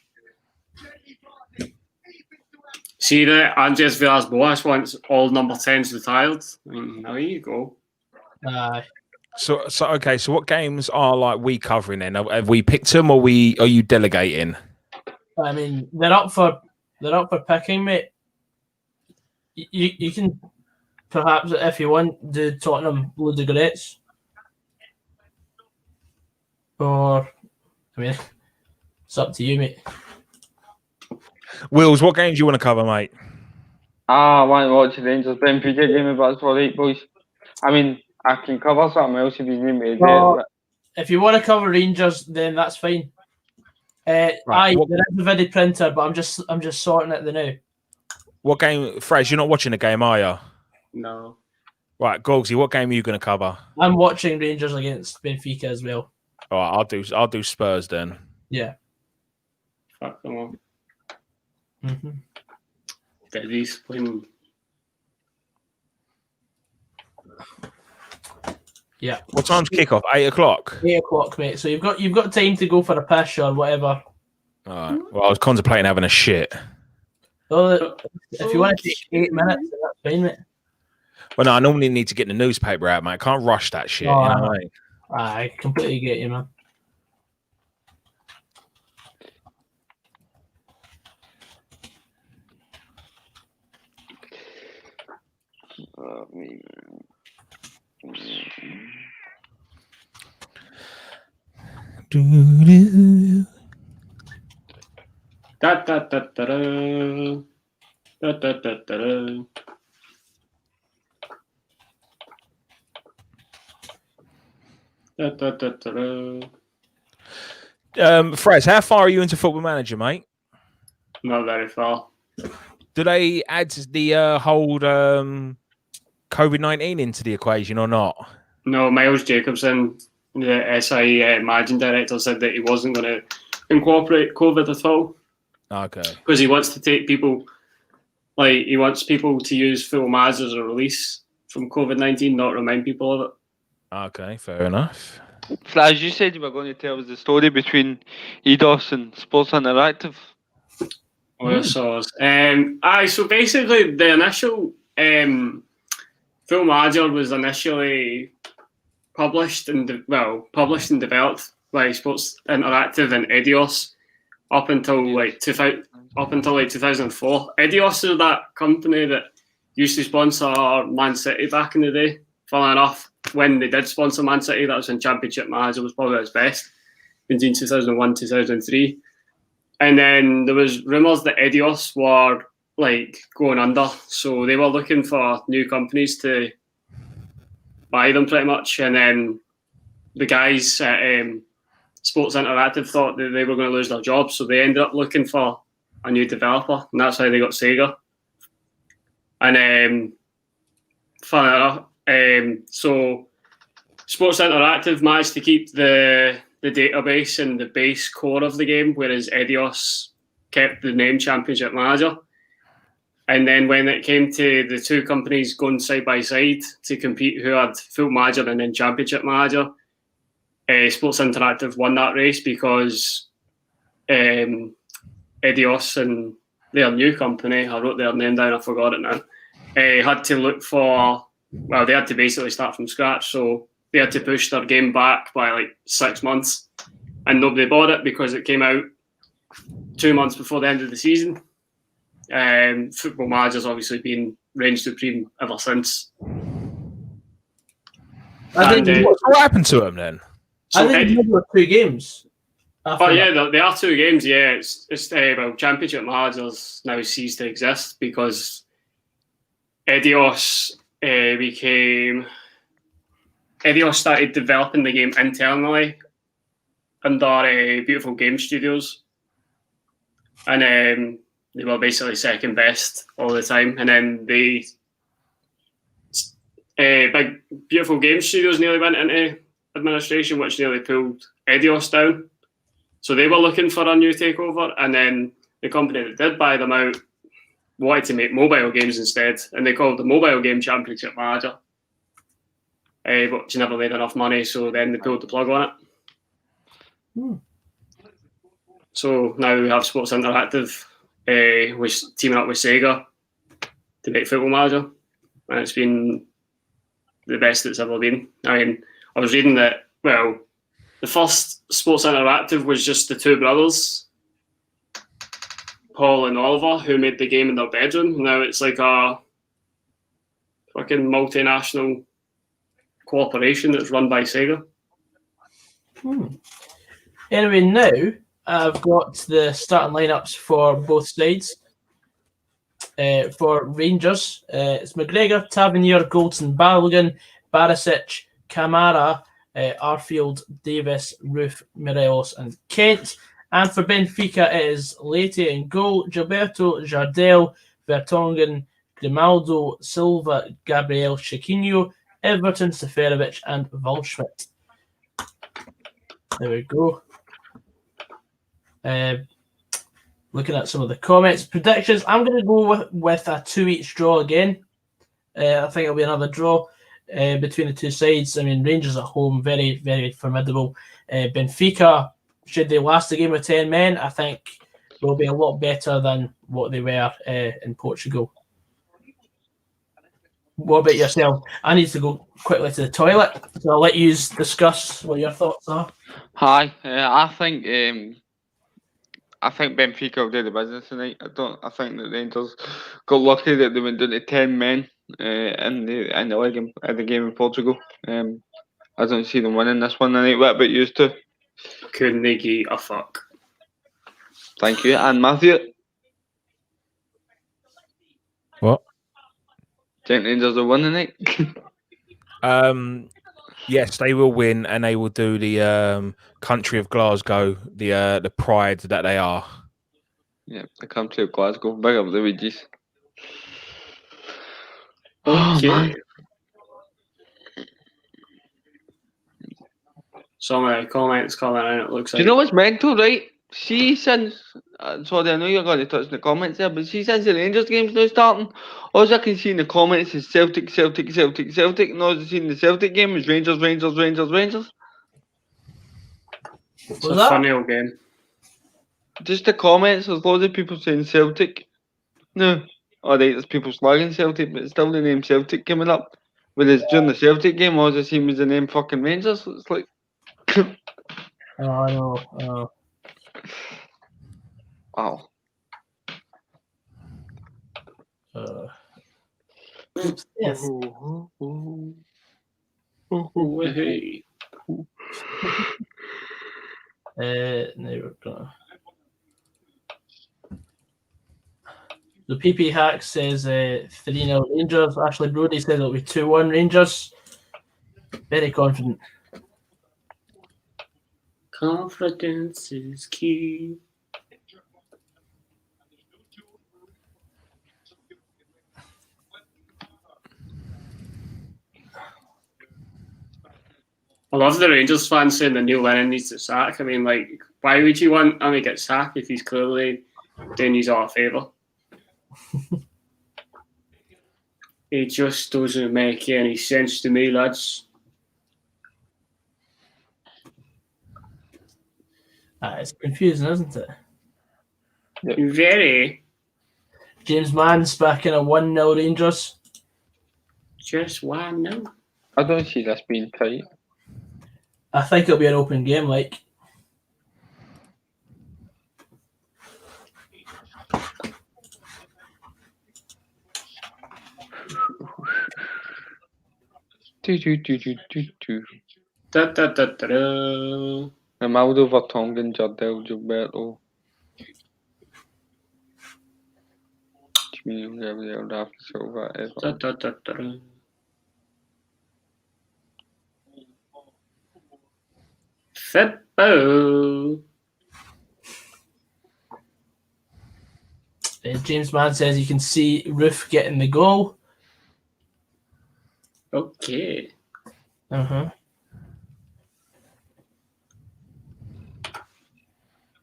See that Andres Villas-Boas wants all number 10s retired. I mean, there you go. Aye. So okay. So what games are like we covering then? Have we picked them, or are you delegating? I mean, they're up for picking, mate. You can perhaps, if you want, do Tottenham Ludogorets. Or, I mean, it's up to you, mate. Wills, what games do you want to cover, mate? I want to watch the Rangers Benfica game if that's all right, boys. I mean, I can cover something else if you need me to do it. If you want to cover Rangers, then that's fine. There is a video printer, but I'm just sorting it now. What game, Fraser? You're not watching the game, are you? No. Right, Gogsy, what game are you going to cover? I'm watching Rangers against Benfica as well. All right, I'll do Spurs then. Yeah. Fuck them all. Mm-hmm. Get these playing. Yeah. What time's kickoff? 8 o'clock. 8 o'clock, mate. So you've got time to go for a piss or whatever. All right. Well, I was contemplating having a shit. Well, if you want to take 8 minutes, then that's fine, mate. Well, no, I normally need to get the newspaper out, mate. I can't rush that shit. Oh, you know what I mean? I completely get you, man. Da da da da da da da da da. Da, da, da, da, da. Fres, how far are you into Football Manager, mate? Not very far. Do they add the whole COVID-19 into the equation or not? No, Miles Jacobson, the SI managing director, said that he wasn't going to incorporate COVID at all. Okay. Because he wants to take people, like, he wants people to use Football Manager as a release from COVID-19, not remind people of it. Okay, fair enough. Flash, you said you were going to tell us the story between ADOS and Sports Interactive. Oh, yes, so basically the initial Football Manager was initially published and developed by Sports Interactive and ADOS up until 2004. ADOS is that company that used to sponsor Man City back in the day. Funnily enough, when they did sponsor Man City, that was when Championship Manager was probably at its best, between 2001 2003. And then there was rumours that ADOS were like going under, so they were looking for new companies to buy them pretty much. And then the guys at Sports Interactive thought that they were going to lose their jobs, so they ended up looking for a new developer, and that's how they got Sega. And fun enough, so Sports Interactive managed to keep the database and the base core of the game, whereas Eidos kept the name Championship Manager. And then when it came to the two companies going side by side to compete, who had full manager and then Championship Manager, Sports Interactive won that race because Eidos and their new company, I wrote their name down, I forgot it now, had to look for, well, they had to basically start from scratch. So they had to push their game back by like 6 months, and nobody bought it because it came out 2 months before the end of the season. Football Manager's obviously been reign supreme ever since. What happened to him then? I think there were 2 games. Oh yeah, there are 2 games. Yeah, it's well, Championship Managers now ceased to exist because Eidos started developing the game internally under Beautiful Game Studios, and they were basically second best all the time. And then big Beautiful Game Studios nearly went into administration, which nearly pulled Eidos down. So they were looking for a new takeover, and then the company that did buy them out wanted to make mobile games instead, and they called the mobile game Championship Manager. But she never made enough money, so then they pulled the plug on it. So now we have Sports Interactive, was teaming up with Sega to make Football Manager, and it's been the best it's ever been. I mean, I was reading that, well, the first Sports Interactive was just the 2 brothers, Paul and Oliver, who made the game in their bedroom. Now it's like a fucking multinational corporation that's run by Sega. Anyway, now I've got the starting lineups for both sides. For Rangers, it's McGregor, Tavernier, Goldson, Balogun, Barisic, Kamara, Arfield, Davis, Roof, Morelos and Kent. And for Benfica, it is Leite in goal, Gilberto, Jardel, Vertonghen, Grimaldo, Silva, Gabriel, Chiquinho, Everton, Seferovic and Waldschmidt. There we go. Looking at some of the comments. Predictions, I'm going to go with a 2-each draw again. I think it'll be another draw between the 2 sides. I mean, Rangers at home, very, very formidable. Benfica, should they last the game with 10 men, I think will be a lot better than what they were in Portugal. What about yourself? I need to go quickly to the toilet, so I'll let you discuss what your thoughts are. Hi, I think Benfica will do the business tonight. I think that Rangers got lucky that they went down to 10 men in the league in the game in Portugal. I don't see them winning this one tonight. What about you two? Couldn't they give a fuck? Thank you. And Matthew? What? Think Rangers will win tonight? Yes, they will win, and they will do the country of Glasgow, the pride that they are. Yeah, the country of Glasgow. Big up the Regis. Okay. Man. Some comments coming in, it looks Do like. you know what's mental, right? See, since sorry, I know you're going to touch the comments there, but see, since the Rangers game's now starting, all I can see in the comments is Celtic, Celtic, Celtic, Celtic, and all I see in the Celtic game is Rangers, Rangers, Rangers, Rangers. It's a funny old game. Just the comments, there's loads of people saying Celtic. No, alright, there's people slagging Celtic, but it's still the name Celtic coming up. Whereas during the Celtic game, all I seen was the name fucking Rangers. So it's like. Oh, I know. Wow. Yes. Hey. Now we're gonna. The PP Hack says 3-0 Rangers. Ashley Brody says it'll be 2-1 Rangers. Very confident. Confidence is key. I love the Rangers fans saying that Neil Lennon needs to sack. I mean, like, why would you want him to get sacked if he's clearly doing you all a favour? It just doesn't make any sense to me, lads. It's confusing, isn't it? Very. James Mann's back in a 1-0 Rangers. Just 1-0. I don't see this being tight. I think it'll be an open game, like. Da-da-da-da-da. Ronaldo, Vertonghen, Jardel, Gilberto. Firmino, Gabriel, Rafa, Silva, Eva. Da-da-da-da-da. Football. James Mann says you can see Roof getting the goal. Okay.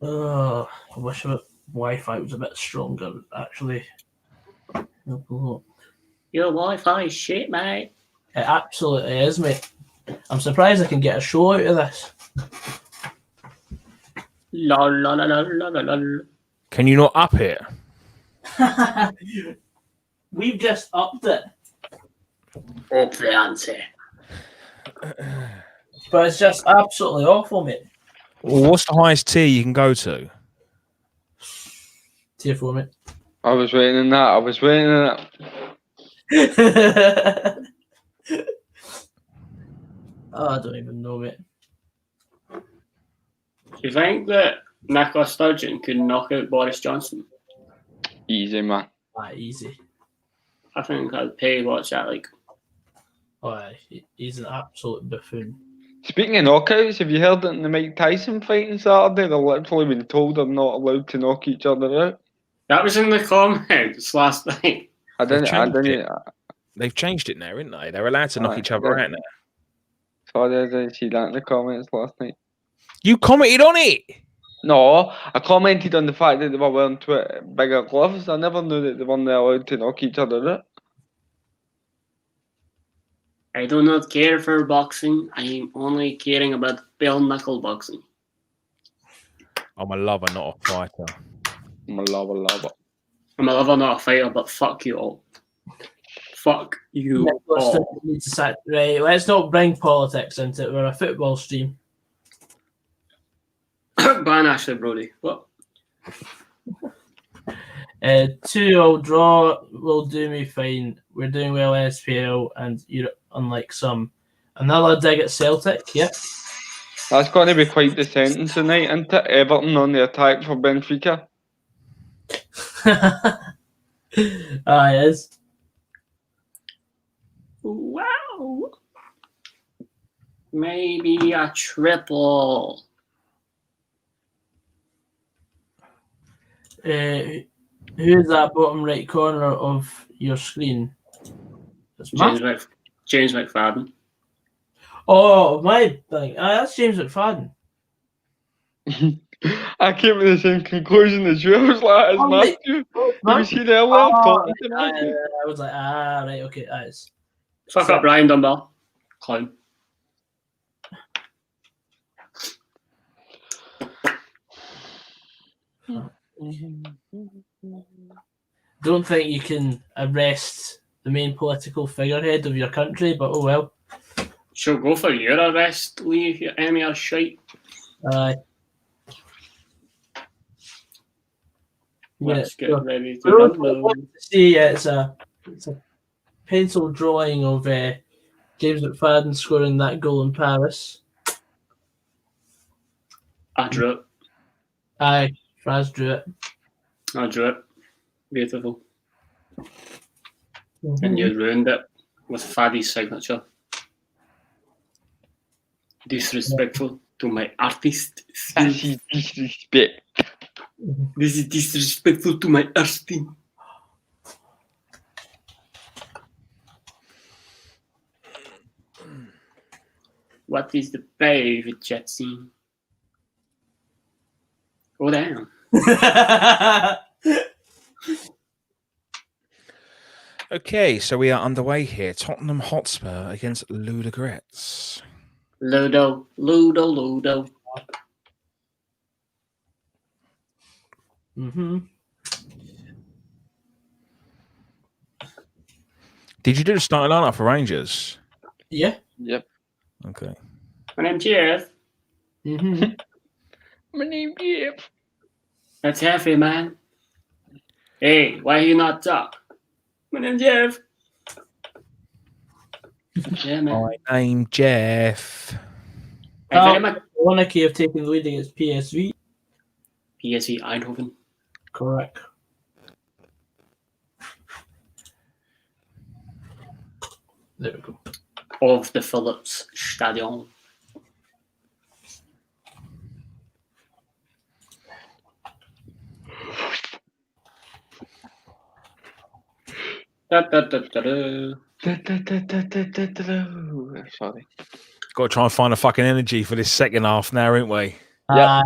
Oh, I wish my Wi-Fi was a bit stronger, actually. It Your Wi-Fi is shit, mate. absolutely is, mate. I'm surprised I can get a show out of this. Lol, lol, lol, lol, lol, lol. Can you not up it? We've just upped it. Up the ante. But it's just absolutely awful, mate. Well, what's the highest tier you can go to? Tier 4, mate. I was waiting on that. Oh, I don't even know, mate. Do you think that Nicola Sturgeon could knock out Boris Johnson? Easy, man. Easy. I think I'd pay what's that like. He's an absolute buffoon. Speaking of knockouts, have you heard that in the Mike Tyson fight on Saturday, they're literally been told they're not allowed to knock each other out? That was in the comments last night. They've changed it now, haven't they? They're allowed to knock each other out now. Sorry, I didn't see that in the comments last night. You commented on it? No, I commented on the fact that they were wearing bigger gloves. I never knew that they weren't allowed to knock each other out. I do not care for boxing. I am only caring about bare knuckle boxing. I'm a lover, not a fighter. I'm a lover. I'm a lover, not a fighter, but fuck you all. Fuck you all. Right, let's not bring politics into it. We're a football stream. Ban Ashley Brody. What? 2-2 draw will do me fine. We're doing well in SPL and Europe, unlike some. Another dig at Celtic, yep. That's going to be quite the sentence tonight, isn't it? Everton on the attack for Benfica. It is. Wow. Maybe a triple. Who is that bottom right corner of your screen? James McFadden. Oh, my thing. That's James McFadden. I came to the same conclusion as you. I was like, it's Matthew. You see the earlier talking to Matthew? I was like, right, okay, that is. Fuck up Brian Dunbar. Clown. Don't think you can arrest the main political figurehead of your country, but oh well. She'll go for your arrest, Lee, if you're any or shite. Aye. Let's get ready to run. See, it's a pencil drawing of James McFadden scoring that goal in Paris. I drew it. Aye, Fraz drew it. I drew it. Beautiful. And you ruined it with Faddy's signature. Disrespectful to my artist. This is disrespect. This is disrespectful to my artist. What is the favorite chat scene? Oh, damn. Okay, so we are underway here. Tottenham Hotspur against Ludogorets. Ludo. Mm-hmm. Did you do the starting lineup for Rangers? Yeah. Yep. Okay. My name's Jeff. Mm-hmm. My name is. That's Hefe, man. Hey, why you not talk? My name's Jeff. Yeah, man. My name Jeff. I very much Wanaki have taken the lead against PSV. PSV Eindhoven. Correct. There we go. Of the Philips Stadion. Da, da, da, da, da. Sorry. Got to try and find a fucking energy for this second half now, ain't we? Yep.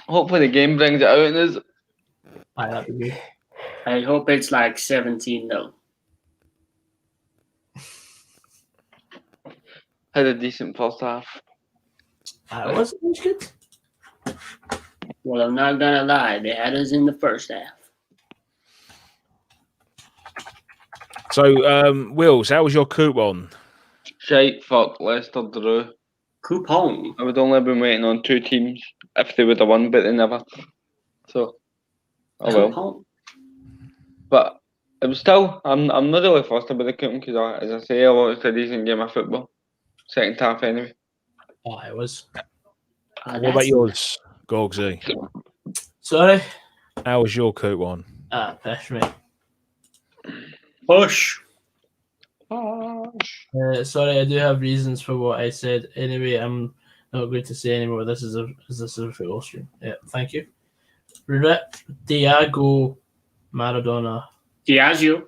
Hopefully the game brings it out in us. That'd be good. I hope it's like 17-0. Had a decent first half. It wasn't much good. Well, I'm not gonna lie, they had us in the first half. So, Wills, how was your coupon? Shite, fuck, Leicester drew. Coupon. I would only have been waiting on 2 teams if they would have won, but they never. So, oh well. Coupon. But it was still, I'm not really fussed about the coupon because, as I say, I watched a decent game of football. Second half, anyway. Oh, it was. What about yours, Gogsy? Sorry. How was your coupon? Pish me. Push. Sorry, I do have reasons for what I said. Anyway, I'm not going to say anymore. This is a football stream. Yeah, thank you. Rip Diago Maradona. Diageo.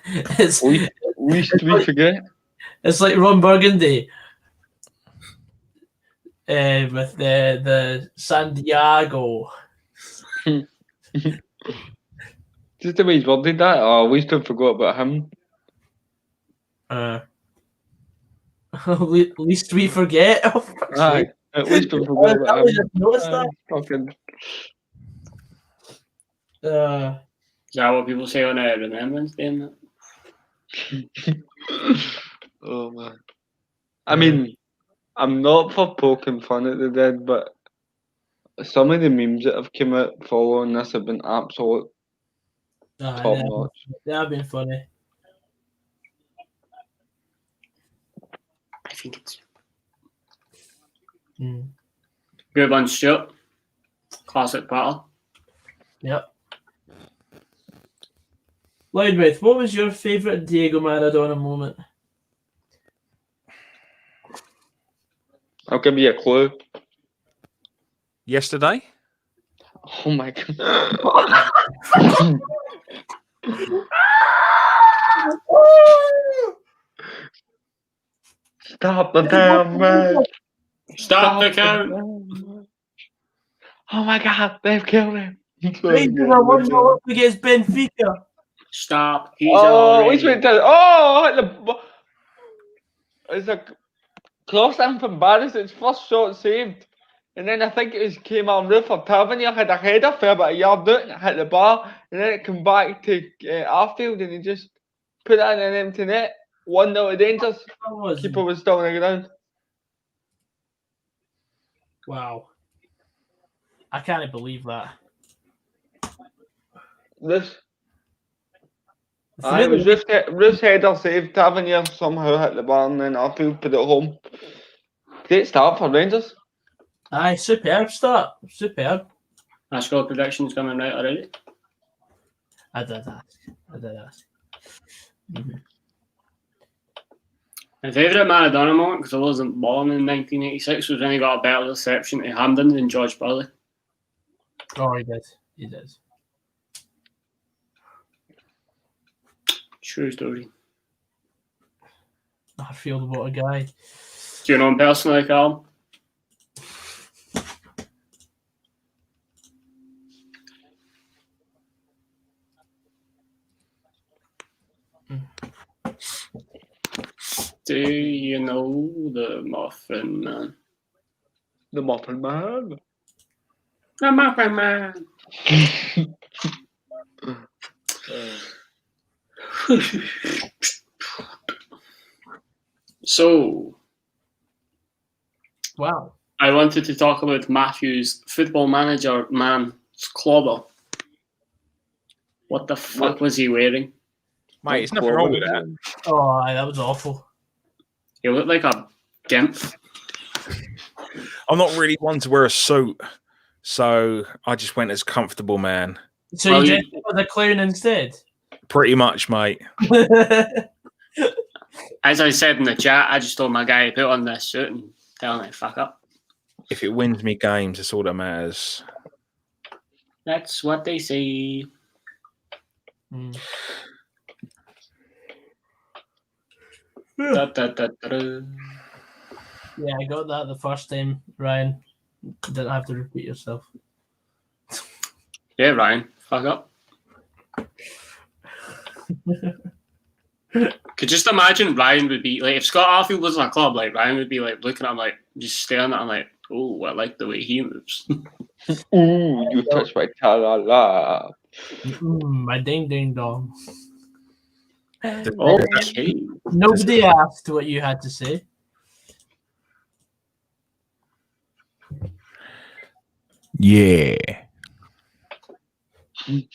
It's Least we forget. it's like Ron Burgundy with the San Diego. Just the way he's worded that, or at least I forgot about him. Least we forget. Aye, at least I forgot about him. Noticed that. Fucking. Is that what people say on Remembrance Day? And that? Oh man. I mean, I'm not for poking fun at the dead, but some of the memes that have come out following this have been absolute top notch. They have been funny. I think it's Mm. good one, Stuart. Classic battle. Yep. Loudmouth, what was your favourite Diego Maradona moment? I'll give you a clue. Yesterday? Oh my god. Stop the damn match. Stop the count. Oh my god, they've killed him. Rangers are 1-0 up against Benfica. Stop. He's Oh, already. which went down. Oh, hit the. It's a cross in from Barris. Its first shot saved. And then I think it was came on roof or Tavernier had a header for about a yard out and it hit the bar. And then it came back to Arfield and he just put that in an empty net. 1-0 to Rangers. Keeper was still on the ground. Wow. I can't believe that. It was Roof's header saved. Tavernier somehow hit the bar and then Arfield put it home. Great start for Rangers. Aye, superb start. Superb. My score predictions coming out already. I did ask. Mm-hmm. My favourite Maradona moment, because I wasn't born in 1986, was when he got a better reception to Hampden than George Burley. Oh, he did. He did. True story. Starfield, what a guy. Do you know him personally, Carl? Do you know the Muffin Man? The Muffin Man. The Muffin Man. So, Wow. I wanted to talk about Matthew's Football Manager man's clobber. What the fuck was he wearing? Mate, it's nothing wrong with that. Oh, that was awful. He looked like a gimp. I'm not really one to wear a suit, so I just went as comfortable, man. So Well, you you- dressed up as a clown instead? Pretty much, mate. As I said in the chat, I just told my guy to put on this suit and tell him to fuck up. If it wins me games, that's all that matters. That's what they say. Hmm. Da, da, da, da, da. Yeah, I got that the first time, Ryan. You didn't have to repeat yourself. Yeah, Ryan, fuck up. Could just imagine Ryan would be like, if Scott Arfield was in a club, like Ryan would be like looking at him, like just staring at him, like, oh, I like the way he moves. Ooh, you touched my ta-la-la. My ding ding dong. Okay. Nobody asked what you had to say. Yeah. See,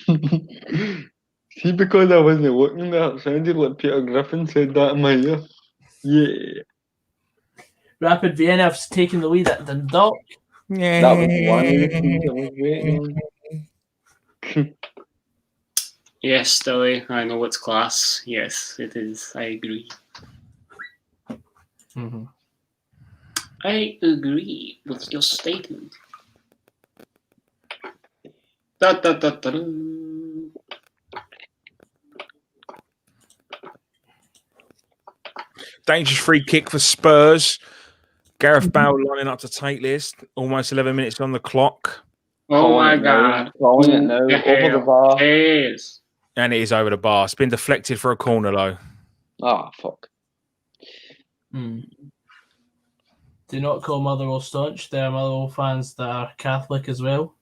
because I wasn't looking there, it sounded like Peter Griffin said that in my ear. Yeah. Rapid Vienna have taken the lead at the Dundalk. Yeah. That was one of the things I was waiting on. Yes, Dilly, I know it's class. Yes, it is. I agree. Mm-hmm. I agree with your statement. Da, da, da, da, da. Dangerous free kick for Spurs. Gareth Bale lining up to take this. Almost 11 minutes on the clock. Oh my Calling it now, god. calling it now, over the bar. Yes. And it is over the bar. It's been deflected for a corner, though. Ah, fuck. Hmm. Do not call Motherwell staunch. There are Motherwell fans that are Catholic as well.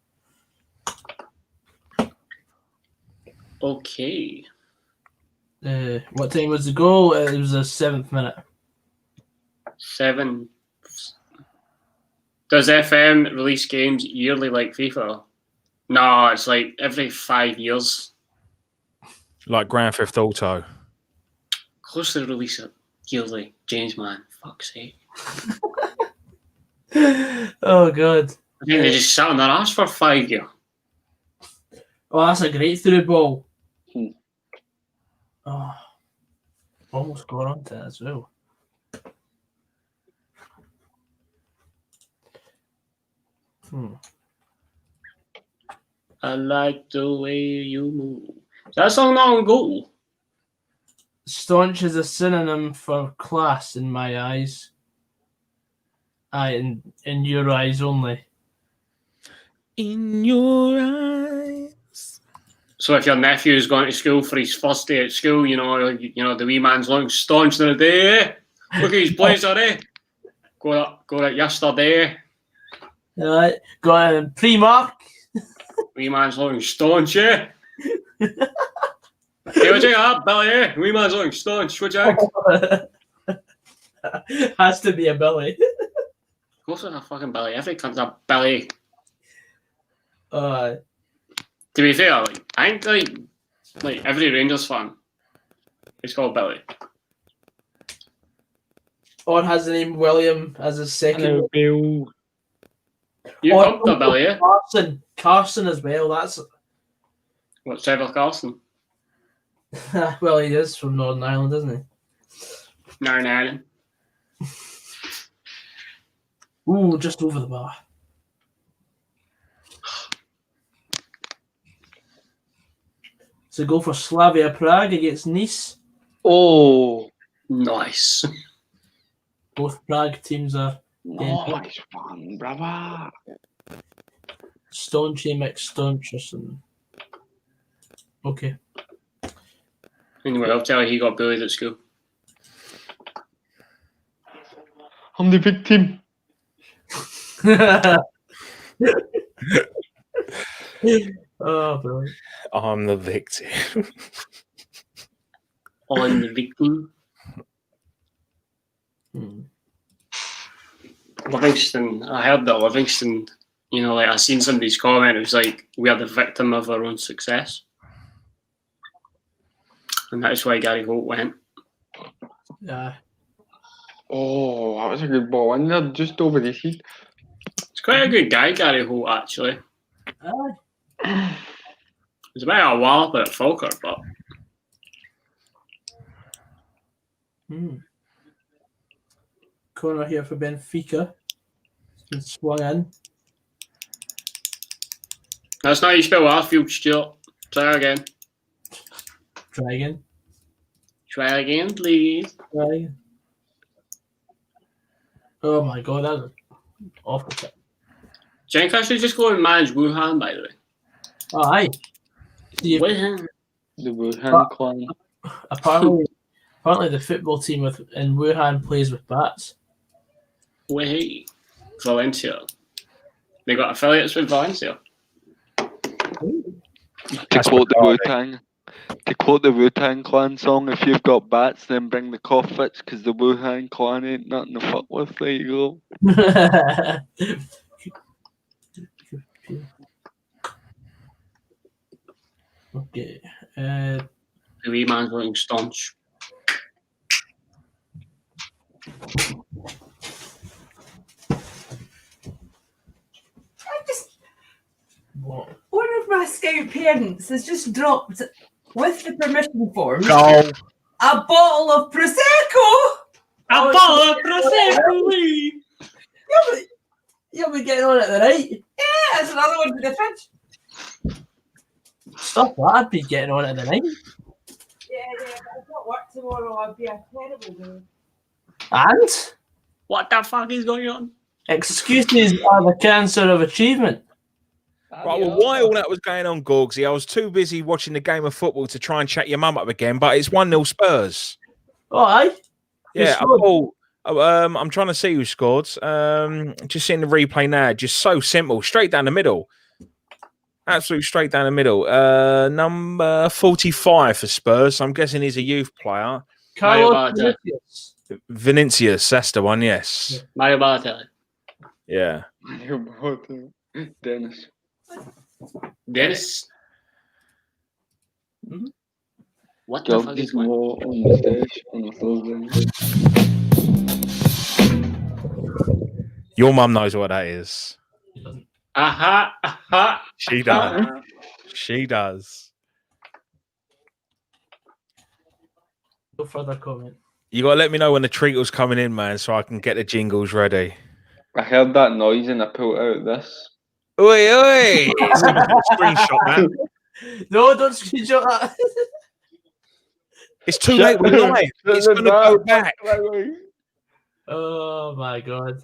Okay. What time was the goal? It was the 7th minute. 7. Does FM release games yearly like FIFA? No, it's like every 5 years. Like Grand Theft Auto. Close to release it yearly. James, man. Fuck's sake. Oh, God. I think they just sat on their ass for 5 years. Oh, that's a great through ball. Hmm. Oh, almost got onto it as well. I like the way you move. That's all not on goal. Staunch is a synonym for class in my eyes. Aye, in your eyes only. In your eyes. So if your nephew's going to school for his first day at school, you know the wee man's looking staunch in the day. Eh? Look at his blazer, eh? Got it yesterday. Alright, got a pre-mark. Wee man's looking staunch, eh? Hey, what's that, Billy, eh? Wee man's looking staunch, what's that? Has to be a Billy. Of course it's a fucking Billy. Every cunt's a Billy. Uh, To be fair, like, I think like every Rangers fan is called Billy. or has the name William as his second. Hello, Bill. You Or- upped a Billy, eh? Carson as well. That's What, Trevor Carlson? well, he is from Northern Ireland, isn't he? Northern Ireland. Ooh, just over the bar. So go for Slavia Prague against Nice. Oh, Nice. Both Prague teams are Nice one, brother. Staunchy McStauncherson. Okay. Anyway, I'll tell you, he got bullied at school. I'm the victim. Oh, brilliant. I'm the victim. On the victim. Livingston, I heard that Livingston, you know, like I seen somebody's comment, it was like, we are the victim of our own success. And that's why Gary Holt went. Yeah. Oh, that was a good ball in there, just over the heat. He's quite a good guy, Gary Holt, actually. He's a bit of a wallop at Falkirk, but Corner here for Benfica. It's been swung in. that's not how you spell Arfield, Stuart. Try again. Try again. Try again, please. Try again. Oh my god, that was awful. Do you think I should just go and manage Wuhan, by the way? Oh, aye. See, Wuhan. The Wuhan clan. apparently the football team in Wuhan plays with bats. Wait. Valencia. They got affiliates with Valencia. To quote the Wu-Tang Clan song, if you've got bats, then bring the coffits, because the Wuhan Clan ain't nothing to fuck with. There you go. Okay. The wee man's looking staunch. What? One of my scout parents has just dropped, with the permission form, Goal. a bottle of Prosecco. A bottle of Prosecco! You'll be getting on it tonight. Yeah, there's another one for the fridge. Stop that, I'd be getting on it tonight. Yeah, but I've got work tomorrow. I'd be a terrible day. And What the fuck is going on? excuses are the cancer of achievement. Right, well, while that was going on, Gorgsy, I was too busy watching the game of football to try and chat your mum up again, but it's 1-0 Spurs. Oh, aye? Yeah, scored? I'm trying to see who scored. Just seeing the replay now. Just so simple. Straight down the middle. Absolute straight down the middle. Number 45 for Spurs. I'm guessing he's a youth player. Carlos Vinicius. Vinicius, that's the one, yes. Mario Balotelli. Yeah. Dennis. Dennis. What the Job fuck is is going on? more on the stage on the Thursday. Your mum knows what that is. Aha, aha. She does. She does. No further comment. You got to let me know when the treatle's coming in, man, so I can get the jingles ready. I heard that noise and I pulled out this. Oi, oi! Screenshot that. No, don't screenshot that. It's too late. We're live. It's going to go back. Oh my god.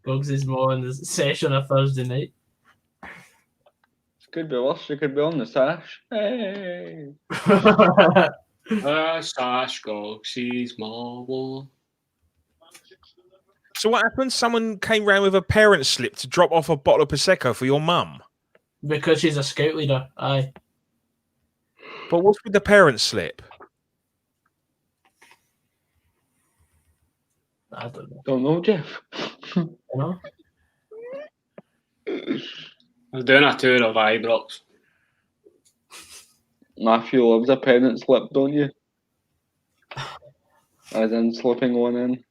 Bugs is more on the session on a Thursday night. Could be worse. You could be on the sash. Hey. Sash Goxie's marble. So what happened? Someone came round with a parent slip to drop off a bottle of Prosecco for your mum. Because she's a scout leader, aye. But what's with the parent slip? I don't know. Don't know, Jeff. You know? I was doing a tour of Ibrox. Matthew loves a parent slip, don't you? As in slipping one in.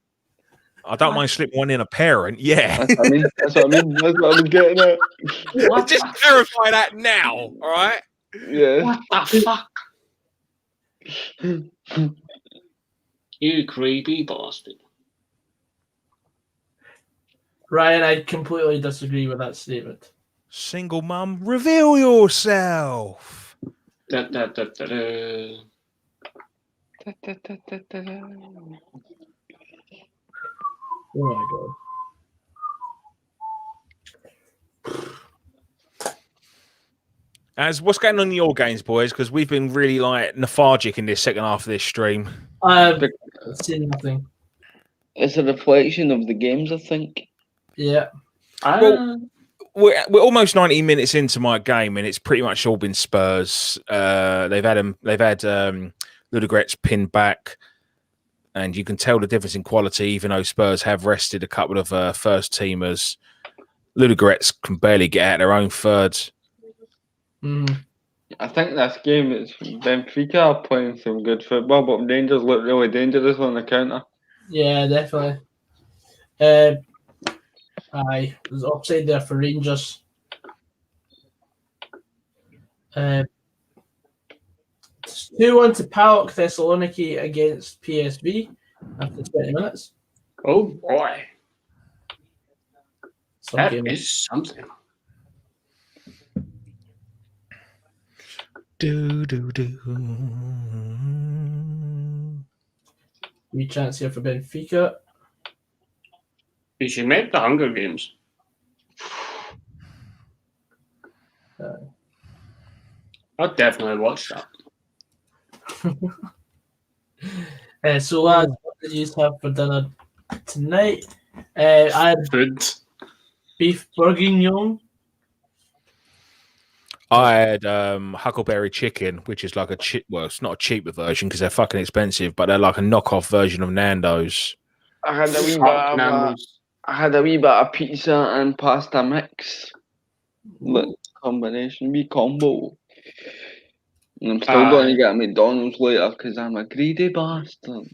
I don't mind slipping one in a parent. Yeah. That's what I mean. That's what I was getting at. Just clarify that now, all right? Yeah. What the fuck? You creepy bastard. Ryan, I completely disagree with that statement. Single mum, reveal yourself. Da, da, da, da, da. Oh my god. What's going on in your games, boys? Because we've been really like lethargic in this second half of this stream. I've seen nothing. It's a reflection of the games, I think. Yeah. Well, we're almost 90 minutes into my game, and it's pretty much all been Spurs. They've had Ludogorets pinned back, and you can tell the difference in quality, even though Spurs have rested a couple of first teamers. Ludogorets can barely get out their own third. I think this game is Benfica are playing some good football, but Rangers look really dangerous on the counter. Yeah, definitely. Aye, there's offside there for Rangers. 2-1 to PAOK Thessaloniki against PSV after 20 minutes. Oh boy. That Game is something. Wee chance here for Benfica. You should make the Hunger Games. I'll definitely watch that. So, lads, what did you have for dinner tonight? I had Food. beef bourguignon. I had Huckleberry chicken, which is like well, it's not a cheaper version because they're fucking expensive, but they're like a knockoff version of Nando's. I had a wee bit of pizza and pasta mix. Look, combination, wee combo. And I'm still going to get a McDonald's later because I'm a greedy bastard.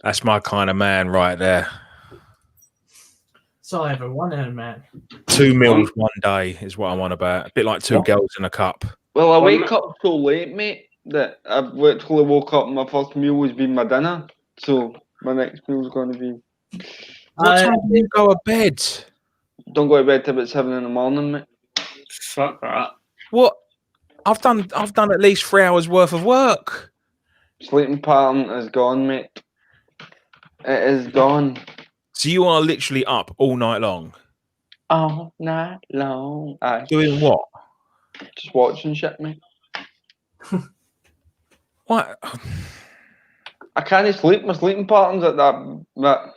That's my kind of man right there. That's all I ever wanted, man. 2 meals one day is what I'm on about. A bit like two girls in a cup. Well, I wake up so late, mate, that I've literally woke up and my first meal has been my dinner. So my next meal is going to be... What time do you go to bed? Don't go to bed till about 7 in the morning, mate. Fuck that. What? I've done at least 3 hours worth of work. Sleeping pattern is gone, mate. It is gone. So you are literally up all night long? All night long. Aye. Doing what? Just watching shit, mate. What? I can't sleep. My sleeping pattern's at that.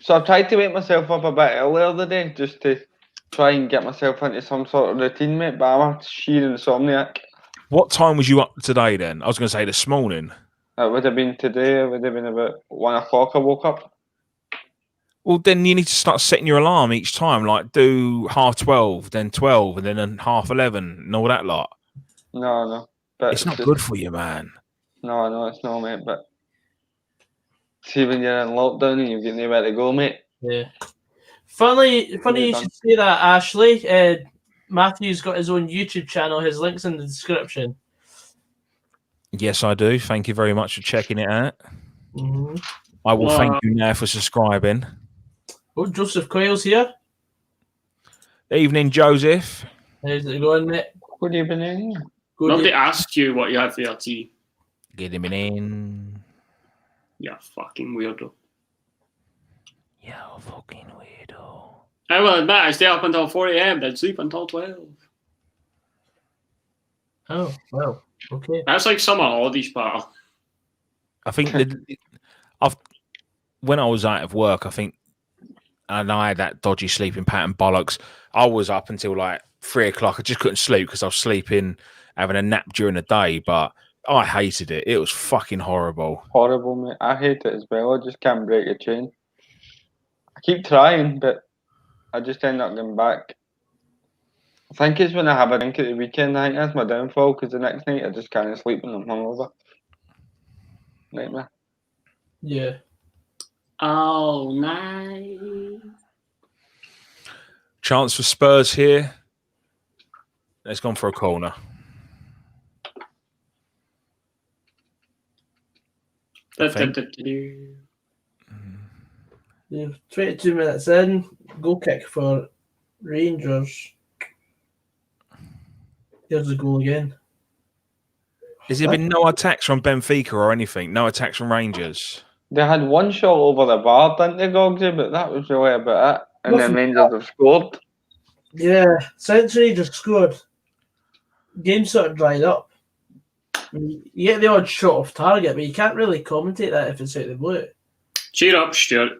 So I've tried to wake myself up a bit earlier today just to try and get myself into some sort of routine, mate, but I'm a sheer insomniac. What time was you up today then? I was going to say this morning. It would have been today. It would have been about 1 o'clock I woke up. Well, then you need to start setting your alarm each time. Like do 12:30, then 12, and then 11:30, and all that lot. No. But it's not good for you, man. No, it's not, mate. But see, when you're in lockdown and you've got nowhere to go, mate. Yeah. Funny you should say that, Ashley. Matthew's got his own YouTube channel. His link's in the description. Yes, I do. Thank you very much for checking it out. Mm-hmm. I will thank you now for subscribing. Oh, Joseph Quayle's here. Evening, Joseph. How's it going, mate? Good evening. Nobody asked you what you had for your tea. Get him in. You fucking weirdo. You fucking weirdo. I will admit, I stay up until 4 a.m. then sleep until 12. Oh, well, okay. That's like summer holidays, pal. I think when I was out of work, and I had that dodgy sleeping pattern bollocks, I was up until like 3 o'clock. I just couldn't sleep because I was sleeping, having a nap during the day, but I hated it. It was fucking horrible. Horrible, mate. I hate it as well. I just can't break a chain. I keep trying, but I just end up going back. I think it's when I have a drink at the weekend. I think that's my downfall because the next night I just can't sleep when I'm hungover. Nightmare. Yeah. Oh, nice. Chance for Spurs here. It's gone for a corner. Yeah, 22 minutes in. Goal kick for Rangers. Here's the goal again. Has there been no attacks from Benfica or anything? No attacks from Rangers? They had one shot over the bar, didn't they, Gogsy? But that was really about it. And then Rangers have scored. Yeah, Century just scored. Game sort of dried up. You get the odd shot off target, but you can't really commentate that if it's out of the blue. Cheer up, Stuart.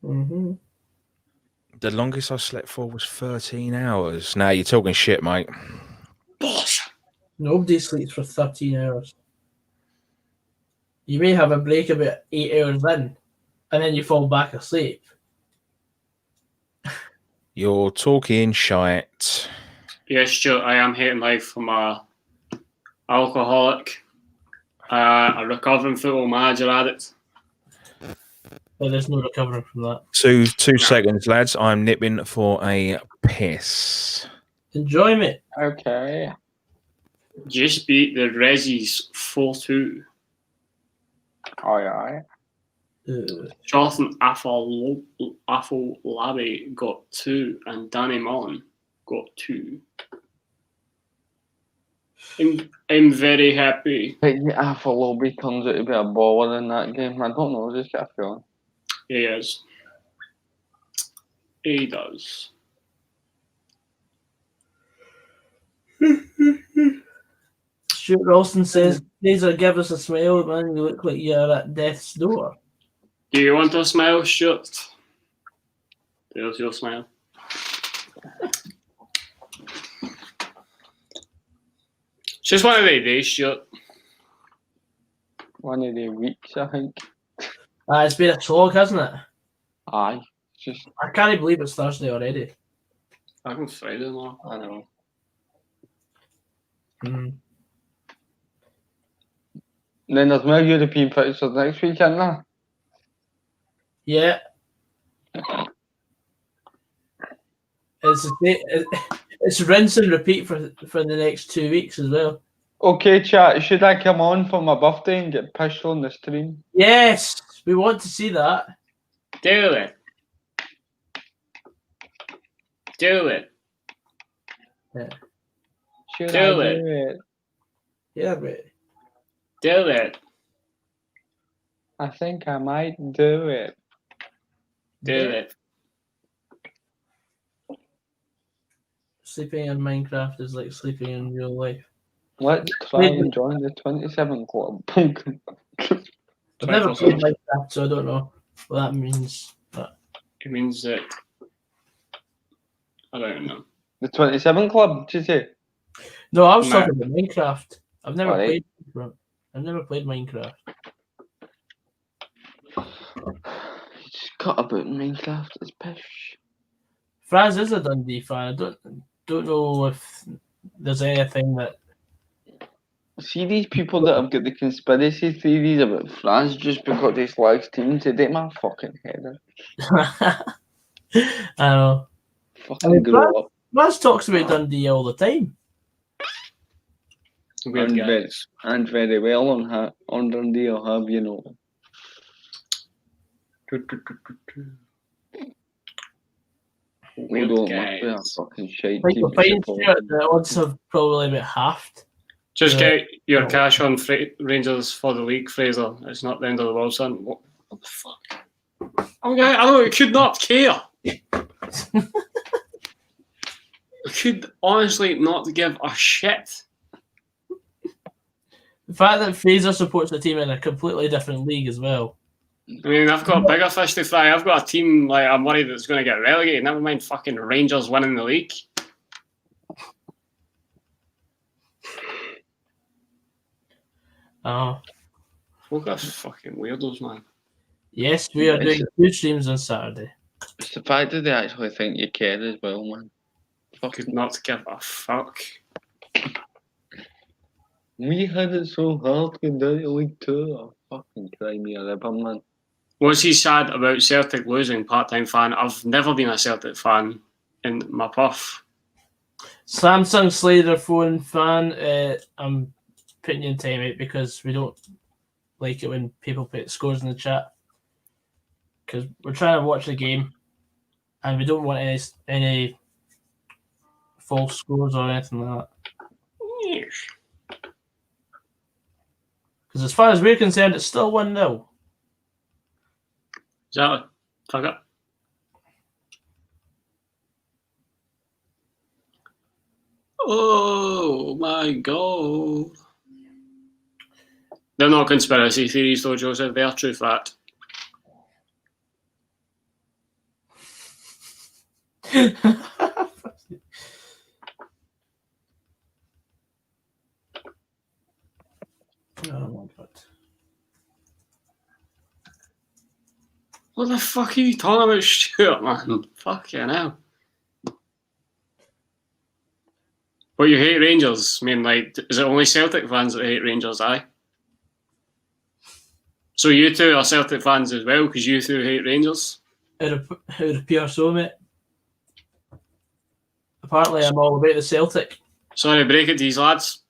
Mm-hmm. The longest I slept for was 13 hours. Now you're talking shit, mate. Boss. Nobody sleeps for 13 hours. You may have a break about 8 hours in, and then you fall back asleep. You're talking shite. Yes, Stuart, I am hating life from a alcoholic, a recovering football manager addict. But there's no recovering from that. Two seconds, lads. I'm nipping for a piss. Enjoy, mate. Okay. Just beat the Rezzies 4-2. Aye. Jonathan Afolabi got 2 and Danny Mullen got 2. I'm very happy. I think Afolabi turns out to be a baller in that game. I don't know, I just get a feeling. He is. He does. Stuart Ralston says, Laser, give us a smile, man. You look like you're at death's door. Do you want a smile, Stuart? There's your smile. It's just one of the days, Stuart. One of the weeks, I think. It's been a slog, hasn't it? Aye. It's just, I can't believe it's Thursday already. I think it's Friday now. I know. Mm. Then there's more European fixtures next week, isn't there? Yeah. It's rinse and repeat for the next 2 weeks as well. Okay, chat, should I come on for my birthday and get pissed on the stream? Yes, we want to see that. Do it. Do it. Yeah. Should Do I it. do it? Yeah, but Do it. I think I might do it. Do it. Sleeping in Minecraft is like sleeping in real life. Let's try and join the 27 club. I've never played Minecraft, so I don't know what that means. But It means that I don't know. The 27 club, did you say? no, I was No. talking about Minecraft. I've never Alright. played. I've never played Minecraft. Just cut about Minecraft, it's pish. Franz is a Dundee fan. I don't know if there's anything that. See these people that have got the conspiracy theories about France just because they select teams, they take my fucking head in. I know. Fucking grow up. Franz talks about Dundee all the time. Weird And guys. very well on Dundee, I'll have, you know. We Weird don't must be a guys. fucking shite Like team you're to fine, support. Stuart, the odds have probably about halved. Just Yeah. get your cash on Rangers for the league, Fraser. It's not the end of the world, son. What the fuck? I could not care. I could honestly not give a shit. The fact that Fraser supports a team in a completely different league as well. I mean, I've got bigger fish to fry. I've got a team like I'm worried that's going to get relegated. Never mind fucking Rangers winning the league. Oh, Look at fucking weirdos, man. yes, we are doing 2 streams on Saturday. It's the fact that they actually think you care as well, man. Could not give a fuck. We had it so hard going down to League 2. Oh, fucking cry me a river, man. What's he sad about Celtic losing? Part-time fan. I've never been a Celtic fan in my puff. Samsung Slater phone fan, I'm putting you in timeout because we don't like it when people put scores in the chat. Because we're trying to watch the game and we don't want any false scores or anything like that. Yes. Because as far as we're concerned, it's still 1-0. Exactly. Fuck it. Oh my god. They're not conspiracy theories though, Joseph. They are true fact. Oh my god. What the fuck are you talking about, Stuart, man? Fucking hell. But you hate Rangers? I mean, like, is it only Celtic fans that hate Rangers, aye? So you two are Celtic fans as well, because you two hate Rangers? It would appear so, mate. Apparently, I'm all about the Celtic. Sorry, break it to these lads.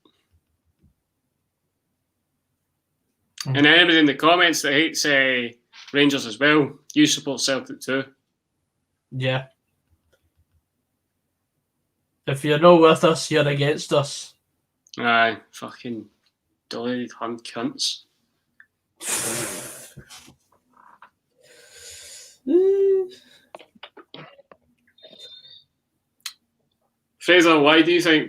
And anybody in the comments that hates Rangers as well, you support Celtic too. Yeah. If you're not with us, you're against us. Aye, fucking dilated hunt cunts. Fraser, why do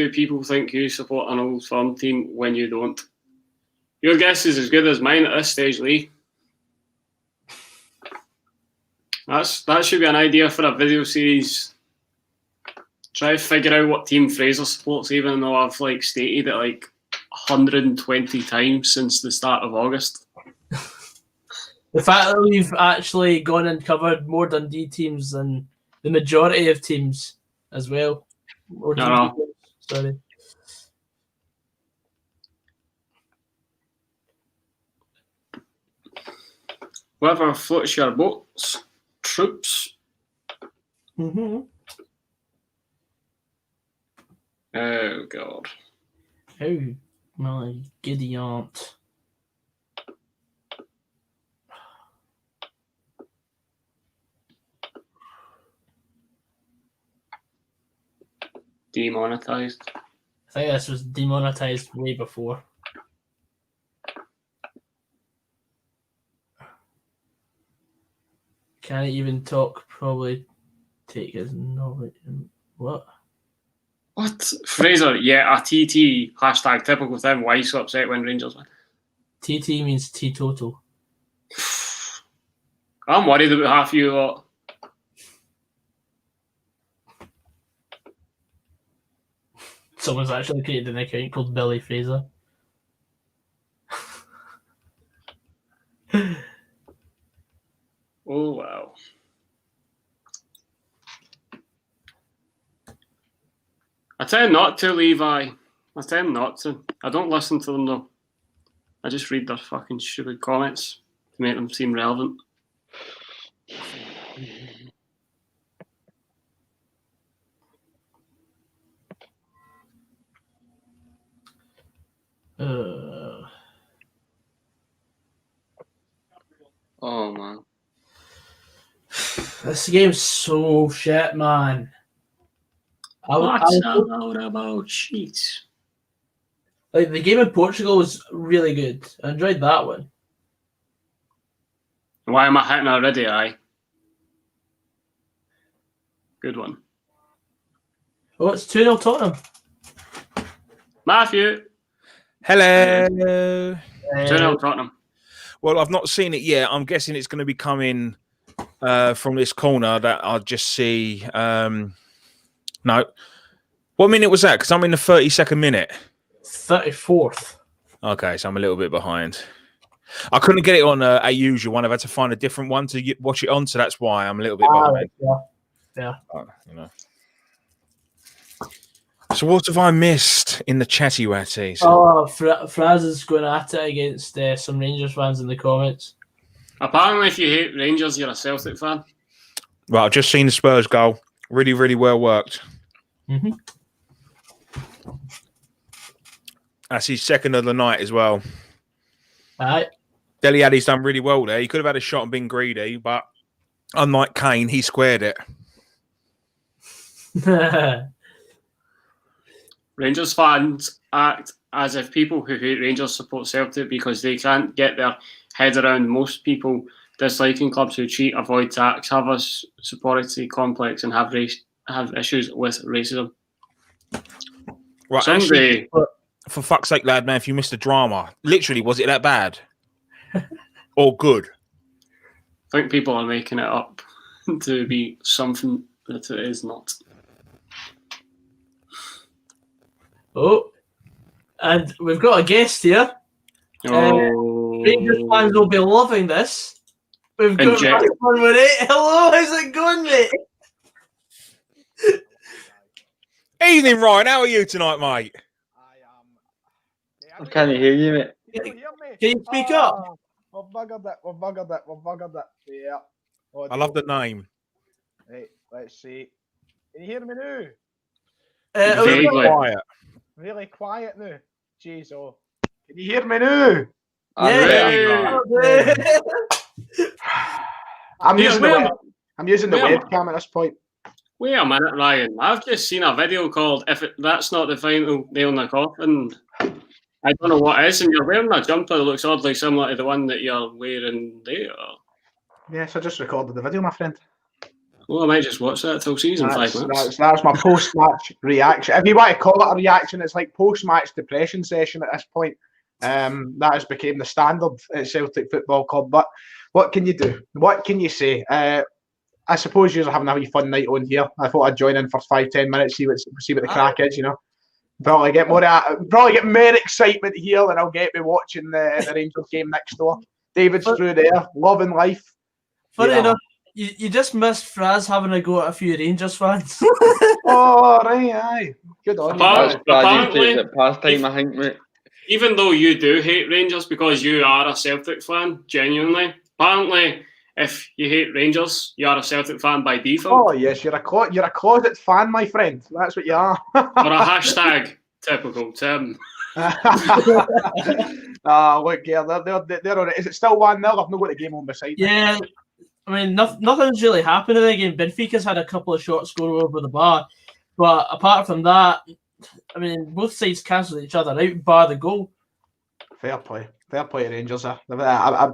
people think you support an old firm team when you don't? Your guess is as good as mine at this stage, Lee. That should be an idea for a video series. Try to figure out what team Fraser supports, even though I've like stated it like 120 times since the start of August. The fact that we've actually gone and covered more Dundee teams than the majority of teams as well. Or No. teams, sorry. Whatever floats your boats, troops. Mm-hmm. Oh god. Oh my giddy aunt. Demonetized. I think this was demonetized way before. Can't even talk, probably take his knowledge. What? What? Fraser, yeah, a TT, hashtag typical thing. Why are you so upset when Rangers win? TT means teetotal. I'm worried about half you lot. Someone's actually created an account called Billy Fraser. Oh, wow. I tend not to, Levi. I tend not to. I don't listen to them, though. I just read their fucking stupid comments to make them seem relevant. Oh, man. This game's so shit, man. What's all about cheats? Like, the game in Portugal was really good. I enjoyed that one. Why am I hitting already, aye? Good one. Oh, it's 2-0 Tottenham. Matthew. Hello. 2-0 Tottenham. Well, I've not seen it yet. I'm guessing it's going to be coming from this corner that I'll just see. No. What minute was that? Because I'm in the 32nd minute. 34th. Okay, so I'm a little bit behind. I couldn't get it on a usual one. I've had to find a different one to watch it on, so that's why I'm a little bit behind. Yeah. You know. So what have I missed in the chatty watties? Oh, Fraz is going at it against some Rangers fans in the comments. Apparently, if you hate Rangers, you're a Celtic fan. Right, I've just seen the Spurs goal. Really, really well worked. Mm-hmm. That's his second of the night as well. All right. Dele Alli's done really well there. He could have had a shot and been greedy, but unlike Kane, he squared it. Rangers fans act as if people who hate Rangers support Celtic because they can't get their head around most people disliking clubs who cheat, avoid tax, have a superiority complex, and have issues with racism. Right, Someday, actually, for fuck's sake, lad, man, if you missed the drama, literally, was it that bad? Or good? I think people are making it up to be something that it is not. Oh, and we've got a guest here. Rangers fans will be loving this. We've got one with it. Hello, how's it going, mate? Evening, Ryan. How are you tonight, mate? I can't hear you, mate. Can you speak up? We've buggered it. Yeah. I love the name. Right, let's see. Can you hear me now? Vaguely. Quiet. Really quiet now. Jeez, oh. Can you hear me now? I'm using the webcam at this point. Wait a minute, Ryan. I've just seen a video called That's Not the Final Nail in the Coffin. I don't know what it is, and you're wearing a jumper that looks oddly similar to the one that you're wearing there. Yes, I just recorded the video, my friend. Well, I might just watch that till season 5 minutes. That's my post-match reaction. If you want to call it a reaction, it's like post-match depression session at this point. That has become the standard at Celtic Football Club. But what can you do? What can you say? I suppose you're having a wee fun night on here. I thought I'd join in for 5-10 minutes, see what the crack is, you know. Probably get more excitement here than I'll get me watching the Rangers game next door. David's through there, loving life. Funny enough, you just missed Fraz having a go at a few Rangers fans. Oh, right, aye. Good on you. Apparently, pastime, I think, mate. Even though you do hate Rangers because you are a Celtic fan, genuinely, apparently, if you hate Rangers, you are a Celtic fan by default. Oh yes, you're a closet fan, my friend. That's what you are. Or a hashtag typical Tim. Look here, they're on it. Is it still 1-0? I've not got the game on beside me. Yeah, I mean, nothing's really happened in the game. Benfica's had a couple of shots scored over the bar, but apart from that, I mean, both sides cancelled each other out, bar the goal. Fair play to Rangers.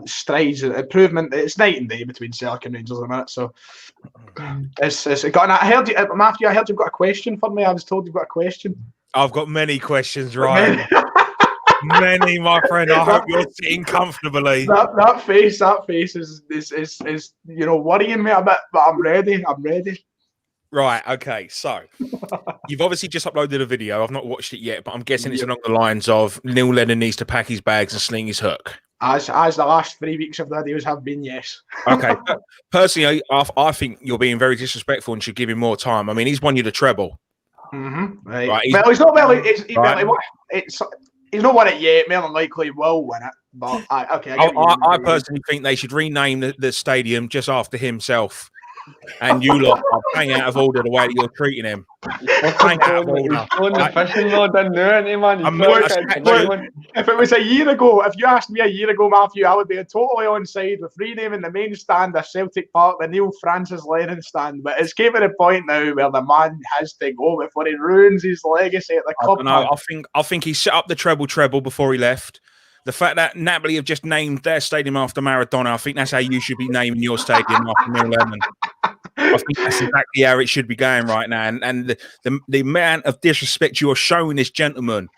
Strides, improvement. It's night and day between Celtic and Rangers at the minute. So it's got. I heard you, Matthew. I heard you've got a question for me. I was told you've got a question. I've got many questions, Ryan. Many, my friend. I hope you're sitting comfortably. That face is worrying me a bit, but I'm ready. Right, okay, so you've obviously just uploaded a video. I've not watched it yet, but I'm guessing it's along the lines of Neil Lennon needs to pack his bags and sling his hook. As the last 3 weeks of the videos have been, yes. Okay, personally, I think you're being very disrespectful and should give him more time. I mean, he's won you the treble. Mm-hmm. Right. Well, he's not really. He's not won it yet. More than likely will win it. But I personally think they should rename the stadium just after himself. And you lot are playing out of order the way that you're treating him. Playing out of order. If it was a year ago, if you asked me a year ago, Matthew, I would be totally on side with renaming the main stand of Celtic Park the Neil Francis Lennon stand. But it's came to the point now where the man has to go before he ruins his legacy at the club. I think he set up the treble before he left. The fact that Napoli have just named their stadium after Maradona, I think that's how you should be naming your stadium after Neil Lennon. I think that's exactly how it should be going right now. And the amount of disrespect you're showing this gentleman,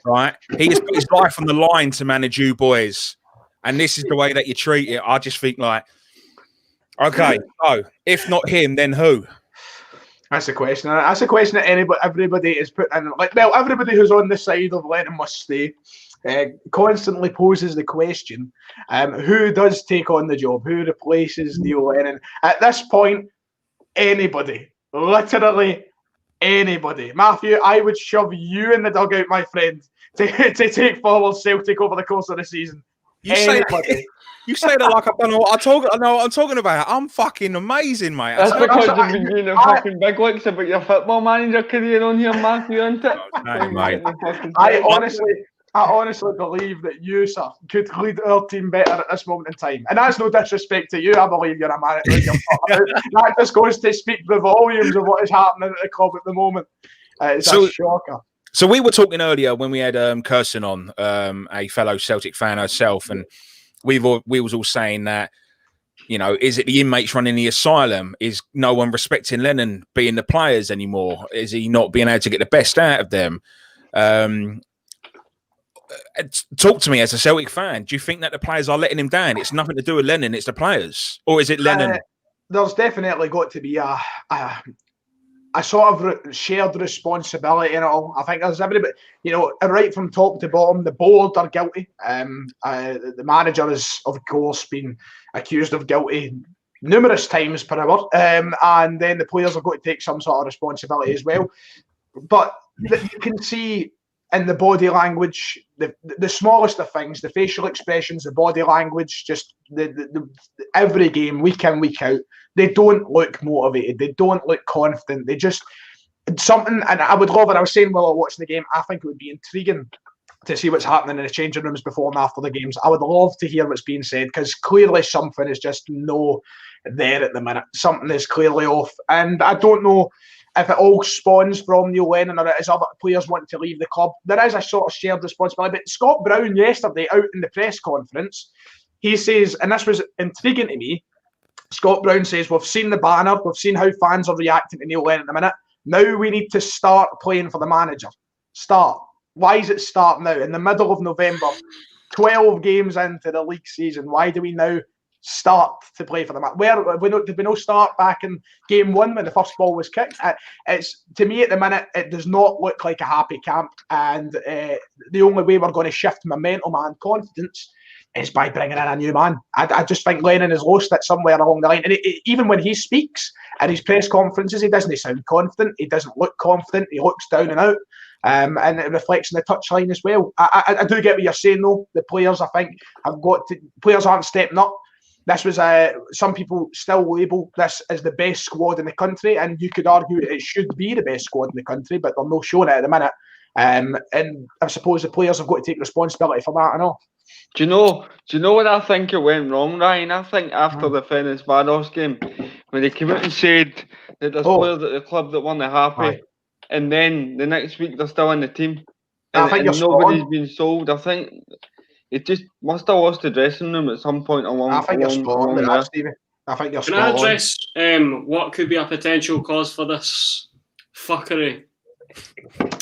right? He has put his life on the line to manage you boys. And this is the way that you treat it. I just think like, okay, so if not him, then who? That's the question. That's a question that everybody is put in. Everybody who's on the side of Lennon must stay. Constantly poses the question, who does take on the job? Who replaces Neil Lennon? At this point, anybody. Literally anybody. Matthew, I would shove you in the dugout, my friend, to take forward Celtic over the course of the season. You say that like I don't know what I'm talking about. I'm fucking amazing, mate. That's because you've been doing the fucking big licks about your football manager career on here, Matthew, isn't it? I honestly, I honestly believe that you, sir, could lead our team better at this moment in time. And that's no disrespect to you. I believe you're a man. That just goes to speak the volumes of what is happening at the club at the moment. It's a shocker. So we were talking earlier when we had Kirsten on, a fellow Celtic fan herself, and we was all saying that, you know, is it the inmates running the asylum? Is no one respecting Lennon being the players anymore? Is he not being able to get the best out of them? Talk to me as a Celtic fan. Do you think that the players are letting him down? It's nothing to do with Lennon, it's the players. Or is it Lennon? There's definitely got to be a sort of shared responsibility in it all. I think there's everybody, you know, right from top to bottom, the board are guilty. The manager has, of course, been accused of guilty numerous times per hour. And then the players have got to take some sort of responsibility as well. But you can see in the body language, the smallest of things, the facial expressions, the body language, just every game, week in, week out, they don't look motivated. They don't look confident. They just something, and I would love it. I was saying while I was watching the game, I think it would be intriguing to see what's happening in the changing rooms before and after the games. I would love to hear what's being said, because clearly something is just no there at the minute. Something is clearly off, and I don't know if it all spawns from Neil Lennon or it is other players wanting to leave the club. There is a sort of shared responsibility. But Scott Brown yesterday out in the press conference, he says, and this was intriguing to me, Scott Brown says, we've seen the banner, we've seen how fans are reacting to Neil Lennon at the minute. Now we need to start playing for the manager. Start. Why is it start now? In the middle of November, 12 games into the league season. Why do we now start to play for the match? Did we not start back in game one when the first ball was kicked? It's, to me at the minute, it does not look like a happy camp, and the only way we're going to shift momentum and confidence is by bringing in a new man. I just think Lennon has lost it somewhere along the line, and even when he speaks in his press conferences, he doesn't sound confident, he doesn't look confident, he looks down and out. And it reflects in the touchline as well. I do get what you're saying though. The players, I think, players aren't stepping up. This was some people still label this as the best squad in the country, and you could argue it should be the best squad in the country, but they're not showing it at the minute. And I suppose the players have got to take responsibility for that and all. Do you know what I think it went wrong, Ryan? I think after the Ferencváros game, when they came out and said that there's players at the club that weren't happy, and then the next week they're still in the team, and nobody's been sold. I think it just must have lost the dressing room at some point along. I think you're spot on there, Stevie. I think you're spot on. Can I address what could be a potential cause for this fuckery?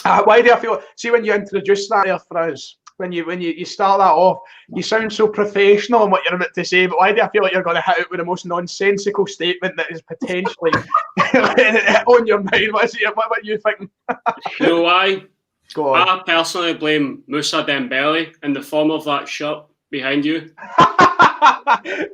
Why do I feel? See, when you introduce that there for us, when you start that off, you sound so professional in what you're about to say, but why do I feel like you're going to hit out with the most nonsensical statement that is potentially on your mind? What are you thinking? You know why? Go on. I personally blame Moussa Dembele in the form of that shirt behind you.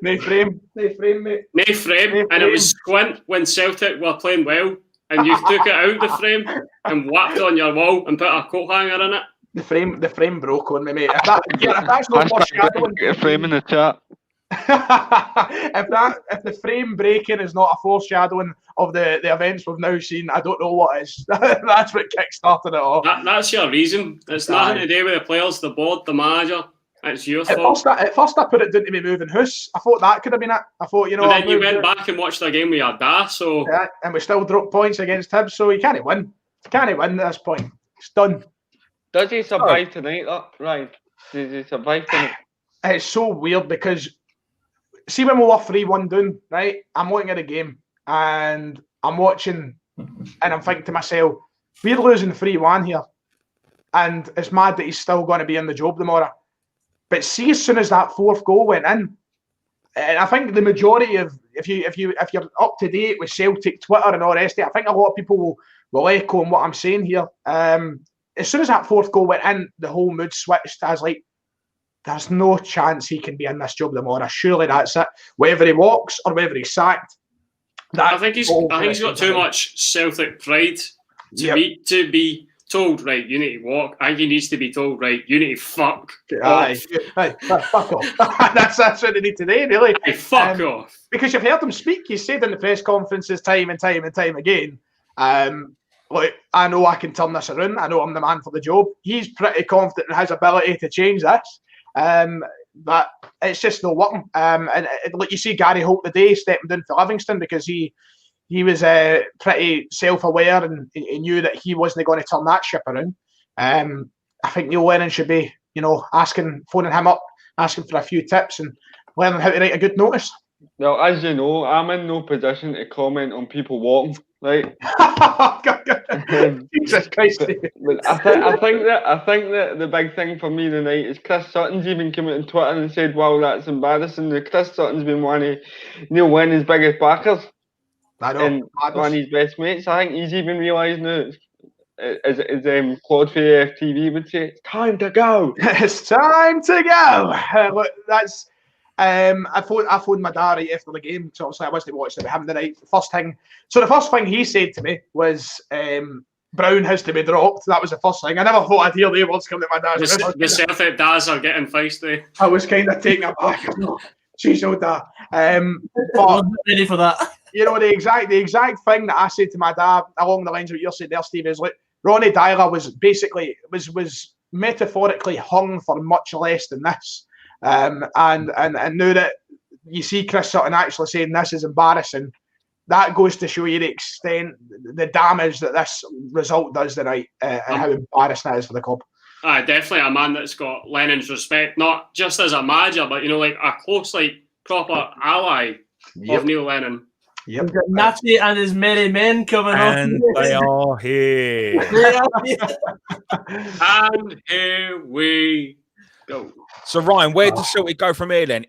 No frame, mate. No frame, and it was squint when Celtic were playing well, and you took it out the frame and whacked it on your wall and put a coat hanger in it. The frame broke on me, mate. If that's not foreshadowing, get a frame in the chat. if the frame breaking is not a foreshadowing of the events we've now seen, I don't know what is. That's what kick-started it all. That's your reason. It's nothing to do with the players, the board, the manager. It's your fault. At first I put it down to me moving house. I thought that could have been it. I thought, But then you went back and watched the game with your dad, so... Yeah, and we still dropped points against Hibs, so he can't win. He can't win at this point. It's done. Does he survive tonight, Ryan? Does he survive tonight? It's so weird because, see, when we were 3-1 down, right? I'm looking at the game and I'm watching and I'm thinking to myself, we're losing 3-1 here. And it's mad that he's still going to be in the job tomorrow. But see, as soon as that fourth goal went in, and I think the majority of, if you're up to date with Celtic Twitter and all the rest of it, I think a lot of people will echo on what I'm saying here. As soon as that fourth goal went in, the whole mood switched. I was like, there's no chance he can be in this job tomorrow. Surely that's it. Whether he walks or whether he's sacked. I think he's got too much Celtic pride to be told, right, you need to walk. I think he needs to be told, right, you need to fuck off. Fuck off. that's what they need today, really. Hey, fuck off. Because you've heard him speak. He's said in the press conferences time and time again, look, I know I can turn this around. I know I'm the man for the job. He's pretty confident in his ability to change this. But it's just not working. And like you see Gary Holt today stepping down for Livingston because he was pretty self-aware and he knew that he wasn't going to turn that ship around. I think Neil Lennon should be, phoning him up, asking for a few tips and learning how to write a good notice. Well, as you know, I'm in no position to comment on people walking, right? Jesus Christ! I think that the big thing for me tonight is Chris Sutton's even come out on Twitter and said, "Well, that's embarrassing." Chris Sutton's been one of Neil Lennon's biggest backers, and one of his best mates. I think he's even realised now, as Claude for TV would say, "It's time to go." It's time to go. Look, that's. I phoned my dad right after the game, so obviously I wasn't watching it with him tonight. The first thing he said to me was, Brown has to be dropped. That was the first thing. I never thought I'd hear the words come to my dad's mouth. The Celtic dads are getting feisty. I was kind of taken aback. She's no dad. But wasn't ready for that. The exact thing that I said to my dad along the lines of what you're saying there, Steve, is like Ronnie Dyler was basically was metaphorically hung for much less than this. And now that you see Chris Sutton actually saying this is embarrassing, that goes to show you the extent, the damage that this result does tonight, and how embarrassing it is for the club. Definitely a man that's got Lennon's respect, not just as a manager, but like a close, proper ally of Neil Lennon. Yep. We've got Natty and his merry men coming and they are here. And here we go. So Ryan, where does Celtic go from here then?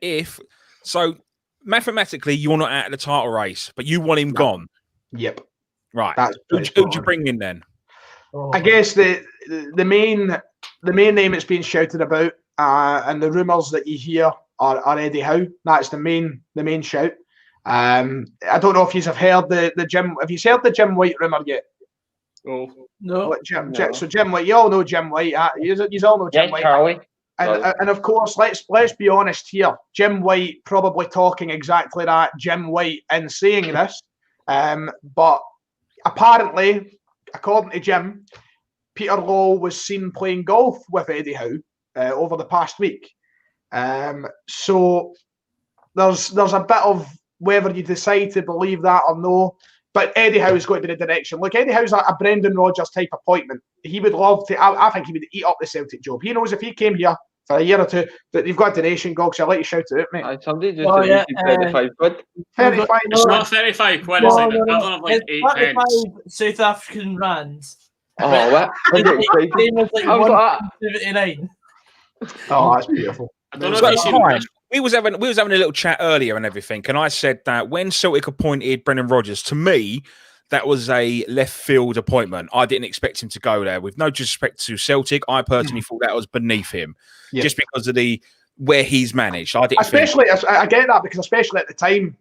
Mathematically, you're not out of the title race, but you want him gone. Yep. Right. Who'd you bring in then? I guess the main name that's being shouted about, and the rumours that you hear are Eddie Howe. That's the main shout. I don't know if you have heard the Jim. Have you heard the Jim White rumour yet? Oh no. What, Jim? So Jim White, you all know Jim White. You all know Jim White. Charlie. And of course, let's be honest here. Jim White probably talking exactly that. Jim White in saying this, but apparently, according to Jim, Peter Law was seen playing golf with Eddie Howe over the past week. So there's a bit of whether you decide to believe that or no. But Eddie Howe is going to the direction. Look, Eddie Howe's a Brendan Rodgers type appointment. He would love to. I think he would eat up the Celtic job. He knows if he came here for a year or two that you've got a donation, Gogs. I'll let you shout it out, mate. Somebody just donated 35 quid. 35. It's not 35 quid. It's like the equivalent of like 8 pence. South African rands. Oh, what? It was like 179. Oh, that's beautiful. I don't know if you've seen this. We was having a little chat earlier and everything, and I said that when Celtic appointed Brendan Rodgers, to me, that was a left field appointment. I didn't expect him to go there. With no disrespect to Celtic, I personally thought that was beneath him, just because of where he's managed. I get that because especially at the time,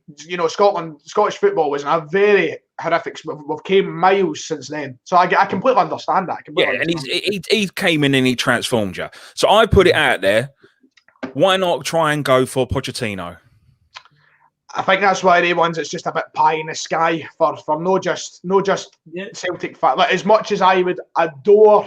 Scottish football was in a very horrific. We've came miles since then, so I completely understand that. And he came in and he transformed you. So I put it out there. Why not try and go for Pochettino? I think that's why everyone's. It's just a bit pie in the sky for no just Celtic fan. Like, as much as I would adore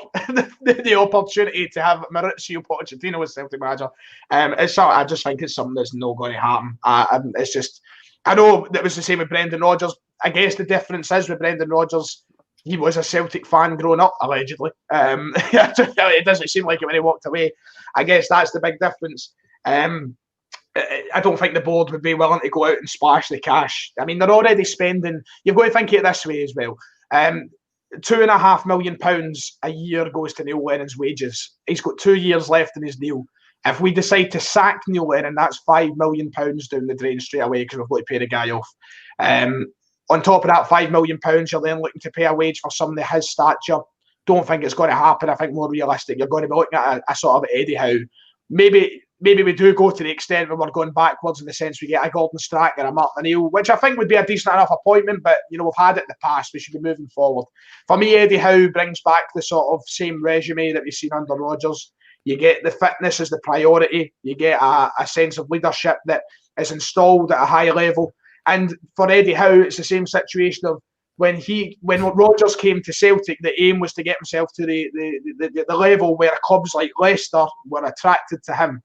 the opportunity to have Mauricio Pochettino as Celtic manager, I just think it's something that's not going to happen. It's just, I know that was the same with Brendan Rodgers. I guess the difference is with Brendan Rodgers, he was a Celtic fan growing up, allegedly. It doesn't seem like it when he walked away. I guess that's the big difference. I don't think the board would be willing to go out and splash the cash. I mean, they're already spending. You've got to think of it this way as well. £2.5 million a year goes to Neil Lennon's wages. He's got 2 years left in his deal. If we decide to sack Neil Lennon, that's £5 million down the drain straight away because we've got to pay the guy off. On top of that £5 million, you're then looking to pay a wage for somebody his stature. Don't think it's going to happen. I think more realistic, you're going to be looking at a sort of Eddie Howe. Maybe we do go to the extent where we're going backwards in the sense we get a Gordon Strachan and a Mark O'Neill, which I think would be a decent enough appointment, but we've had it in the past. We should be moving forward. For me, Eddie Howe brings back the sort of same resume that we've seen under Rodgers. You get the fitness as the priority. You get a sense of leadership that is installed at a high level. And for Eddie Howe, it's the same situation of when Rodgers came to Celtic, the aim was to get himself to the level where clubs like Leicester were attracted to him.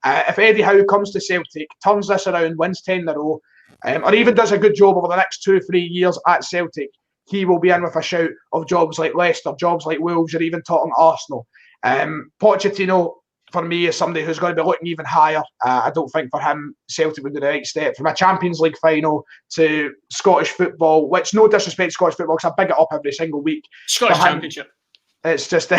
If Eddie Howe comes to Celtic, turns this around, wins 10 in a row, or even does a good job over the next 2-3 years at Celtic, he will be in with a shout of jobs like Leicester, jobs like Wolves, or even Tottenham, Arsenal. Pochettino, for me, is somebody who's going to be looking even higher. I don't think for him, Celtic would be the right step. From a Champions League final to Scottish football, which, no disrespect to Scottish football, because I big it up every single week. Scottish Championship. It's just for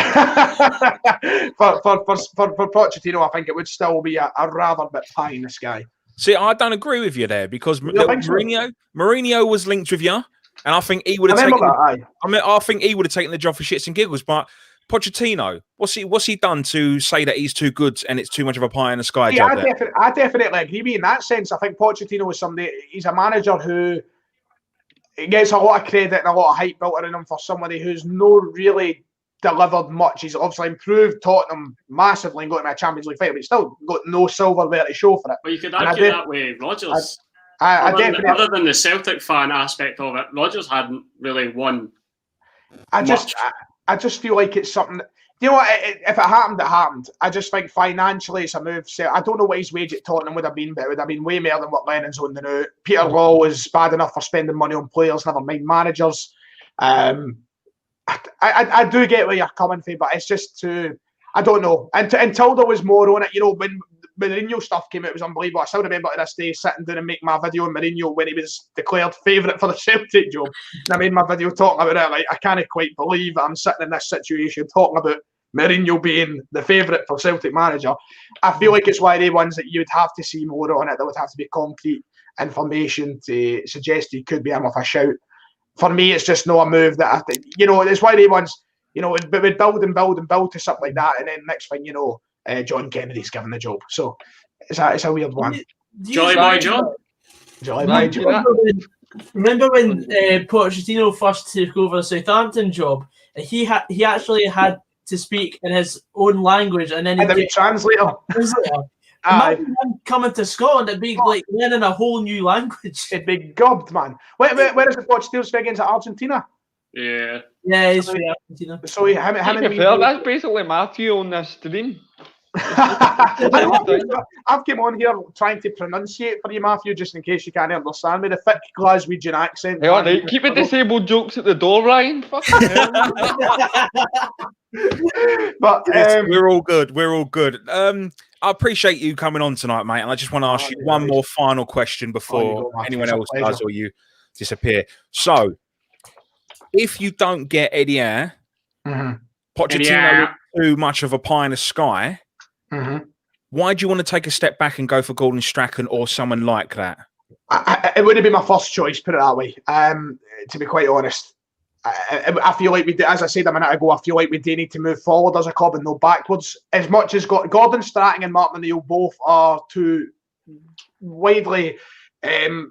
Pochettino, I think it would still be a rather bit pie in the sky. See, I don't agree with you there because Mourinho was linked with you, and I think he would have taken. I think he would have taken the job for shits and giggles. But Pochettino, what's he done to say that he's too good and it's too much of a pie in the sky job? I definitely agree with you in that sense. I think Pochettino is somebody. He's a manager who gets a lot of credit and a lot of hype built around him for somebody who's not really delivered much. He's obviously improved Tottenham massively and got to a Champions League final, but he's still got no silverware to show for it. Well, you could argue that way, Rodgers. Other than the Celtic fan aspect of it, Rodgers hadn't really won. I just feel like it's something. You know what? If it happened, it happened. I just think financially it's a move. So I don't know what his wage at Tottenham would have been, but it would have been way more than what Lennon's on the now. Peter Law was bad enough for spending money on players, never mind managers. I do get where you're coming from, but it's just too. I don't know. Until there was more on it, you know, when Mourinho stuff came out, it was unbelievable. I still remember to this day sitting down and making my video on Mourinho when he was declared favourite for the Celtic job. And I made my video talking about it. Like, I can't quite believe that I'm sitting in this situation talking about Mourinho being the favourite for Celtic manager. I feel like it's one of the ones that you would have to see more on it. There would have to be concrete information to suggest he could be in with a shout. For me, it's just not a move that I think, you know, it's one of the ones, you know, but we'd build and build and build to something like that, and then next thing you know, John Kennedy's given the job. So it's a weird one. Jolly Boy John. Remember when Pochettino first took over the Southampton job? He actually had to speak in his own language, and then he translator. Imagine him coming to Scotland, it'd be like learning a whole new language. It'd be gobbed, man. Where is it? Pochettino's against Argentina? Yeah, he's for Argentina. So that's basically Matthew on this stream. I've come on here trying to pronunciate for you, Matthew, just in case you can't understand me. The thick Glaswegian accent. Hey, right. Keep the disabled jokes at the door, Ryan. But we're all good. We're all good. I appreciate you coming on tonight, mate. And I just want to ask you one more final question before anyone else does or you disappear. So, if you don't get Eddie Howe, Pochettino too much of a pie in the sky, why do you want to take a step back and go for Gordon Strachan or someone like that? It would have been my first choice, put it that way. To be quite honest, I feel like we do, as I said a minute ago, I feel like we do need to move forward as a club and no backwards. As much as Gordon Strachan and Martin O'Neill both are two widely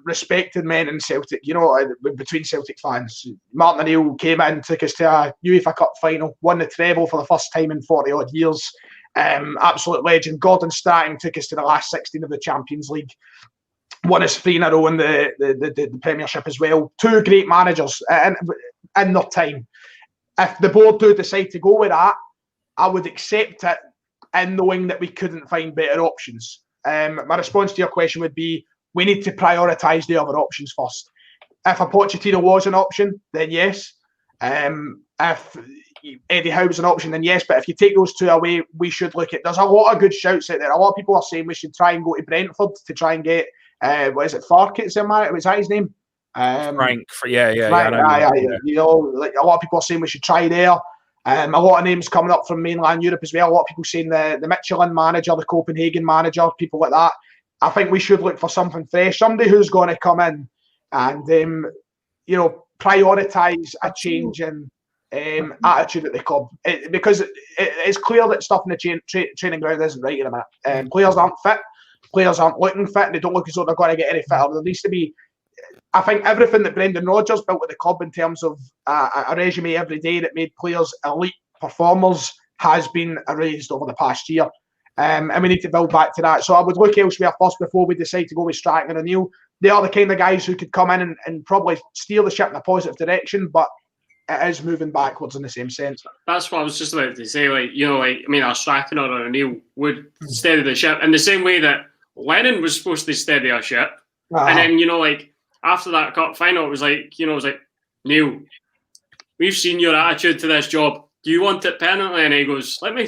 respected men in Celtic, you know, between Celtic fans. Martin O'Neill came in, took us to a UEFA Cup final, won the treble for the first time in 40 odd years. Absolute legend. Gordon Strachan took us to the last 16 of the Champions League, won us 3 in a row in the Premiership as well. Two great managers in their time. If the board do decide to go with that, I would accept it in knowing that we couldn't find better options. My response to your question would be, we need to prioritise the other options first. If a Pochettino was an option, then yes. If Eddie Howe was an option, then yes. But if you take those two away, we should look at. There's a lot of good shouts out there. A lot of people are saying we should try and go to Brentford to try and get what is it, Farkett's in there? Was that his name? Frank. Yeah. You know, like a lot of people are saying we should try there. A lot of names coming up from mainland Europe as well. A lot of people saying the Michelin manager, the Copenhagen manager, people like that. I think we should look for something fresh, somebody who's going to come in and you know, prioritise a change in attitude at the club, because it's clear that stuff in the training ground isn't right in a minute. Players aren't fit, players aren't looking fit, and they don't look as though they're going to get any fitter. There needs to be, I think, everything that Brendan Rodgers built with the club in terms of a resume every day that made players elite performers has been erased over the past year. And we need to build back to that. So I would look elsewhere first before we decide to go with Strachan and O'Neill. they are the kind of guys who could come in and probably steer the ship in a positive direction, but it is moving backwards in the same sense. That's what I was just about to say. Like, you know, like, I mean, a Strachan or an O'Neill would steady the ship in the same way that Lennon was supposed to steady a ship. And then, you know, like, after that cup final, it was like, you know, it was like, Neil, we've seen your attitude to this job. Do you want it permanently? And he goes, let me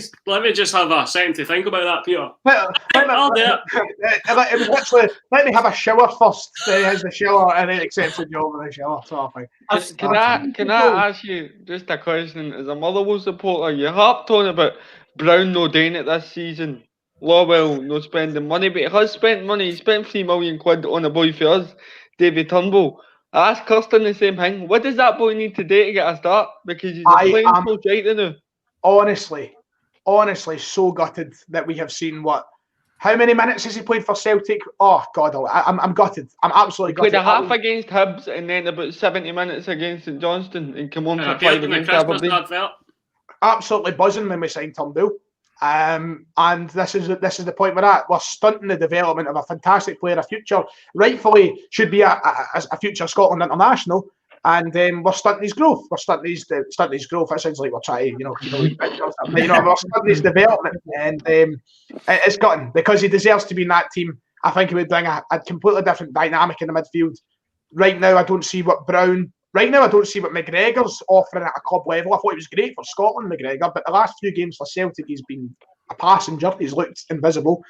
just have a second to think about that, Peter. I'll do it. It was literally, let me have a shower first. Then he has the shower and then accepts the job with the shower. So Can I ask you just a question? As a Motherwell supporter, you harped on about Brown no doing it this season. Lawwell no spending money, but he has spent money. He spent £3 million on a boy for us, David Turnbull. I asked Kirsten the same thing. What does that boy need to do to get a start? Because he's playing so right now. Honestly, so gutted that we have seen how many minutes has he played for Celtic? Oh God, I'm gutted. I'm absolutely gutted. Played a half against Hibs and then about 70 minutes against St Johnstone and come on for 5 against Aberdeen. Absolutely buzzing when we signed Turnbull. And this is the point we're at. We're stunting the development of a fantastic player, a future, rightfully should be a future Scotland international, and we're stunting his growth. We're stunting his growth. It sounds like we're trying, we're stunting his development, and it's gotten because he deserves to be in that team. I think he would bring a completely different dynamic in the midfield. Right now, I don't see what McGregor's offering at a club level. I thought he was great for Scotland, McGregor, but the last few games for Celtic, he's been a passenger. He's looked invisible.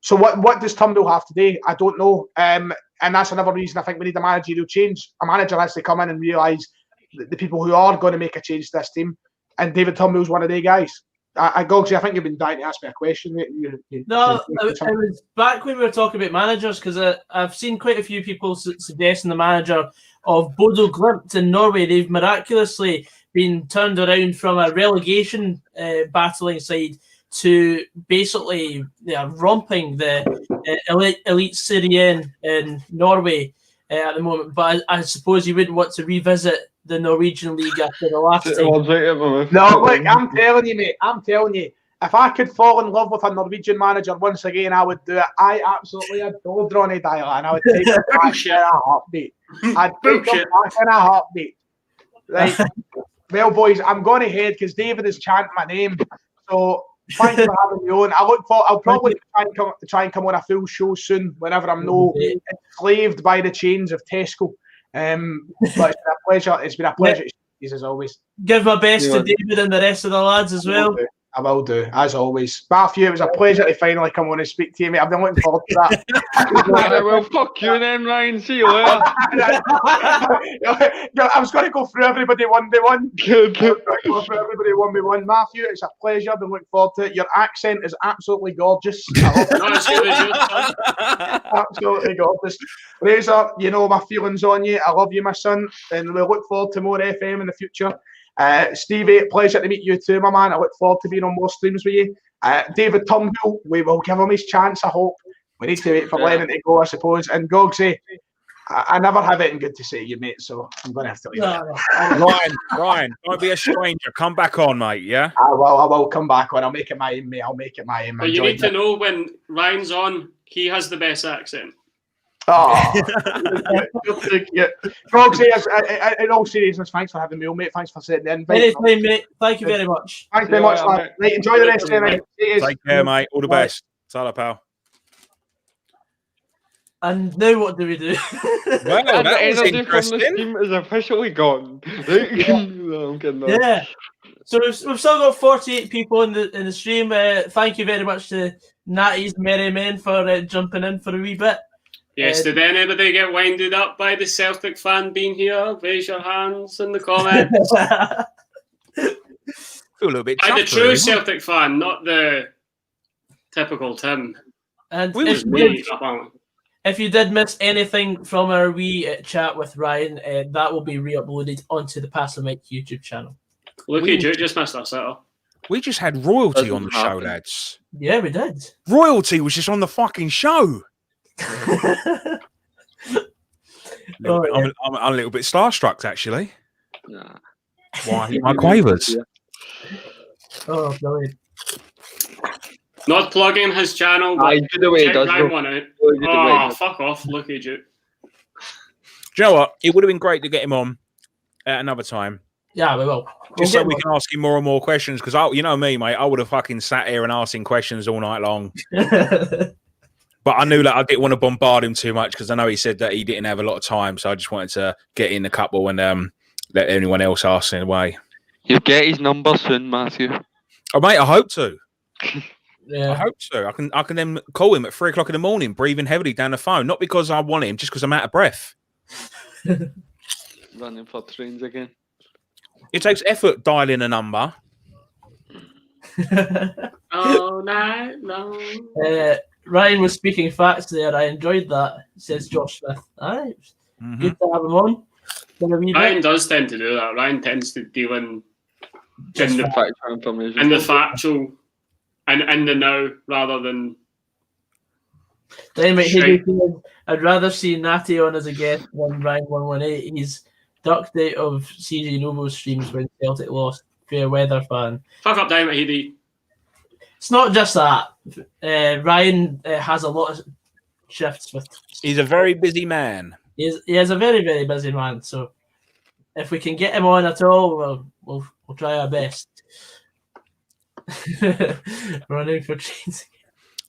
So what does Turnbull have to do? I don't know. And that's another reason I think we need a managerial change. A manager has to come in and realise the people who are going to make a change to this team. And David Turnbull's one of the guys. Gogsy, I think you've been dying to ask me a question. It was back when we were talking about managers, because I've seen quite a few people suggesting the manager of Bodo Glimt in Norway. They've miraculously been turned around from a relegation battling side to basically romping the elite Serie in Norway at the moment. But I suppose you wouldn't want to revisit the Norwegian league after the last time. No, look, I'm telling you, mate. I'm telling you. If I could fall in love with a Norwegian manager once again, I would do it. I absolutely adored Ronny Deila, and I would take him back in a heartbeat. I'd take him back in a heartbeat. Right. Well, boys, I'm going ahead because David is chanting my name. So thanks for having me on. I'll probably try and come on a full show soon whenever I'm enslaved by the chains of Tesco. But it's been a pleasure as always. Give my best to David and the rest of the lads as well. I will do, as always. Matthew, it was a pleasure to finally come on and speak to you, mate. I've been looking forward to that. Well, fuck you then, Ryan. See you later. I was going to go through everybody one by one. Matthew, it's a pleasure. I've been looking forward to it. Your accent is absolutely gorgeous. Absolutely gorgeous. Razor, you know my feelings on you. I love you, my son. And we look forward to more FM in the future. Stevie, pleasure to meet you too, my man. I look forward to being on more streams with you. David Turnbull, we will give him his chance, I hope. We need to wait for Lennon to go, I suppose. And Gogsy, I never have it good to say you, mate, so I'm going to have to leave it. Ryan, don't be a stranger. Come back on, mate, yeah? I will come back on. I'll make it my aim, mate. I'll make it my aim. But you need to know when Ryan's on, he has the best accent. Oh, Gogsy, in all seriousness, thanks for having me on, mate. Thanks for sitting in. Anytime, mate. Thank you very much. Thanks very much, lad. Right, enjoy the rest of the night. Take care, mate. All the best. Tala, pal. And now what do we do? Well, that was interesting. From the team is officially gone. Yeah. So we've still got 48 people in the stream. Thank you very much to Natty's Merry Men for jumping in for a wee bit. Yes, did anybody get winded up by the Celtic fan being here? Raise your hands in the comments. Feel a little bit by the true Celtic fan, not the typical Tim. And if you did miss anything from our wee chat with Ryan, that will be re-uploaded onto the Pass the Mic YouTube channel. Look at you, just missed our setup. We just had royalty on the show, lads. Yeah, we did. Royalty was just on the fucking show. I'm a little bit starstruck, actually. Nah. Why? My quavers. Oh, brilliant. Not plugging his channel. I do the way it does. One out. Oh, fuck off. Look at you. Do you know what? It would have been great to get him on at another time. Yeah, we will. Just so we can ask him more and more questions. Because you know me, mate, I would have fucking sat here and asked him questions all night long. But I knew that I didn't want to bombard him too much because I know he said that he didn't have a lot of time. So I just wanted to get in a couple and let anyone else ask in a way. You'll get his number soon, Matthew. Oh, mate, I hope to. Yeah. I hope so. I can then call him at 3 o'clock in the morning, breathing heavily down the phone. Not because I want him, just because I'm out of breath. Running for trains again. It takes effort dialing a number. Oh, no, no. Ryan was speaking facts there. I enjoyed that, says Josh Smith. All right. Good to have him on. Ryan does tend to do that. Ryan tends to deal in the factual information. And the factual and the now rather than. I'd rather see Natty on as a guest than Ryan 118. He's ducked out of CJ Novo's streams when Celtic lost. Fair weather fan. Fuck up, Diamond Heady. It's not just that. Ryan has a lot of shifts with. He's a very busy man. He is a very, very busy man. So if we can get him on at all, we'll try our best. Running for trains.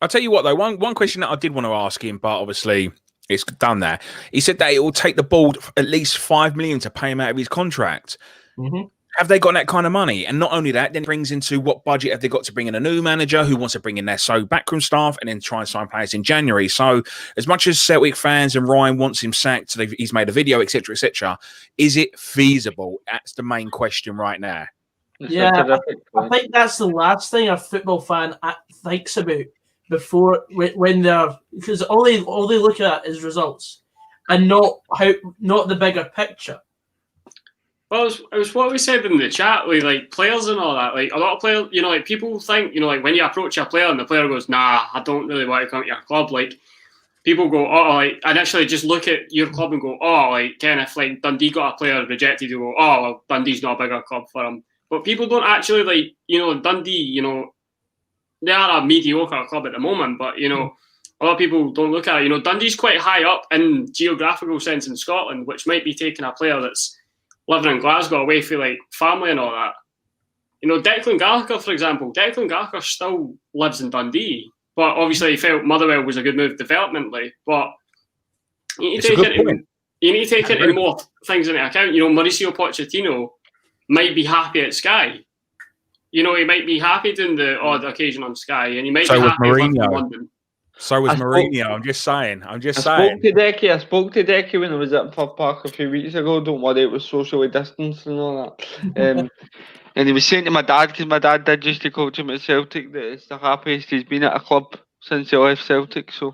I'll tell you what, though, one question that I did want to ask him, but obviously it's done there. He said that it will take the board at least $5 million to pay him out of his contract. Mm-hmm. Have they got that kind of money? And not only that, then it brings into what budget have they got to bring in a new manager who wants to bring in their backroom staff and then try and sign players in January. So as much as Celtic fans and Ryan wants him sacked, he's made a video, etc., is it feasible? That's the main question right now. Yeah, I think that's the last thing a football fan thinks about before when they're, because all they look at is results and not the bigger picture. Well, it was what we said in the chat, like players and all that. Like a lot of players, like people think, like when you approach a player and the player goes, "Nah, I don't really want to come to your club." Like people go, "Oh," like initially just look at your club and go, "Oh," like Ken, if like Dundee got a player rejected, you go, "Oh, well, Dundee's not a bigger club for him." But people don't actually Dundee. They are a mediocre club at the moment, but a lot of people don't look at it. Dundee's quite high up in geographical sense in Scotland, which might be taking a player that's living in Glasgow away from like family and all that. Declan Gallagher, for example. Declan Gallagher still lives in Dundee, but obviously he felt Motherwell was a good move developmentally. But you need to take into more things into account. Mauricio Pochettino might be happy at Sky. He might be happy doing the odd occasion on Sky, and he might be happy in London. So was Mourinho. I'm just saying. I spoke to Decky when I was at Fir Park a few weeks ago. Don't worry, it was socially distanced and all that. And he was saying to my dad, because my dad did used to coach him at Celtic, that it's the happiest he's been at a club since he left Celtic. So,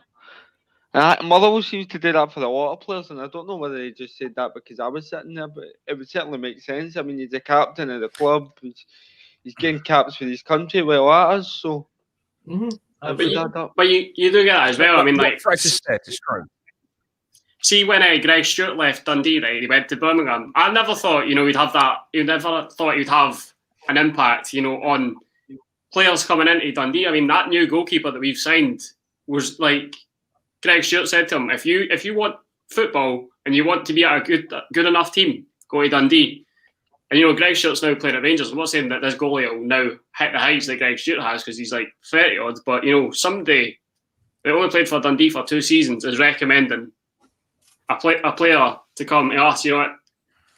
Motherwell seems to do that for a lot of players, and I don't know whether he just said that because I was sitting there, but it would certainly make sense. I mean, he's the captain of the club. He's getting caps for his country while at us, so. Mm-hmm. But you do get that as well. I mean, like Francis said, it's true. See, when Greg Stewart left Dundee, right, he went to Birmingham. I never thought, he'd have that. You never thought he'd have an impact, on players coming into Dundee. I mean, that new goalkeeper that we've signed was like Greg Stewart said to him, if you want football and you want to be at a good enough team, go to Dundee. And Greg Stewart's now playing at Rangers. I'm not saying that this goalie will now hit the heights that Greg Stewart has because he's like 30 odd, but somebody that only played for Dundee for 2 seasons is recommending a player to come to us. It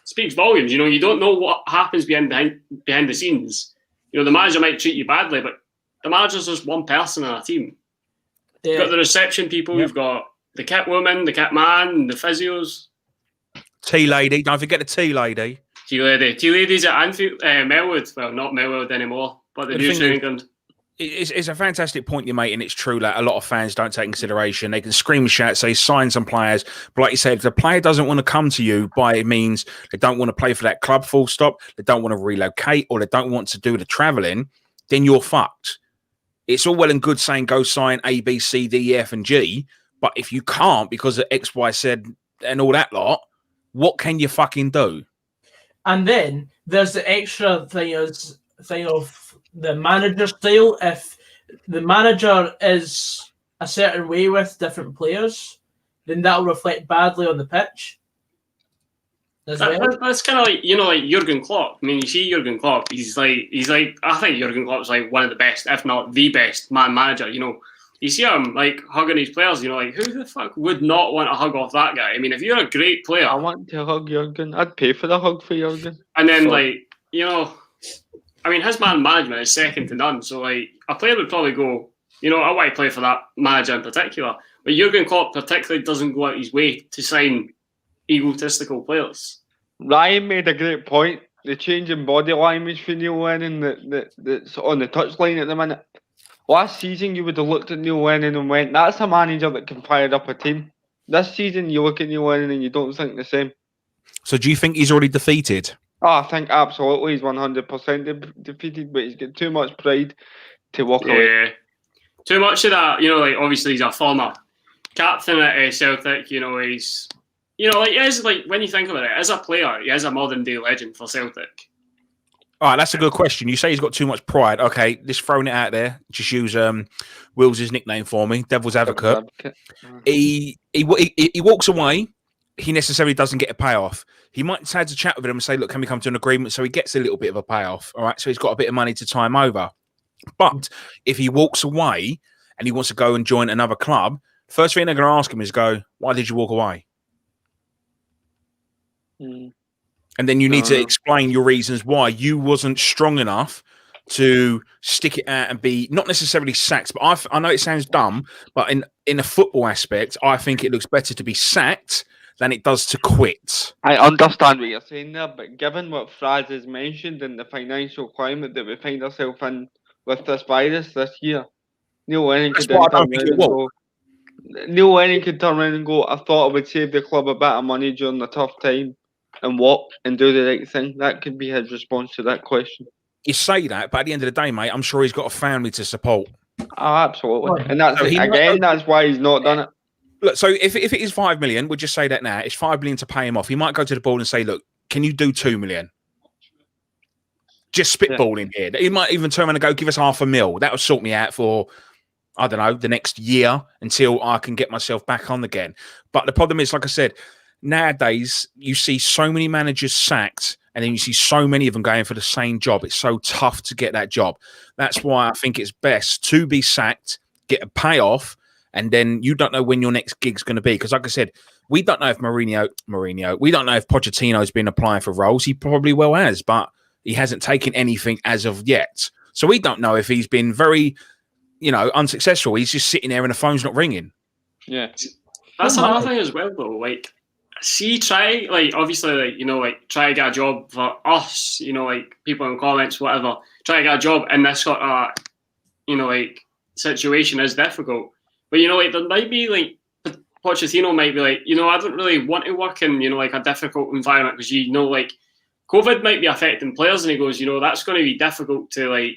speaks volumes. You don't know what happens behind the scenes. The manager might treat you badly, but the manager's just one person in a team. Yeah. You've got the reception people, You've got the kit woman, the kit man, the physios. Tea lady, don't forget the tea lady. Tea lady's at Anfield, Melwood. Well, not Melwood anymore, but the new England. It's a fantastic point you make, and it's true that a lot of fans don't take consideration. They can scream and shout, say, sign some players. But like you said, if the player doesn't want to come to you, by means they don't want to play for that club, full stop, they don't want to relocate, or they don't want to do the travelling, then you're fucked. It's all well and good saying go sign A, B, C, D, E, F, and G, but if you can't because of X, Y, Z, and all that lot, what can you fucking do? And then there's the extra thing of the manager style. If the manager is a certain way with different players, then that will reflect badly on the pitch. as well. That's kind of like, you know, like Jurgen Klopp. I mean, you see Jurgen Klopp. He's like. I think Jurgen Klopp's like one of the best, if not the best, manager. You know, you see him like hugging his players. You know, like who the fuck would not want a hug off that guy? I mean, if you're a great player, I want to hug Jurgen. I'd pay for the hug for Jurgen. and then like, you know, I mean, his management is second to none. So like, a player would probably go, you know, I want to play for that manager in particular. But Jurgen Klopp particularly doesn't go out his way to sign egotistical players. Ryan made a great point. The change in body language for Neil Lennon that's on the touchline at the minute. Last season, you would have looked at Neil Lennon and went, that's a manager that can fire up a team. This season, you look at Neil Lennon and you don't think the same. So do you think he's already defeated? Oh, I think absolutely he's 100% defeated, but he's got too much pride to walk away. Yeah, too much of that. You know, like obviously he's a former captain at Celtic. You know, he's, you know, like, he is, like, when you think about it, as a player, he is a modern day legend for Celtic. All right, that's a good question. You say he's got too much pride. Okay, just throwing it out there. Just use Will's nickname for me, Devil's Advocate. He walks away. He necessarily doesn't get a payoff. He might have to chat with him and say, look, can we come to an agreement? So he gets a little bit of a payoff. All right, so he's got a bit of money to time over. But if he walks away and he wants to go and join another club, first thing they're going to ask him is go, why did you walk away? And then you need to explain your reasons why you wasn't strong enough to stick it out and be not necessarily sacked. But I know it sounds dumb, but in a football aspect, I think it looks better to be sacked than it does to quit. I understand what you're saying there, but given what Fraz has mentioned and the financial climate that we find ourselves in with this virus this year, Neil Lennon could turn around and go, I thought I would save the club a bit of money during the tough time and walk and do the right thing. That could be his response to that question. You say that, but at the end of the day, mate, I'm sure he's got a family to support. Oh, absolutely. And that's that's why he's not done it. Look, so if it is 5 million, we'll just say that now. It's 5 million to pay him off. He might go to the board and say, look, can you do 2 million? Just spitballing here. He might even turn around and go, give us $500,000. That will sort me out for, I don't know, the next year until I can get myself back on again. But the problem is, like I said, nowadays you see so many managers sacked and then you see so many of them going for the same job. It's so tough to get that job. That's why I think it's best to be sacked, get a payoff, and then you don't know when your next gig's going to be. Because like I said, we don't know if Mourinho, we don't know if Pochettino's been applying for roles. He probably well has, but he hasn't taken anything as of yet. So we don't know if he's been very, unsuccessful. He's just sitting there and the phone's not ringing. Yeah. That's another thing as well, though. Like, try to get a job for us, people in comments, whatever. Try to get a job in this sort of, situation is difficult. But, there might be, Pochettino might be like, I don't really want to work in, a difficult environment because, COVID might be affecting players. And he goes, that's going to be difficult to,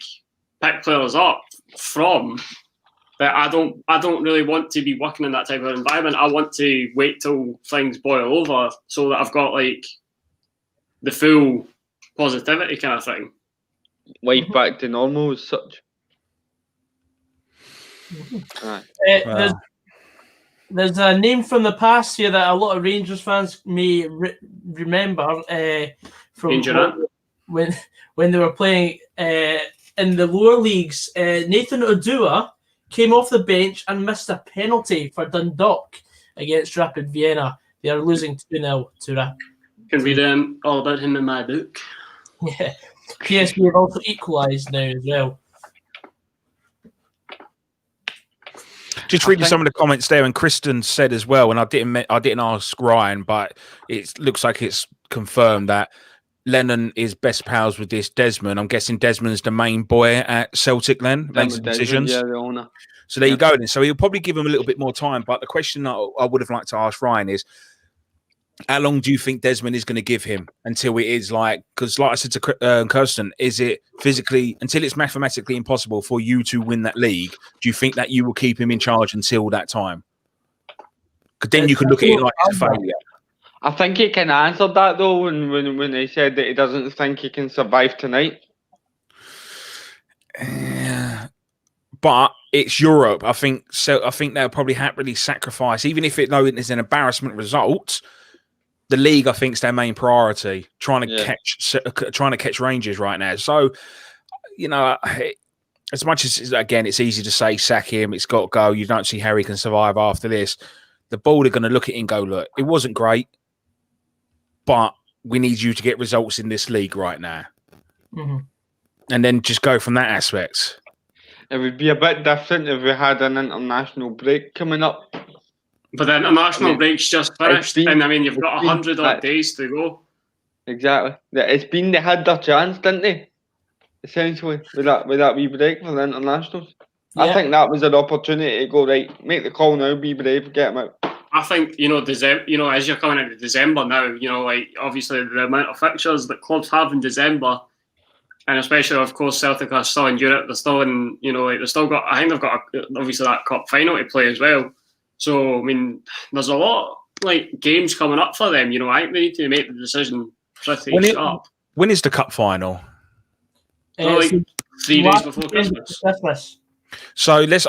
pick players up from. But I don't really want to be working in that type of environment. I want to wait till things boil over so that I've got, the full positivity kind of thing. Life back to normal as such. There's a name from the past here that a lot of Rangers fans may remember from when they were playing in the lower leagues. Nathan Odua came off the bench and missed a penalty for Dundalk against Rapid Vienna. They are losing 2-0 to Rapid. Can read all about him in my book. Yeah, PSV have also equalised now as well. Just reading some of the comments there, and Kristen said as well, and I didn't ask Ryan, but it looks like it's confirmed that Lennon is best pals with this Desmond. I'm guessing Desmond's the main boy at Celtic then, makes decisions. Yeah, the owner. So there you go then. So he'll probably give him a little bit more time. But the question that I would have liked to ask Ryan is, how long do you think Desmond is going to give him until it is because like I said to Kirsten, is it physically, until it's mathematically impossible for you to win that league, do you think that you will keep him in charge until that time? Because then you can look at it like it's a failure. I think he can answer that though when he said that he doesn't think he can survive tonight. But it's Europe. I think so. I think they'll probably happily sacrifice, even if it is an embarrassment result. the league, I think, is their main priority. Trying to catch Rangers right now. So, you know, as much as again, it's easy to say sack him. It's got to go. You don't see how he can survive after this. The board are going to look at it and go, look, it wasn't great, but we need you to get results in this league right now. Mm-hmm. And then just go from that aspect. It would be a bit different if we had an international break coming up. But the international break's just finished, and I mean, you've got 100 odd days to go. Exactly. They had their chance, didn't they? Essentially, with that wee break for the internationals. Yeah. I think that was an opportunity to go, right, make the call now, be brave, get them out. I think, you know, as you're coming into December now, you know, like, obviously the amount of fixtures that clubs have in December, and especially, of course, Celtic are still in Europe, they're still in, you know, like, I think they've got, obviously, that cup final to play as well. So, I mean, there's a lot, like, games coming up for them, you know. I think they need to make the decision pretty sharp. When is the cup final? So, like, 3 days before Christmas. So let's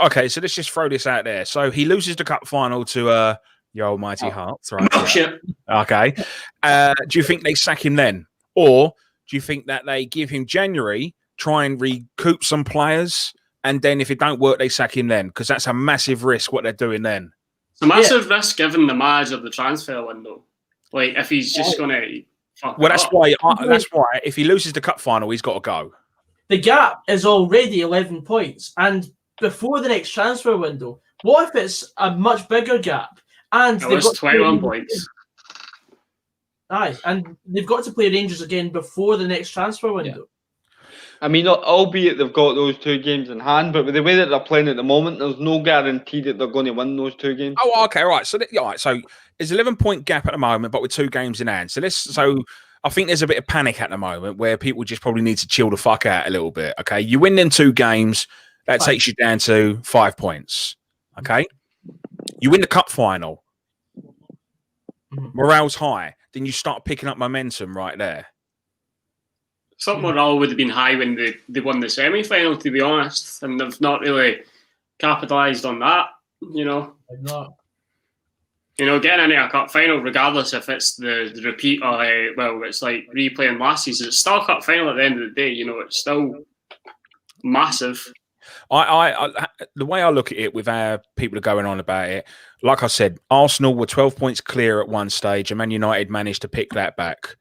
just throw this out there. So he loses the cup final to your almighty Hearts, right? Oh, shit. Okay. Do you think they sack him then? Or do you think that they give him January, try and recoup some players, and then if it don't work, they sack him then? Because that's a massive risk what they're doing then. It's a massive risk given the manager of the transfer window. Like, if he's just going to fuck Well, that's why if he loses the cup final, he's got to go. The gap is already 11 points, and before the next transfer window, what if it's a much bigger gap? And it was 21 points. Aye, and they've got to play Rangers again before the next transfer window. Yeah. I mean, albeit they've got those 2 games in hand, but with the way that they're playing at the moment, there's no guarantee that they're going to win those 2 games. Oh, okay, right. So, so there's an 11-point gap at the moment, but with 2 games in hand. So I think there's a bit of panic at the moment where people just probably need to chill the fuck out a little bit. Okay, you win them 2 games, that takes you down to 5 points. Okay, you win the cup final, morale's high, then you start picking up momentum right there. Some morale would have been high when they won the semi-final, to be honest, and they've not really capitalised on that. You know, you know, getting into a cup final, regardless if it's the repeat or it's like replaying last season, it's still a cup final at the end of the day. You know, it's still massive. The way I look at it with our people are going on about it, like I said, Arsenal were 12 points clear at one stage and Man United managed to pick that back.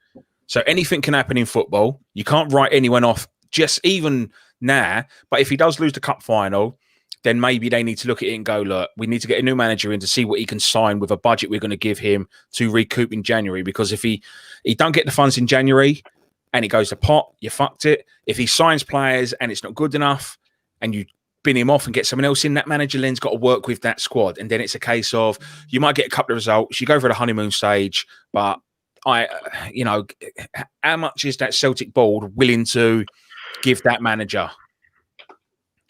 So anything can happen in football. You can't write anyone off just even now. But if he does lose the cup final, then maybe they need to look at it and go, look, we need to get a new manager in to see what he can sign with a budget we're going to give him to recoup in January. Because if he don't get the funds in January and it goes to pot, you fucked it. If he signs players and it's not good enough and you bin him off and get someone else in, that manager then's got to work with that squad. And then it's a case of you might get a couple of results, you go for the honeymoon stage, but how much is that Celtic board willing to give that manager,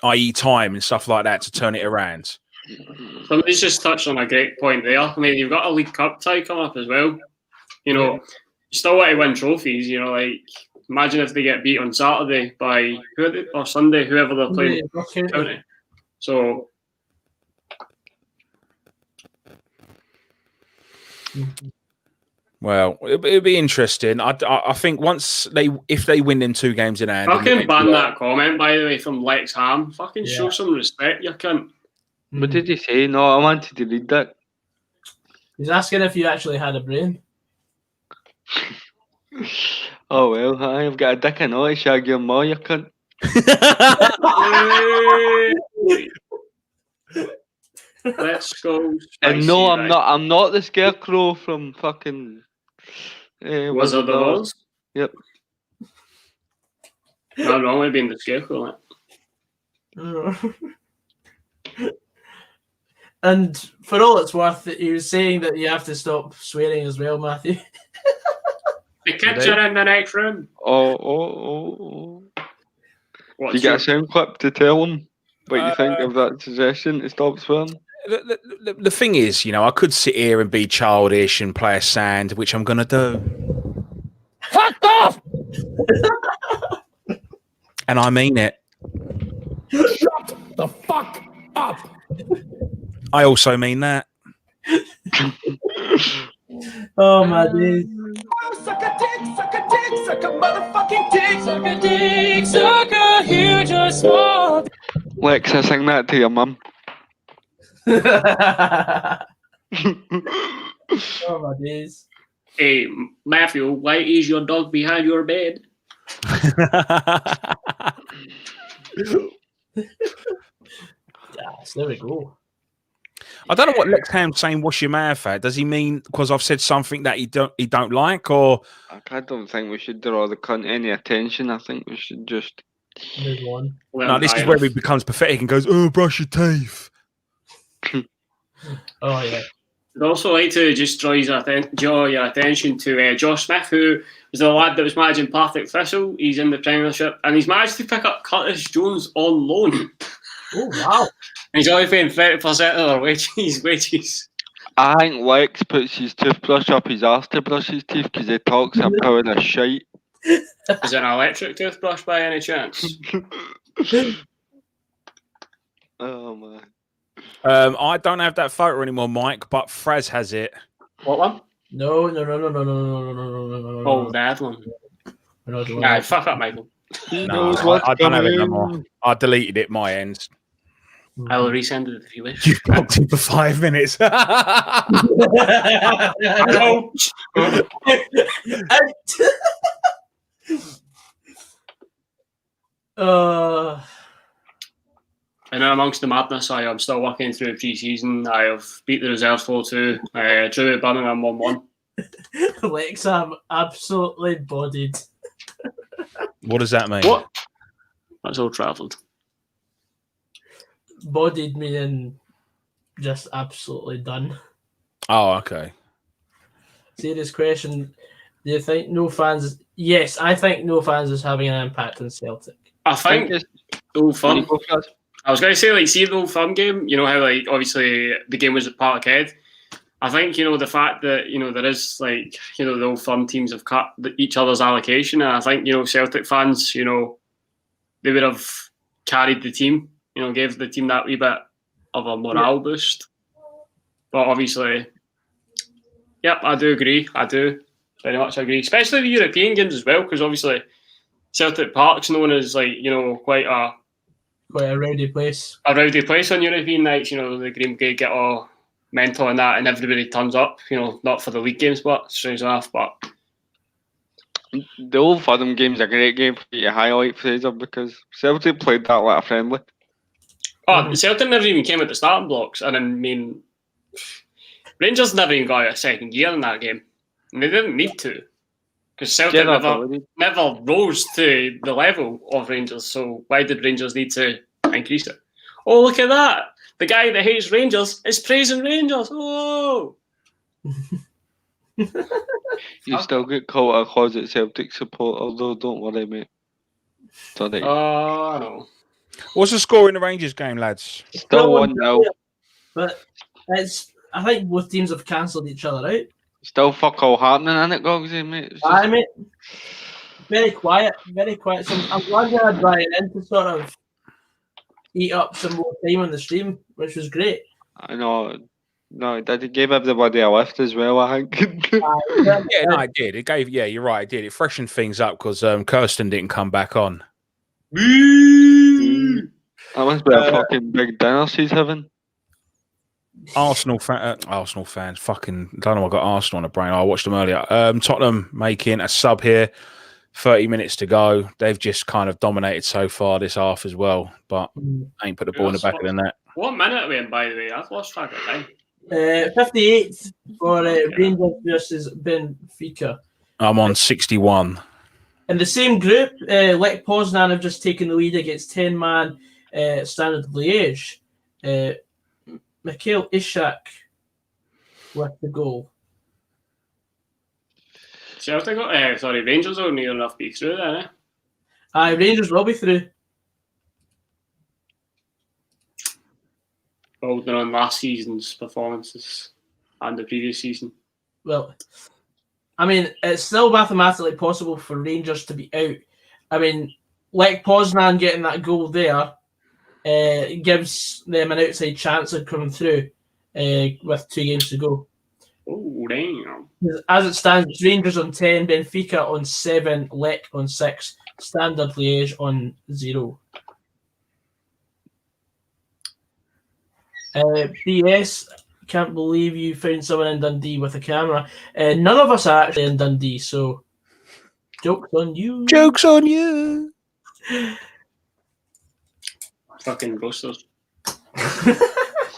i.e. time and stuff like that, to turn it around? Somebody's just touched on a great point there. I mean, you've got a League Cup tie coming up as well. You know, you still want to win trophies, you know, like imagine if they get beat on Saturday by or Sunday, whoever they're playing. So well, it'll be interesting. I think if they win them 2 games in hand, fucking ban that comment, by the way, from Lex Ham. Fucking show some respect, you cunt. What did he say? No, I wanted to read that. He's asking if you actually had a brain. Oh well, I've got a dick and all, shag your ma, you cunt. Let's go. And no, I'm not the scarecrow from fucking Wizard of Oz. Yep. No wrong with being the scarecrow. And for all it's worth, he was saying that you have to stop swearing as well, Matthew. The kids are in the next room. Oh. You get a sound clip to tell them what you think of that suggestion to stop swearing? The thing is, I could sit here and be childish and play a sand, which I'm going to do. Fuck off! And I mean it. Shut the fuck up! I also mean that. Oh my days. Suck a dick, suck a dick, suck a motherfucking dick, suck a dick, suck a huge or small. Lexa, sing that to your mum. Oh my days. Hey, Matthew, why is your dog behind your bed? Yes, there we go. I don't know what Lexham's saying. Wash your mouth at. Does he mean because I've said something that he don't like, or I don't think we should draw the cunt any attention. I think we should just Move on. no? This is where he becomes pathetic and goes, "Oh, brush your teeth." Oh yeah. I'd also like to just draw your attention to Josh Smith, who was the lad that was managing Partick Thistle. He's in the Premiership, and he's managed to pick up Curtis Jones on loan. Oh wow. And he's only paying 30% of their wages. I think Lex puts his toothbrush up his arse to brush his teeth because he talks a power of shite. Is it an electric toothbrush by any chance? Oh man. I don't have that photo anymore, Mike, but Fraz has it. What one? No. Oh, that one. Nah, fuck up, Michael. No, I don't have it no more. I deleted it my end. I will resend it if you wish. You've blocked him for 5 minutes. No. And then amongst the madness, I am still working through pre-season. I have beat the reserves 4-2. Drew at Birmingham 1-1. Lex, I'm absolutely bodied. What does that mean? What? That's Old Trafford. Bodied meaning just absolutely done. Oh, okay. Serious question. Do you think no fans? Yes, I think no fans is having an impact on Celtic. I think it's Old Firm. I was going to say, like, see the Old Firm game, you know how, like, obviously the game was at Parkhead. I think, you know, the fact that, you know, there is, like, you know, the Old Firm teams have cut each other's allocation, and I think, you know, Celtic fans, you know, they would have carried the team, you know, gave the team that wee bit of a morale boost. But obviously, yep, I do agree. I do very much agree, especially the European games as well, because obviously Celtic Park's known as, like, you know, quite a rowdy place. A rowdy place on European nights. You know, the Green Brigade get all mental and that, and everybody turns up. You know, not for the league games, but strange enough. But the Old Firm game's a great game for you to highlight, Fraser, because Celtic played that like a friendly. Oh, Celtic never even came at the starting blocks, and I mean, Rangers never even got a second gear in that game, and they didn't need to, because Celtic never rose to the level of Rangers. So why did Rangers need to increase it? Oh, look at that! The guy that hates Rangers is praising Rangers. Oh. You still get called a closet Celtic supporter, though. Don't worry, mate. Sorry. Oh, no. What's the score in the Rangers game, lads? Still 1-0. But I think both teams have cancelled each other out. Still fuck all happening, isn't it, Gogsy, mate? Aye, mate. Very quiet, very quiet. So I'm glad you had Brian in to sort of eat up some more time on the stream, which was great. I know. No, it gave everybody a lift as well, I think. Yeah, no, it did. It gave. Yeah, you're right. It did. It freshened things up because Kirsten didn't come back on. That must be a fucking big dinner she's having. Arsenal fans. Fucking don't know. I got Arsenal on the brain. I watched them earlier. Tottenham making a sub here. 30 minutes to go. They've just kind of dominated so far this half as well, but ain't put the ball in the back of the net. What minute are we in, by the way? I've lost track of time. 58 for Rangers versus Benfica. I'm on 61. In the same group, Lech Poznan have just taken the lead against 10-man Standard Liège. Mikhail Ishak with the goal. Rangers will near enough be through then, eh? Aye, Rangers will be through. Building on last season's performances and the previous season. Well, I mean, it's still mathematically possible for Rangers to be out. I mean, Lech Poznan getting that goal there gives them an outside chance of coming through with 2 games to go. Oh, damn. As it stands, Rangers on 10, Benfica on 7, Lech on 6, Standard Liège on 0. BS, can't believe you found someone in Dundee with a camera. None of us are actually in Dundee, so joke's on you. Joke's on you. Fucking roasters.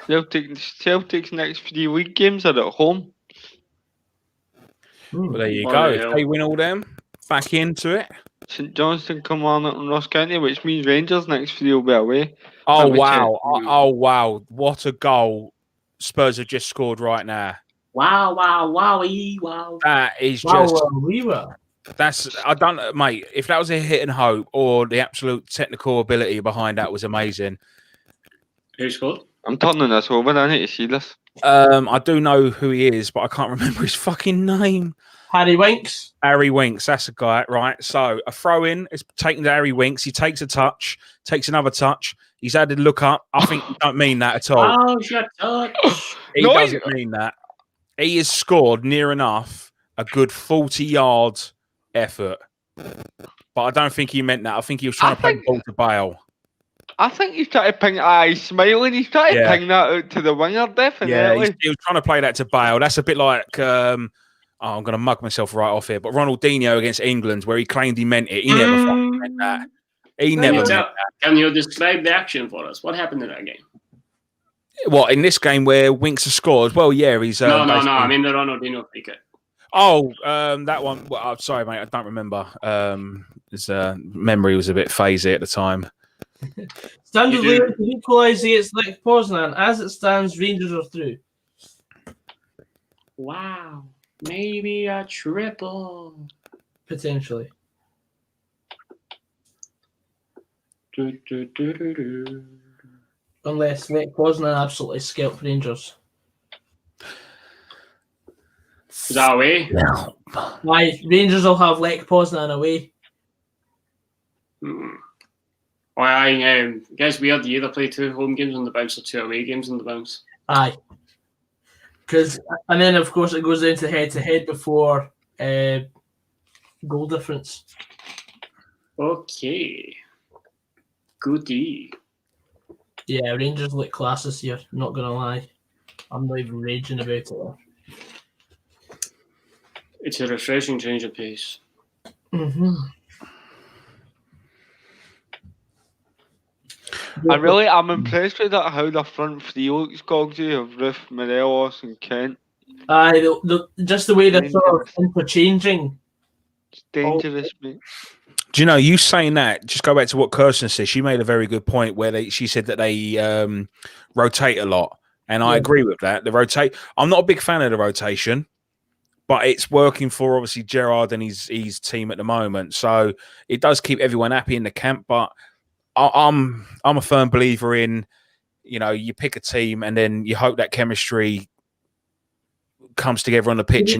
Celtic's next 3 league games are at home. Well, there you What go. the If hell? they win all them, back into it. St Johnstone, Kilmarnock and Ross County, which means Rangers next 3 will be away. Oh, Let me wow. check. Oh, wow. What a goal Spurs have just scored right now. Wow, wow, wowie, wow. That is Wow, just... we were. That's... I don't... Mate, if that was a hit and hope or the absolute technical ability behind that was amazing. Who scored? I'm turning this over. I need to see this. I do know who he is, but I can't remember his fucking name. Harry Winks. Harry Winks, that's a guy, right? So a throw in is taken to Harry Winks. He takes a touch, takes another touch. He's had to look up. I think he don't mean that at all. Oh, shut up. He doesn't mean that. He has scored near enough a good 40-yard effort. But I don't think he meant that. I think he was trying to play the ball to Bale. I think he's trying to ping. He's smiling. He's trying to ping that out to the winger, definitely. Yeah, he was trying to play that to Bale. That's a bit like, I'm going to mug myself right off here, but Ronaldinho against England, where he claimed he meant it. He never fucking meant that. He never meant that. Can you describe the action for us? What happened in that game? What, in this game where Winks has scored? Well, yeah, he's... No. I mean the Ronaldinho free kick. Oh, that one. Well, I'm sorry, mate. I don't remember. His memory was a bit phasey at the time. Standard Liège to equalise against Lech Poznan. As it stands, Rangers are through. Wow. Maybe a triple. Potentially. Unless Lech Poznan absolutely scalp Rangers. Is that away? No. Aye, Rangers will have Lech Poznan away. Well, I guess weird. You either play 2 home games on the bounce or 2 away games on the bounce. Aye. And then, of course, it goes down to head-to-head before goal difference. Okay. Goodie. Yeah, Rangers look class this year, not going to lie. I'm not even raging about it. It's a refreshing change of pace. Mm-hmm. I'm impressed with that, how the front 3 looks, Gogsy, of Ruth, Morelos and Kent. Aye, just the way they're sort of interchanging. It's dangerous, mate. Do you know, you saying that, just go back to what Kirsten said. She made a very good point where she said that they rotate a lot. And I agree with that. I'm not a big fan of the rotation, but it's working for, obviously, Gerrard and his team at the moment. So it does keep everyone happy in the camp. But I'm a firm believer in, you pick a team and then you hope that chemistry comes together on the pitch.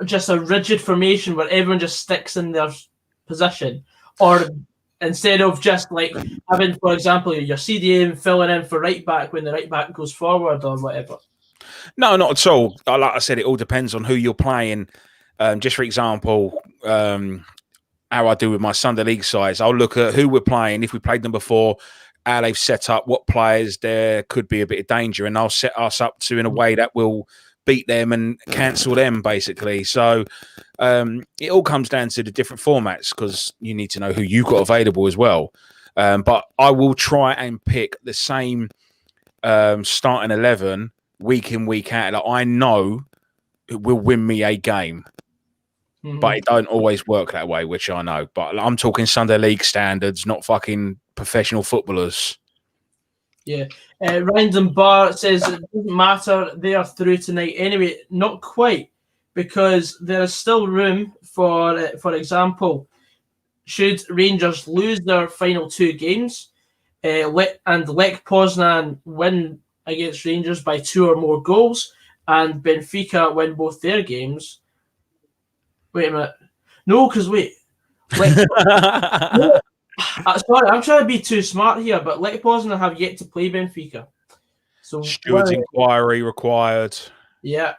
Just a rigid formation where everyone just sticks in their position, or instead of just like having, for example, your CDM filling in for right back when the right back goes forward or whatever. No, not at all. Like I said, it all depends on who you're playing. Just for example, how I do with my Sunday League sides, I'll look at who we're playing, if we played them before, how they've set up, what players there could be a bit of danger, and I'll set us up to in a way that will beat them and cancel them, basically. So it all comes down to the different formats, because you need to know who you've got available as well. But I will try and pick the same starting 11 week in, week out. Like, I know it will win me a game. But it don't always work that way, which I know. But I'm talking Sunday League standards, not fucking professional footballers. Yeah. Random Bar says it doesn't matter. They are through tonight. Anyway, not quite, because there is still room for example, should Rangers lose their final 2 games and Lech Poznan win against Rangers by 2 or more goals, and Benfica win both their games. Wait a minute. No, because wait. Sorry, I'm trying to be too smart here, but Lech Poznan have yet to play Benfica. So Steward's inquiry required. Yeah.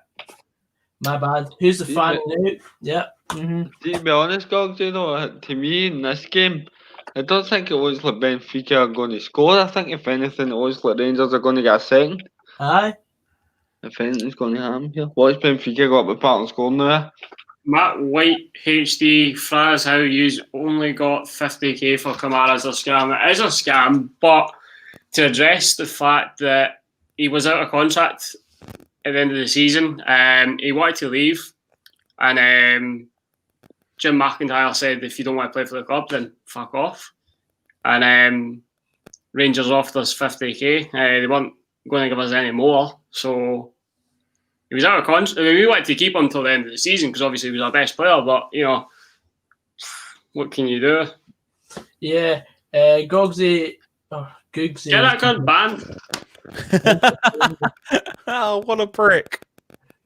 My bad. Who's the fan now? Yeah. Mm-hmm. To be honest, Gogs, to me in this game, I don't think it looks like Benfica are going to score. I think if anything, it looks like Rangers are going to get a second. Aye. If anything's going to happen here. Watch Benfica go up with part and score now. Matt White HD Fraz, how you've only got 50k for Kamara as a scam. It is a scam, but to address the fact that he was out of contract at the end of the season, he wanted to leave, and Jim McIntyre said, if you don't want to play for the club, then fuck off. And Rangers offered us 50k. They weren't going to give us any more, so he was out of contract. I mean, we wanted to keep him until the end of the season because obviously he was our best player, but, what can you do? Yeah. Gogsy. Oh, Googsy. Get that gun banned. Oh, what a prick.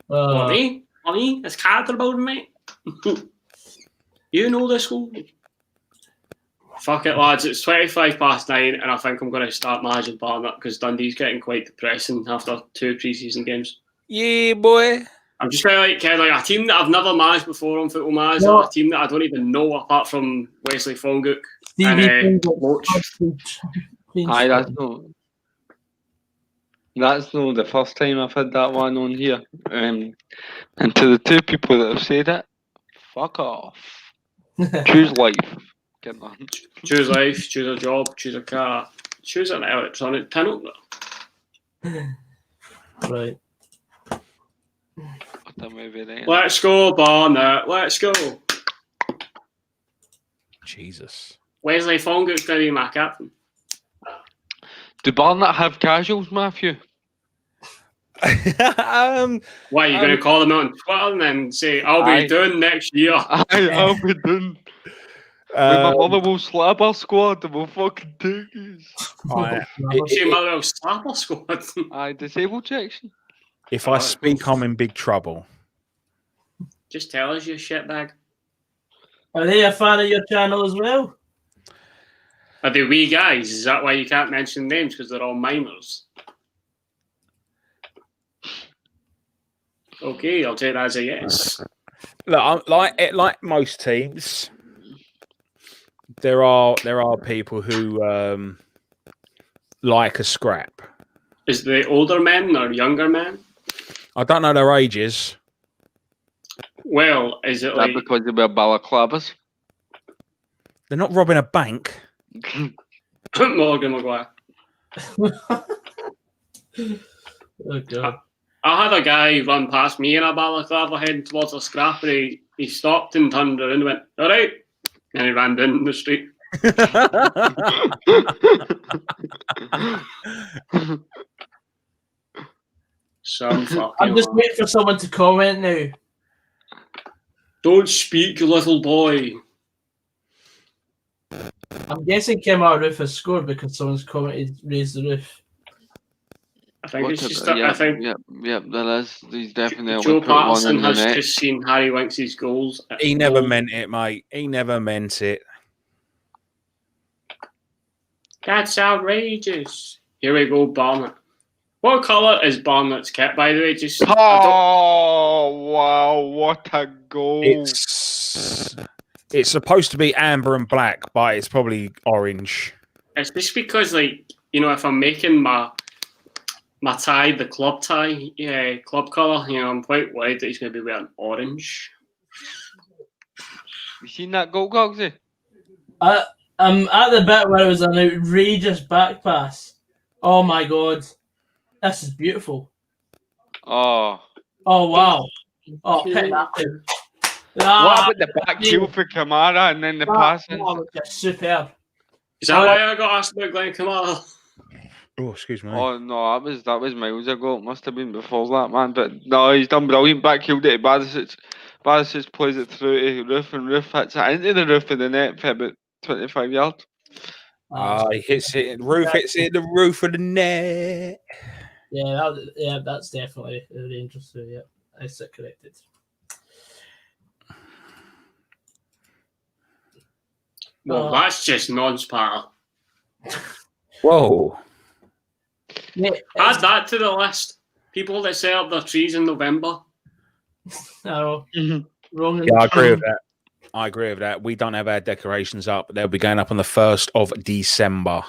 Money? It's character building, mate. You know this school. Fuck it, lads. It's 9:25, and I think I'm going to start managing Barnet because Dundee's getting quite depressing after 2 pre-season games. Yeah, boy. I'm just going to like a team that I've never managed before on Football Manager, a team that I don't even know apart from Wesley Fonguk and Loach. Aye, that's no the first time I've had that one on here. And to the 2 people that have said it, fuck off. Choose life. Get on. Choose life, choose a job, choose a car, choose an electronic tin opener. Right. Let's go, Barnet. Let's go. Jesus. Wesley Fonguk's going to be my captain. Do Barnet have casuals, Matthew? Why, are you going to call them out on Twitter and then say, I'll be done next year? I'll be done. My mother will slap our squad and we'll fucking take it. Your mother will slap our squad. Disabled section. If I speak, I'm in big trouble. Just tell us, you shitbag. Are they a fan of your channel as well? Are they wee guys? Is that why you can't mention names? Because they're all minors. Okay, I'll take that as a yes. Look, like most teams, there are people who like a scrap. Is they older men or younger men? I don't know their ages. Well, is it like because they wear balaclavas? They're not robbing a bank. Morgan Maguire. Oh God. I had a guy run past me in a balaclava heading towards a scrap, and he stopped and turned around and went, all right, and he ran down the street. I'm just waiting for someone to comment now. Don't speak, little boy. I'm guessing Kemar Roof has scored because someone's commented raise the roof. I think it's just. Yeah, I think. Yeah, there is. He's definitely. Joe Patterson has just seen Harry Winks' goals. He never meant it, mate. He never meant it. That's outrageous. Here we go, Barnet. What colour is Barnet's kit, by the way? Just. Oh wow! What a goal! It's supposed to be amber and black, but it's probably orange. It's just because, like, if I'm making my tie, the club tie, club colour, I'm quite worried that he's going to be wearing orange. You seen that goal, Gogsy? I'm at the bit where it was an outrageous back pass. Oh my God. This is beautiful. Oh. Oh, wow. Oh, pick that up. What about the back heel for Kamara and then the passing? That was just superb. Is that why I got asked about Glenn Kamara? Oh, excuse me. Oh no, that was miles ago. It must have been before that, man. But no, he's done brilliant. Back heeled it to Barisic. Barisic plays it through to Roof, and Roof hits it into the roof of the net for about 25 yards. He hits it. Roof hits it. The roof of the net. Yeah, that's definitely the Rangers. So yeah, I sit corrected. Well, that's just non-sparta. Whoa. Yeah, add that to the list. People that set up their trees in November. No, wrong. Yeah, I agree with that. I agree with that. We don't have our decorations up. They'll be going up on the 1st of December.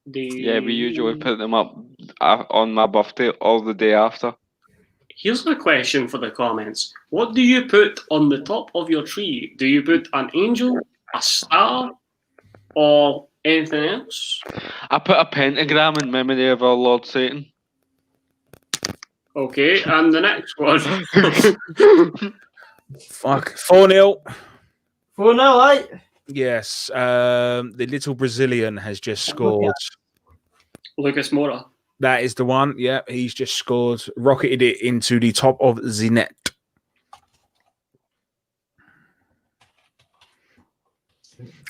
Yeah, we usually put them up on my birthday or the day after. Here's a question for the comments. What do you put on the top of your tree? Do you put an angel, a star, or anything else? I put a pentagram in memory of our Lord Satan. Okay, and the next one. Fuck. 4-0. 4-0, right? Yes. The little Brazilian has just scored. Lucas Moura. That is the one. Yeah, he's just scored. Rocketed it into the top of the net.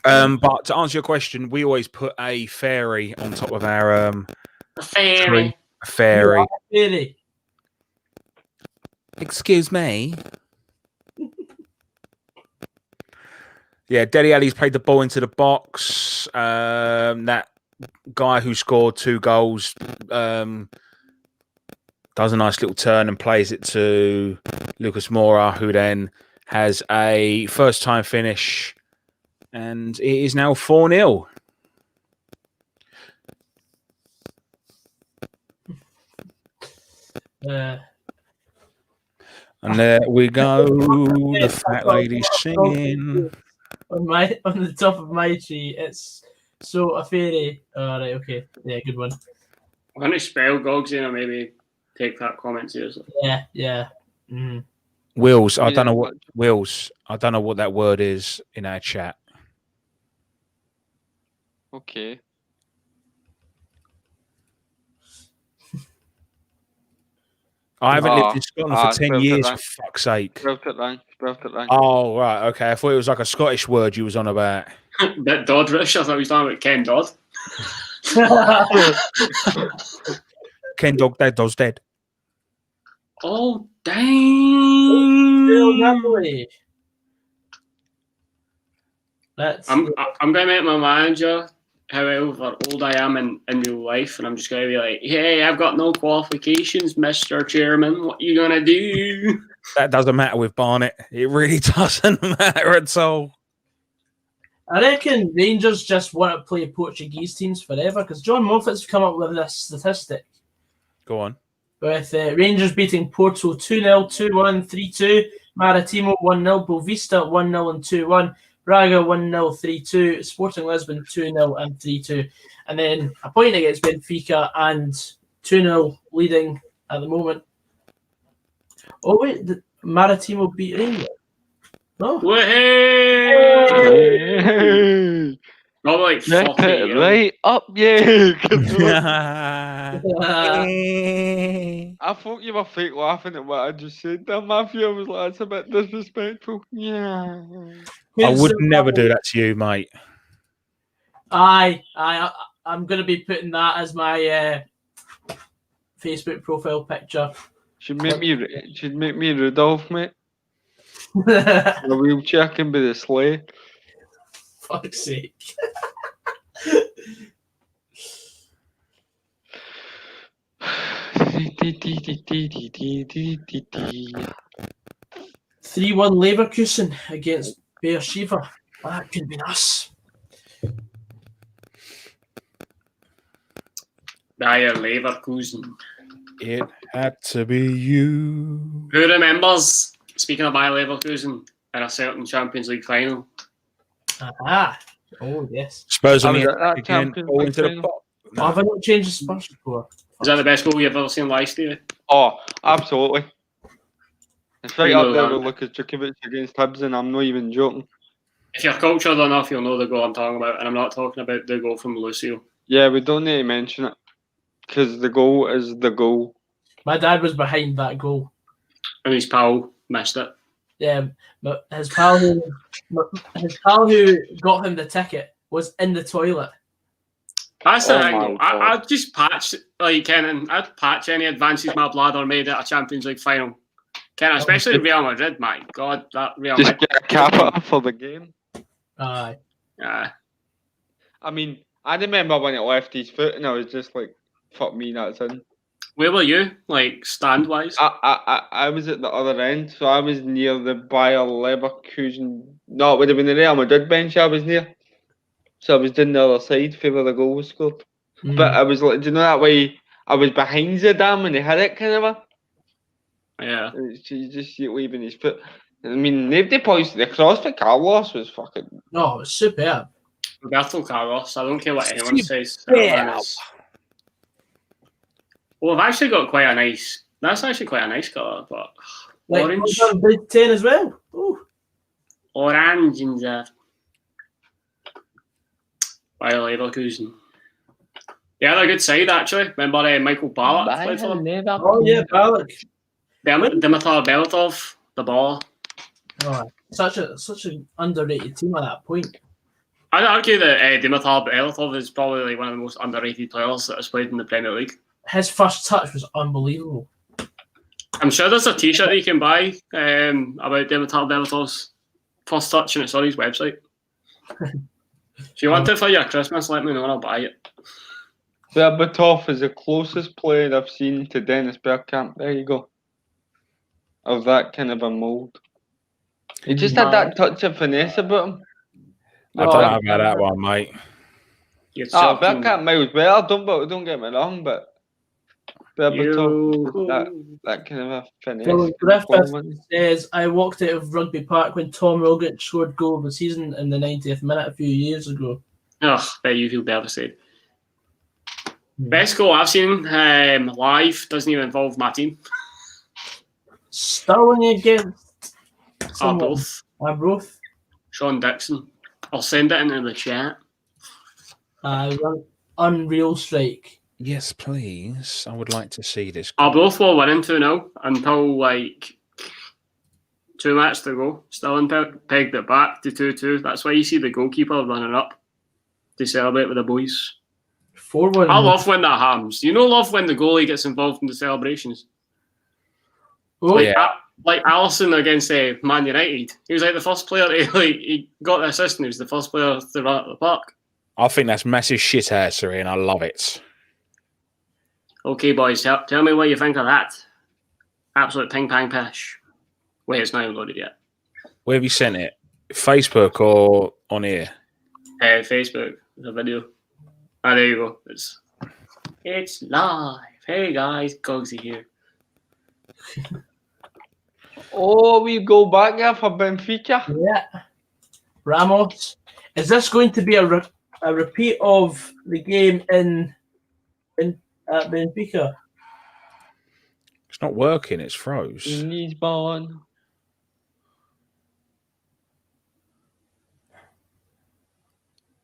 But to answer your question, we always put a fairy on top of our A fairy. tree. A fairy. Fairy. Excuse me. Yeah, Dele Alli's played the ball into the box. That guy who scored 2 goals does a nice little turn and plays it to Lucas Moura, who then has a first-time finish, and it is now 4-0. And there we go, the fat lady singing. On the top of my tree, it's so a fairy. All right, okay, yeah, good one. I'm going to spell Gogsy and maybe take that comment seriously. Yeah. Wills, I don't know what that word is in our chat. Okay. I haven't lived in Scotland for 10 years, for fuck's sake. Spelt it wrong. Oh, right, okay. I thought it was like a Scottish word you was on about. Bit Doddrish, I thought he was talking about Ken Dodd. Ken Dog Dead, Dog's dead. Oh, dang. I'm going to make my manager however old I am in real life, and I'm just going to be like, hey, I've got no qualifications, Mr. Chairman. What are you going to do? That doesn't matter with Barnett. It really doesn't matter at all. I reckon Rangers just want to play Portuguese teams forever, because John Moffat's come up with this statistic. Go on. With Rangers beating Porto 2-0, 2-1, 3-2, Maritimo 1-0, Boavista 1-0 and 2-1, Braga 1-0, 3-2, Sporting Lisbon 2-0 and 3-2. And then a point against Benfica and 2-0 leading at the moment. Oh, wait, Maritimo beat Rangers? No? Hey! Not like Rip it right up, yeah. I thought you were fake laughing at what I just said there, Matthew. I was like, that's a bit disrespectful. Yeah. I would never do that to you, mate. I'm going to be putting that as my Facebook profile picture. Should make me Rudolph, mate. The wheelchair can be the sleigh. Fuck's sake. 3-1 Leverkusen against Beersheva. That could be us. Bayer Leverkusen. It had to be you. Who remembers, speaking of Bayer Leverkusen, in a certain Champions League final? Ah. Oh, yes. Spurs on that again. Champions Into the League pot. No. Have I not changed the Spurs score? Is that the best goal you've ever seen live, Stevie? Oh, absolutely. It's right You up know there that. with Lucas Djukovic against Hibs, and I'm not even joking. If you're cultured enough, you'll know the goal I'm talking about, and I'm not talking about the goal from Lucio. Yeah, we don't need to mention it, because the goal is the goal. My dad was behind that goal. And his pal missed it. Yeah, but his pal who got him the ticket was in the toilet. That's the Oh thing, my though. God. I'd just patch, like, I'd patch any advances my bladder made at a Champions League final. Especially Real Madrid, my God, that Real Just Madrid. get a capita for the game. Aye. Yeah. I mean, I remember when it left his foot, and I was just like, fuck me, that's in. Where were you, like stand-wise? I was at the other end, so I was near the Bayer Leverkusen. No, it would have been the Real Madrid bench I was near. So I was down the other side for where the goal was scored. But I was like, do you know that way? I was behind the dam when he hit it, kind of a. Yeah. You just see it waving his foot. I mean, nobody points the cross for Carlos was fucking. No, it's superb. Roberto Carlos. I don't care what anyone says. Yeah. Well, I've actually got quite a nice. That's actually quite a nice colour, but Like, orange, Big 10 as well. Ooh. orange and Bayer Leverkusen. Yeah, they're a good side actually. Remember Michael Ballack played for them? Oh yeah, Ballack. Dimitar Berbatov, the ball. Oh, such an underrated team at that point. I'd argue that Dimitar Berbatov is probably like one of the most underrated players that has played in the Premier League. His first touch was unbelievable. I'm sure there's a T-shirt that you can buy about Dimitar Berbatov's first touch, and it's on his website. If you want it for your Christmas, let me know and I'll buy it. Berbatov is the closest player I've seen to Dennis Bergkamp. There you go. Of that kind of a mould. He just had that touch of finesse about him. I don't know about that one, mate. Bergkamp miles better. Don't get me wrong, but Berbatov, that kind of a finesse. Dylan Griffith says, I walked out of Rugby Park when Tom Rogic scored goal of the season in the 90th minute a few years ago. Ugh, bet you feel devastated. Best goal I've seen live doesn't even involve my team. Sterling against both. Sean Dixon. I'll send it into the chat. Unreal strike. Yes, please. I would like to see this. Both were winning 2-0 until like 2 minutes to go. Sterling pegged it back to 2-2. That's why you see the goalkeeper running up to celebrate with the boys. 4-1. I love when that happens. You know, love when the goalie gets involved in the celebrations. Oh, like Alisson against Man United. He was like the first player to he got the assist and he was the first player to run at the park. I think that's massive shit assery and I love it. Okay, boys, tell me what you think of that. Absolute ping pang pish. Wait, it's not even loaded yet. Where have you sent it? Facebook or on here? Facebook. There's a video. Ah, there you go. It's live. Hey guys, Gogsy here. Oh, we go back there for Benfica. Yeah. Ramos. Is this going to be a repeat of the game at Benfica? It's not working. It's froze. Lisbon.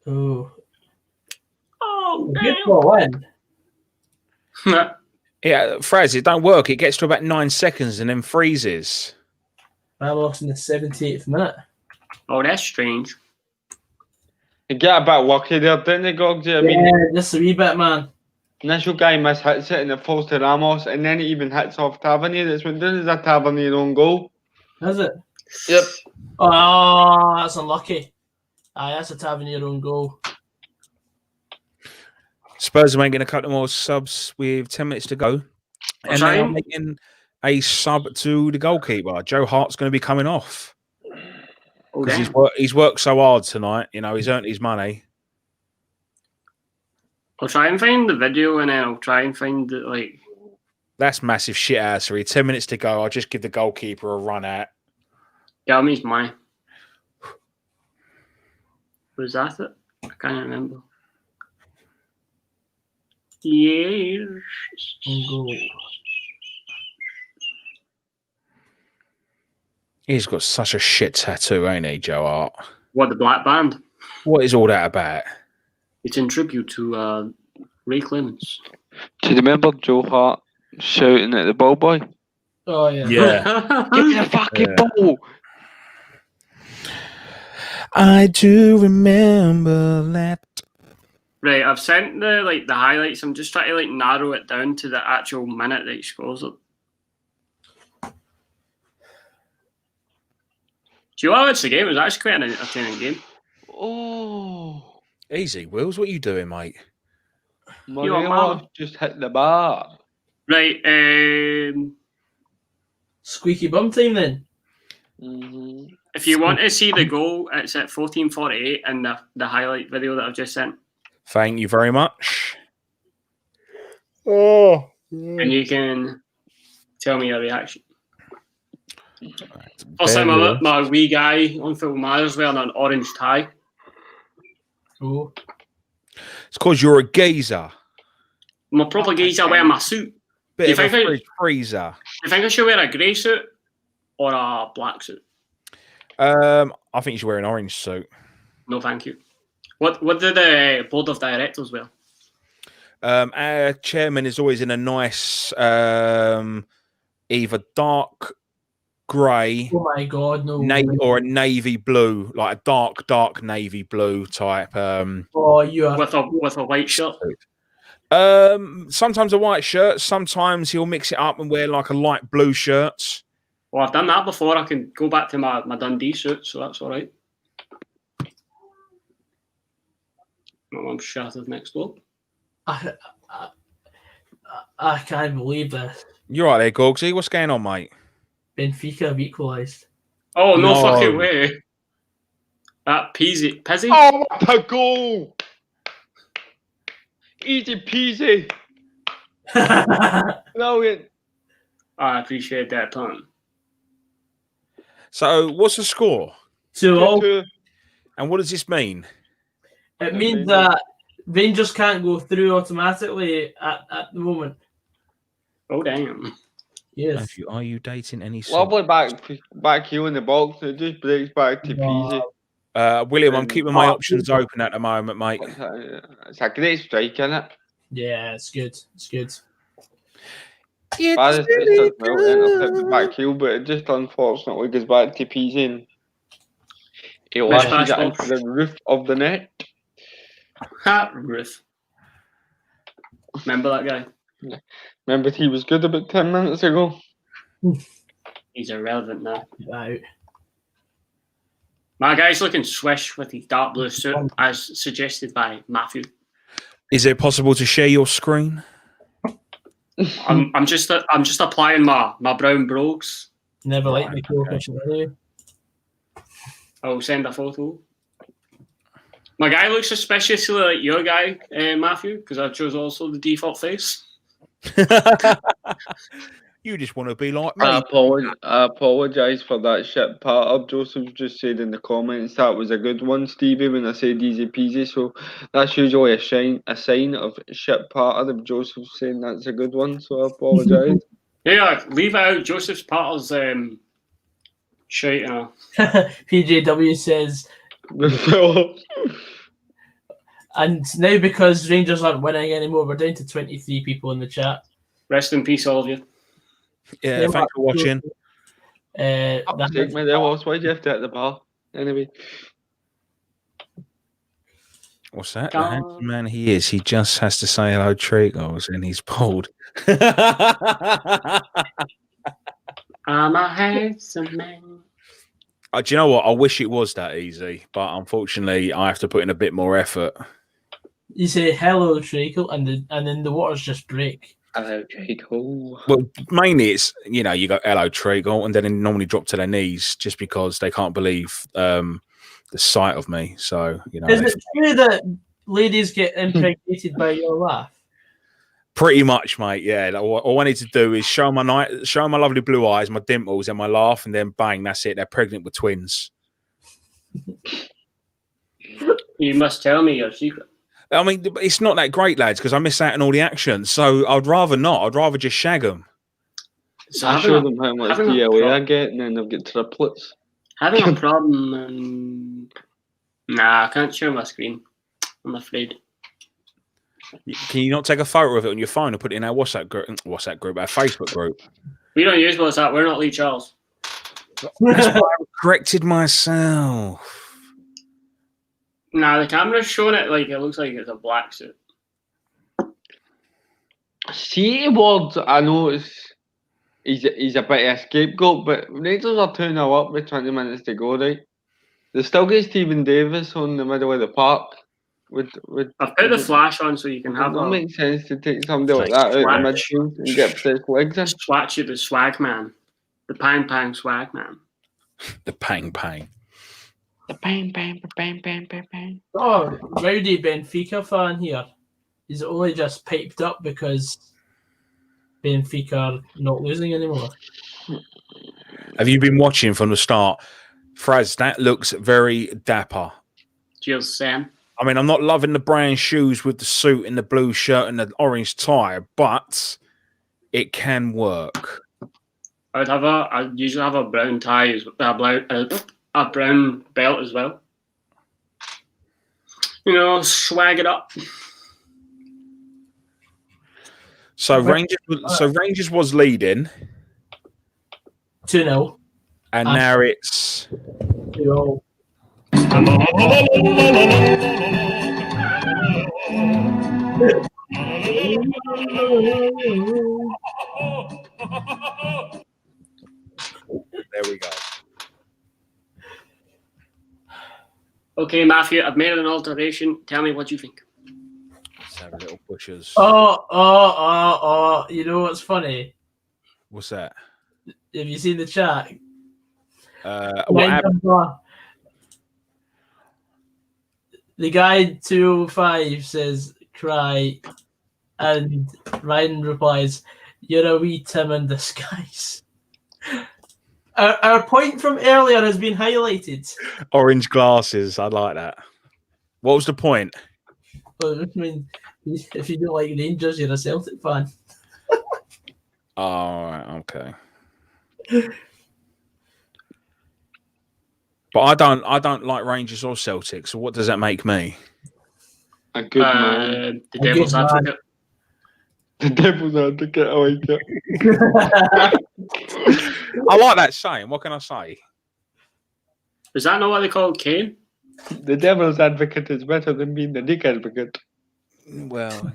Oh. Oh, good for a win. Yeah, Fraz, it don't work. It gets to about 9 seconds and then freezes. Ramos in the 78th minute. Oh, that's strange. You get a bit lucky there, didn't you, Gogsy? I mean, just a wee bit, man. Initial guy hits it and it falls to Ramos, and then it even hits off Tavernier. That's when this is a Tavernier own goal. Is it? Yep. Oh, that's unlucky. That's a Tavernier own goal. Spurs are making a couple more subs with 10 minutes to go. And they are making a sub to the goalkeeper. Joe Hart's going to be coming off. Because he's worked so hard tonight. You know, he's earned his money. I'll try and find the video and then I'll try and find it, like... That's massive shit assery. 10 minutes to go. I'll just give the goalkeeper a run out. Yeah, I mean, it's mine. Was that it? I can't remember. Yes. He's got such a shit tattoo, ain't he, Joe Hart? What, the black band? What is all that about? It's in tribute to Ray Clemens. Do you remember Joe Hart shouting at the ball boy? Oh, yeah. Yeah. Give me the fucking ball! I do remember that. Right, I've sent the highlights. I'm just trying to narrow it down to the actual minute that he scores it. Do you watch the game? It was actually quite an entertaining game. Oh. Easy, Wills. What are you doing, mate? Morelos just hit the bar. Right. Squeaky bum time then. If you want to see the goal, it's at 14:48 in the highlight video that I've just sent. Thank you very much. Oh, and you can tell me your reaction. First time I met my wee guy on Phil Myers wearing an orange tie. Oh. It's because you're a geezer. I'm a proper geezer wearing my suit. Bit of a fridge freezer. Do you think I should wear a grey suit or a black suit? I think you should wear an orange suit. No, thank you. What did the board of directors wear? Our chairman is always in a nice either dark grey, oh my god, no, or a navy blue, like a dark navy blue type. Oh, you are with a white shirt. Sometimes a white shirt. Sometimes he'll mix it up and wear like a light blue shirt. Well, I've done that before. I can go back to my Dundee suit, so that's all right. My mum's shattered next door. I can't believe this. You're right there, Gogsy. What's going on, mate? Benfica have equalised. Oh, no fucking way. That Pizzy. Oh, what a goal! Easy peasy. Brilliant. I appreciate that pun. So, what's the score? 2-2. And what does this mean? It means that Rangers can't go through automatically at the moment. Oh, damn. Yes. Are you dating any? Lovely back heel in the box. It just breaks back to Peasy. William, I'm keeping my options open at the moment, mate. It's a great strike, isn't it? Yeah, it's good. It's good. It's really good. The back heel, but it just unfortunately goes back to Peasy and he lashes it into the roof of the net. Roof. Remember that guy? Yeah. Remember he was good about 10 minutes ago? He's irrelevant now. Right. My guy's looking swish with his dark blue suit, as suggested by Matthew. Is it possible to share your screen? I'm just applying my brown brogues. Never liked me coefficient anyway. I'll send a photo. My guy looks suspiciously like your guy, Matthew, because I chose also the default face. You just want to be like me. I apologise for that shit part of Joseph just said in the comments. That was a good one, Stevie, when I said easy peasy. So that's usually a sign of shit part of Joseph saying that's a good one. So I apologise. Yeah, leave out Joseph's partner's shite. PJW says. And now because Rangers aren't winning anymore, we're down to 23 people in the chat. Rest in peace, all of you. Yeah, thanks for watching. Take me there, Why do you have to hit the bar? Anyway. What's that? The handsome man he is. He just has to say hello, Trigos, and he's pulled. I'm a handsome man. Do you know what? I wish it was that easy, but unfortunately, I have to put in a bit more effort. You say hello, Treacle, and then the waters just break. Hello, Treacle. Well, mainly it's, you go hello, Treacle, and then they normally drop to their knees just because they can't believe the sight of me. So, Is it true that ladies get impregnated by your laugh? Pretty much, mate. Yeah. All I need to do is show my lovely blue eyes, my dimples, and my laugh, and then bang, that's it. They're pregnant with twins. You must tell me your secret. I mean, it's not that great, lads, because I miss out on all the action. So I'd rather not. I'd rather just shag them. So I show them how much DLA I get, and then they'll get triplets. Having a problem. Nah, I can't share my screen. I'm afraid. Can you not take a photo of it on your phone and put it in our WhatsApp group, our Facebook group? We don't use WhatsApp. We're not Lee Charles. That's why I corrected myself. Nah, the camera's showing it like it looks like it's a black suit. See, Ward, I know he's a bit of a scapegoat, but Rangers are 2-0 up with 20 minutes to go, right? They still get Stephen Davis on the middle of the park I've put the flash on so you can have It don't a make sense to take somebody like that out of midfield and get fresh legs in. swatch you the swag man. The pang swag man. The pang. The bang. Oh, rowdy Benfica fan here. He's only just piped up because Benfica are not losing anymore. Have you been watching from the start? Fraz, that looks very dapper. Cheers, Sam. I mean, I'm not loving the brown shoes with the suit and the blue shirt and the orange tie, but it can work. I usually have a brown tie, a brown belt as well. You know, swag it up. So Rangers was leading 2-0. and now it's 2-0. there we go. Okay, Matthew, I've made an alteration. Tell me what you think. Let's have a little pushes. Oh. You know what's funny? What's that? Have you seen the chat? What happened? The guy 205 says, cry. And Ryan replies, you're a wee Tim in disguise. Our point from earlier has been highlighted. Orange glasses. I like that. What was the point? Well, I mean, if you don't like Rangers, you're a Celtic fan. All right, okay. But I don't like Rangers or Celtic. So what does that make me? A good man. The devil's advocate. The devil's advocate. I like it. I like that saying. What can I say? Is that not what they call Kane? The devil's advocate is better than being the dick advocate. Well,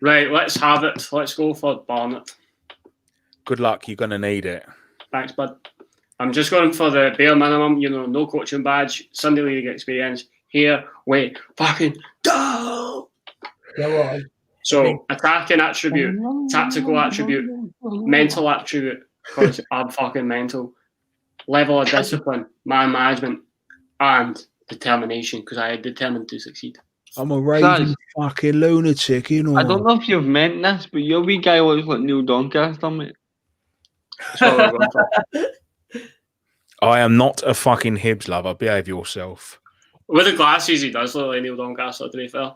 right. Let's have it. Let's go for Barnett. good luck. You're gonna need it. Thanks, bud. I'm just going for the bare minimum. You know, no coaching badge, Sunday League experience. Here, wait, fucking go. So, attacking attribute, tactical attribute, mental attribute, because I'm fucking mental. Level of discipline, man management, and determination, because I am determined to succeed. I'm a raving fucking lunatic, you know. I don't know if you've meant this, but your wee guy looks like Neil Doncaster, mate. That's what we're going for. I am not a fucking Hibs lover. Behave yourself. With the glasses, he does look like Neil Doncaster, to be fair.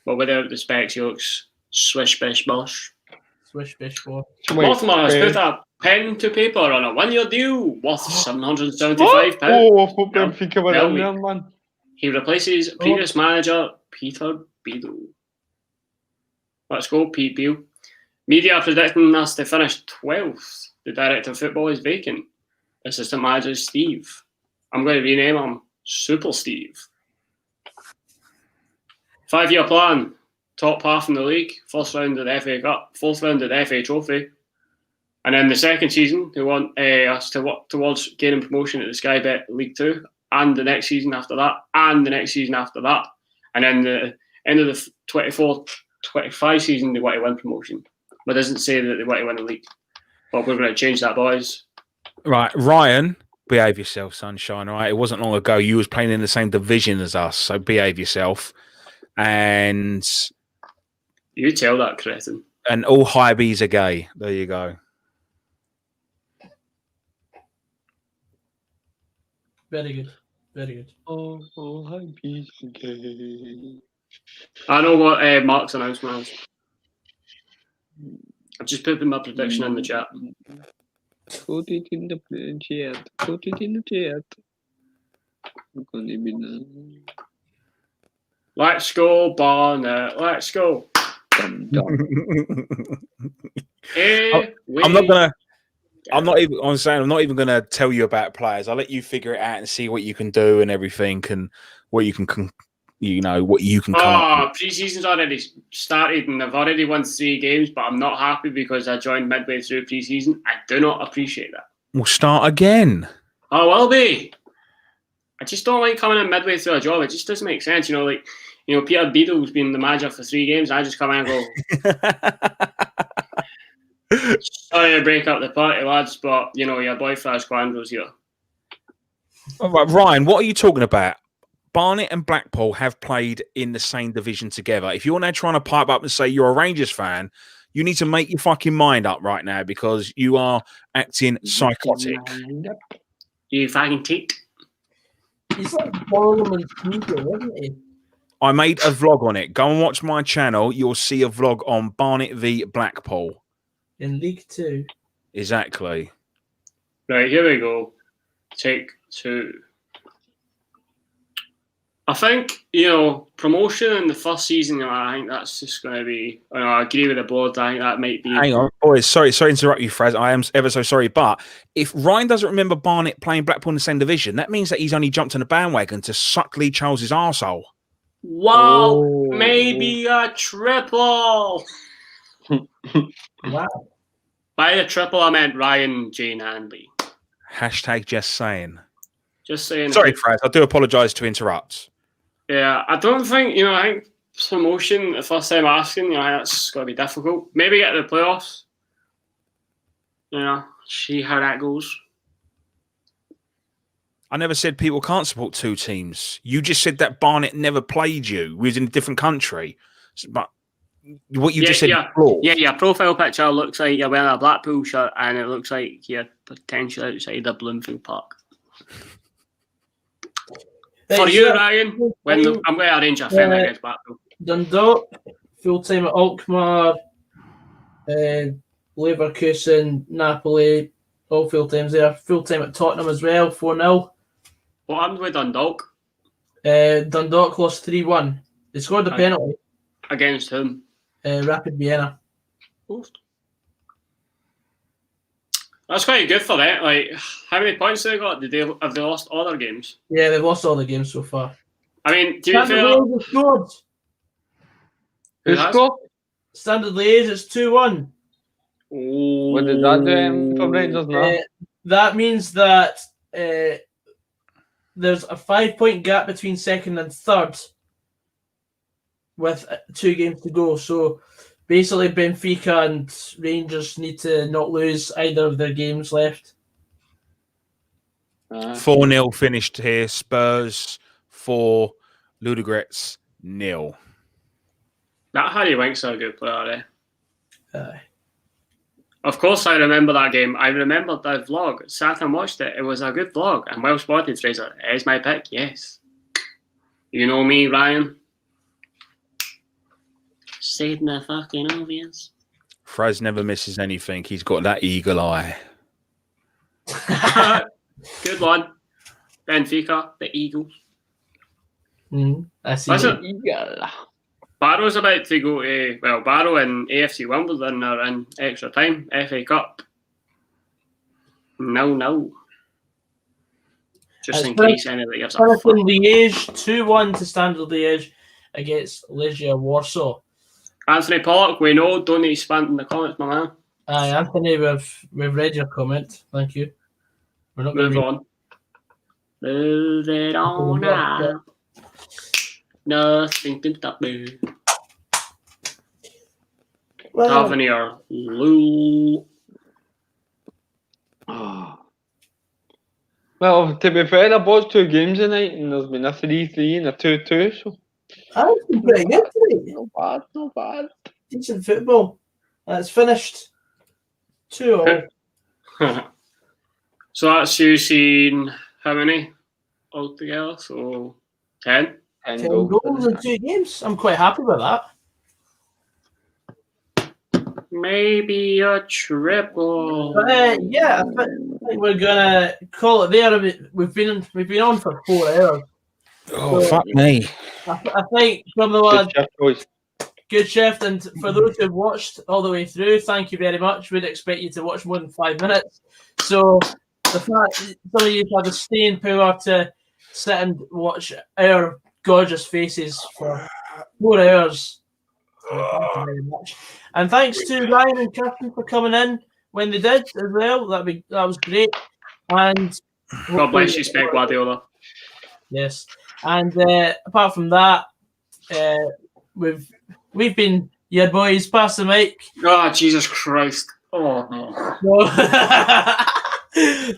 But without the specs, he looks swish bish bosh. Swish bish bosh. Mortimer has put a pen to paper on a one-year deal worth £775. Oh, I thought Benfica were in there, man. He replaces previous manager Peter Beadle. Let's go, Pete Beale. Media predicting us to finish 12th. The director of football is vacant. Assistant manager is Steve. I'm going to rename him Super Steve. 5-year plan. Top half in the league. First round of the FA Cup. Fourth round of the FA Trophy. And then the second season, they want us to work towards gaining promotion at the Sky Bet League 2. And the next season after that. And the next season after that. And then the end of the 24-25 season, they want to win promotion. But it doesn't say that they want to win the league. But we're going to change that, boys. Right, Ryan, behave yourself, sunshine. All right, it wasn't long ago you was playing in the same division as us, so behave yourself. And you tell that, cretin. And all high bees are gay. There you go. Very good. Very good. Oh, high bees are gay. I know what Mark's announcement is. I've just put my prediction in the chat. Put it in the chat. Put it in the chat. I'm gonna be nice. Let's go, Barnett. Let's go. I'm not even gonna tell you about players. I'll let you figure it out and see what you can do and everything, and what you can come up with. Pre-season's already started and I've already won 3 games, but I'm not happy because I joined midway through pre-season. I do not appreciate that. We'll start again. I will be. I just don't like coming in midway through a job. It just doesn't make sense. Peter Beadle's been the manager for 3 games. I just come in and go, sorry to break up the party, lads, but, your boy Frazqwandro's here. All right, Ryan, what are you talking about? Barnet and Blackpool have played in the same division together. If you're now trying to pipe up and say you're a Rangers fan, you need to make your fucking mind up right now because you are acting psychotic. You fucking teat. He's like Parliament speaker, isn't he? I made a vlog on it. Go and watch my channel. You'll see a vlog on Barnet v Blackpool. In League 2. Exactly. Right, here we go. Take 2. I think, promotion in the first season, I think that's just going to be, I agree with the board. I think that might be. Hang on, boys. Sorry to interrupt you, Fraz. I am ever so sorry. But if Ryan doesn't remember Barnet playing Blackpool in the same division, that means that he's only jumped on a bandwagon to suck Lee Charles's arsehole. Wow, maybe a triple. Wow. By the triple, I meant Ryan, Jane, and Lee. Hashtag just saying. Just saying. Sorry, Fraz. I do apologise to interrupt. Yeah, I don't think, I think promotion, the first time asking, that's got to be difficult. Maybe get to the playoffs. See how that goes. I never said people can't support 2 teams. You just said that Barnet never played you. We was in a different country. But what you just said before. Yeah, your profile picture looks like you're wearing a Blackpool shirt and it looks like you're potentially outside a Bloomfield Park. For you, Ryan, I'm going to arrange a friend against Blackpool. Dundalk, full-time at Alkmaar, Leverkusen, Napoli, all full-times there. Full-time at Tottenham as well, 4-0. What happened with Dundalk? Dundalk lost 3-1. They scored the penalty. Against whom? Rapid Vienna. Oof. That's quite good for that. Like, how many points have they got? Have they lost all their games? Yeah, they've lost all the games so far. I mean, to be fair, Liège scored. Who scored? Standard Liège, it's 2-1. What did that do for Rangers now? That means that there's a 5-point gap between second and third with 2 games to go. So basically, Benfica and Rangers need to not lose either of their games left. 4-0 finished here. Spurs 4, Ludogorets 0. That Harry Winks are a good player, Of course, I remember that game. I remembered that vlog. Sat and watched it. It was a good vlog and well spotted, Fraser. It is my pick, yes. You know me, Ryan. Stating the fucking obvious. Fraz never misses anything. He's got that eagle eye. Good one. Benfica, the Eagles. I see. Eagle. Barrow's about to go to, Barrow and AFC Wimbledon are in extra time, FA Cup. No. Just in case anybody gives a fuck. Liège, 2-1 to Standard Liège against Legia Warsaw. Anthony Pollock, we know, don't need to spam in the comments, my man. Aye, Anthony, we've read your comment. Thank you. We're not Move on. Move it on now. Nothing can stop me. Tavernier, Lou. Well, to be fair, I watched 2 games tonight and there's been a 3-3 and a 2-2, so. That's been pretty good today. Not bad. Decent football. That's finished 2-0. So that's you seen how many altogether? So 10? 10 goals in 2 games. I'm quite happy with that. Maybe a triple. Yeah, I think we're gonna call it there. We've been on for 4 hours. Oh, fuck me. I think from the lads, good shift, and for those who've watched all the way through, thank you very much. We'd expect you to watch more than 5 minutes. So the fact that some of you have the staying power to sit and watch our gorgeous faces for 4 hours. Thank you very much. And thanks to Ryan and Kirsten for coming in when they did as well. That was great. And God bless you, Spec Guardiola. Yes, and apart from that, we've been Yer Boys. Pass the mic. Oh, Jesus Christ. Oh, no.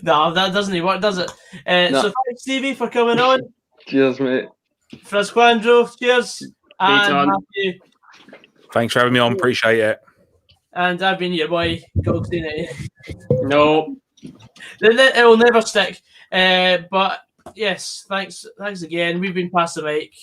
No, no, that doesn't work, does it? No. So thanks, Stevie, for coming on. Cheers, mate. Frazqwandro, cheers. And on. Matthew. Thanks for having me on. Appreciate it. And I've been your boy, Goldstein. No. It will never stick. But yes, thanks again. We've been Pass the Mic.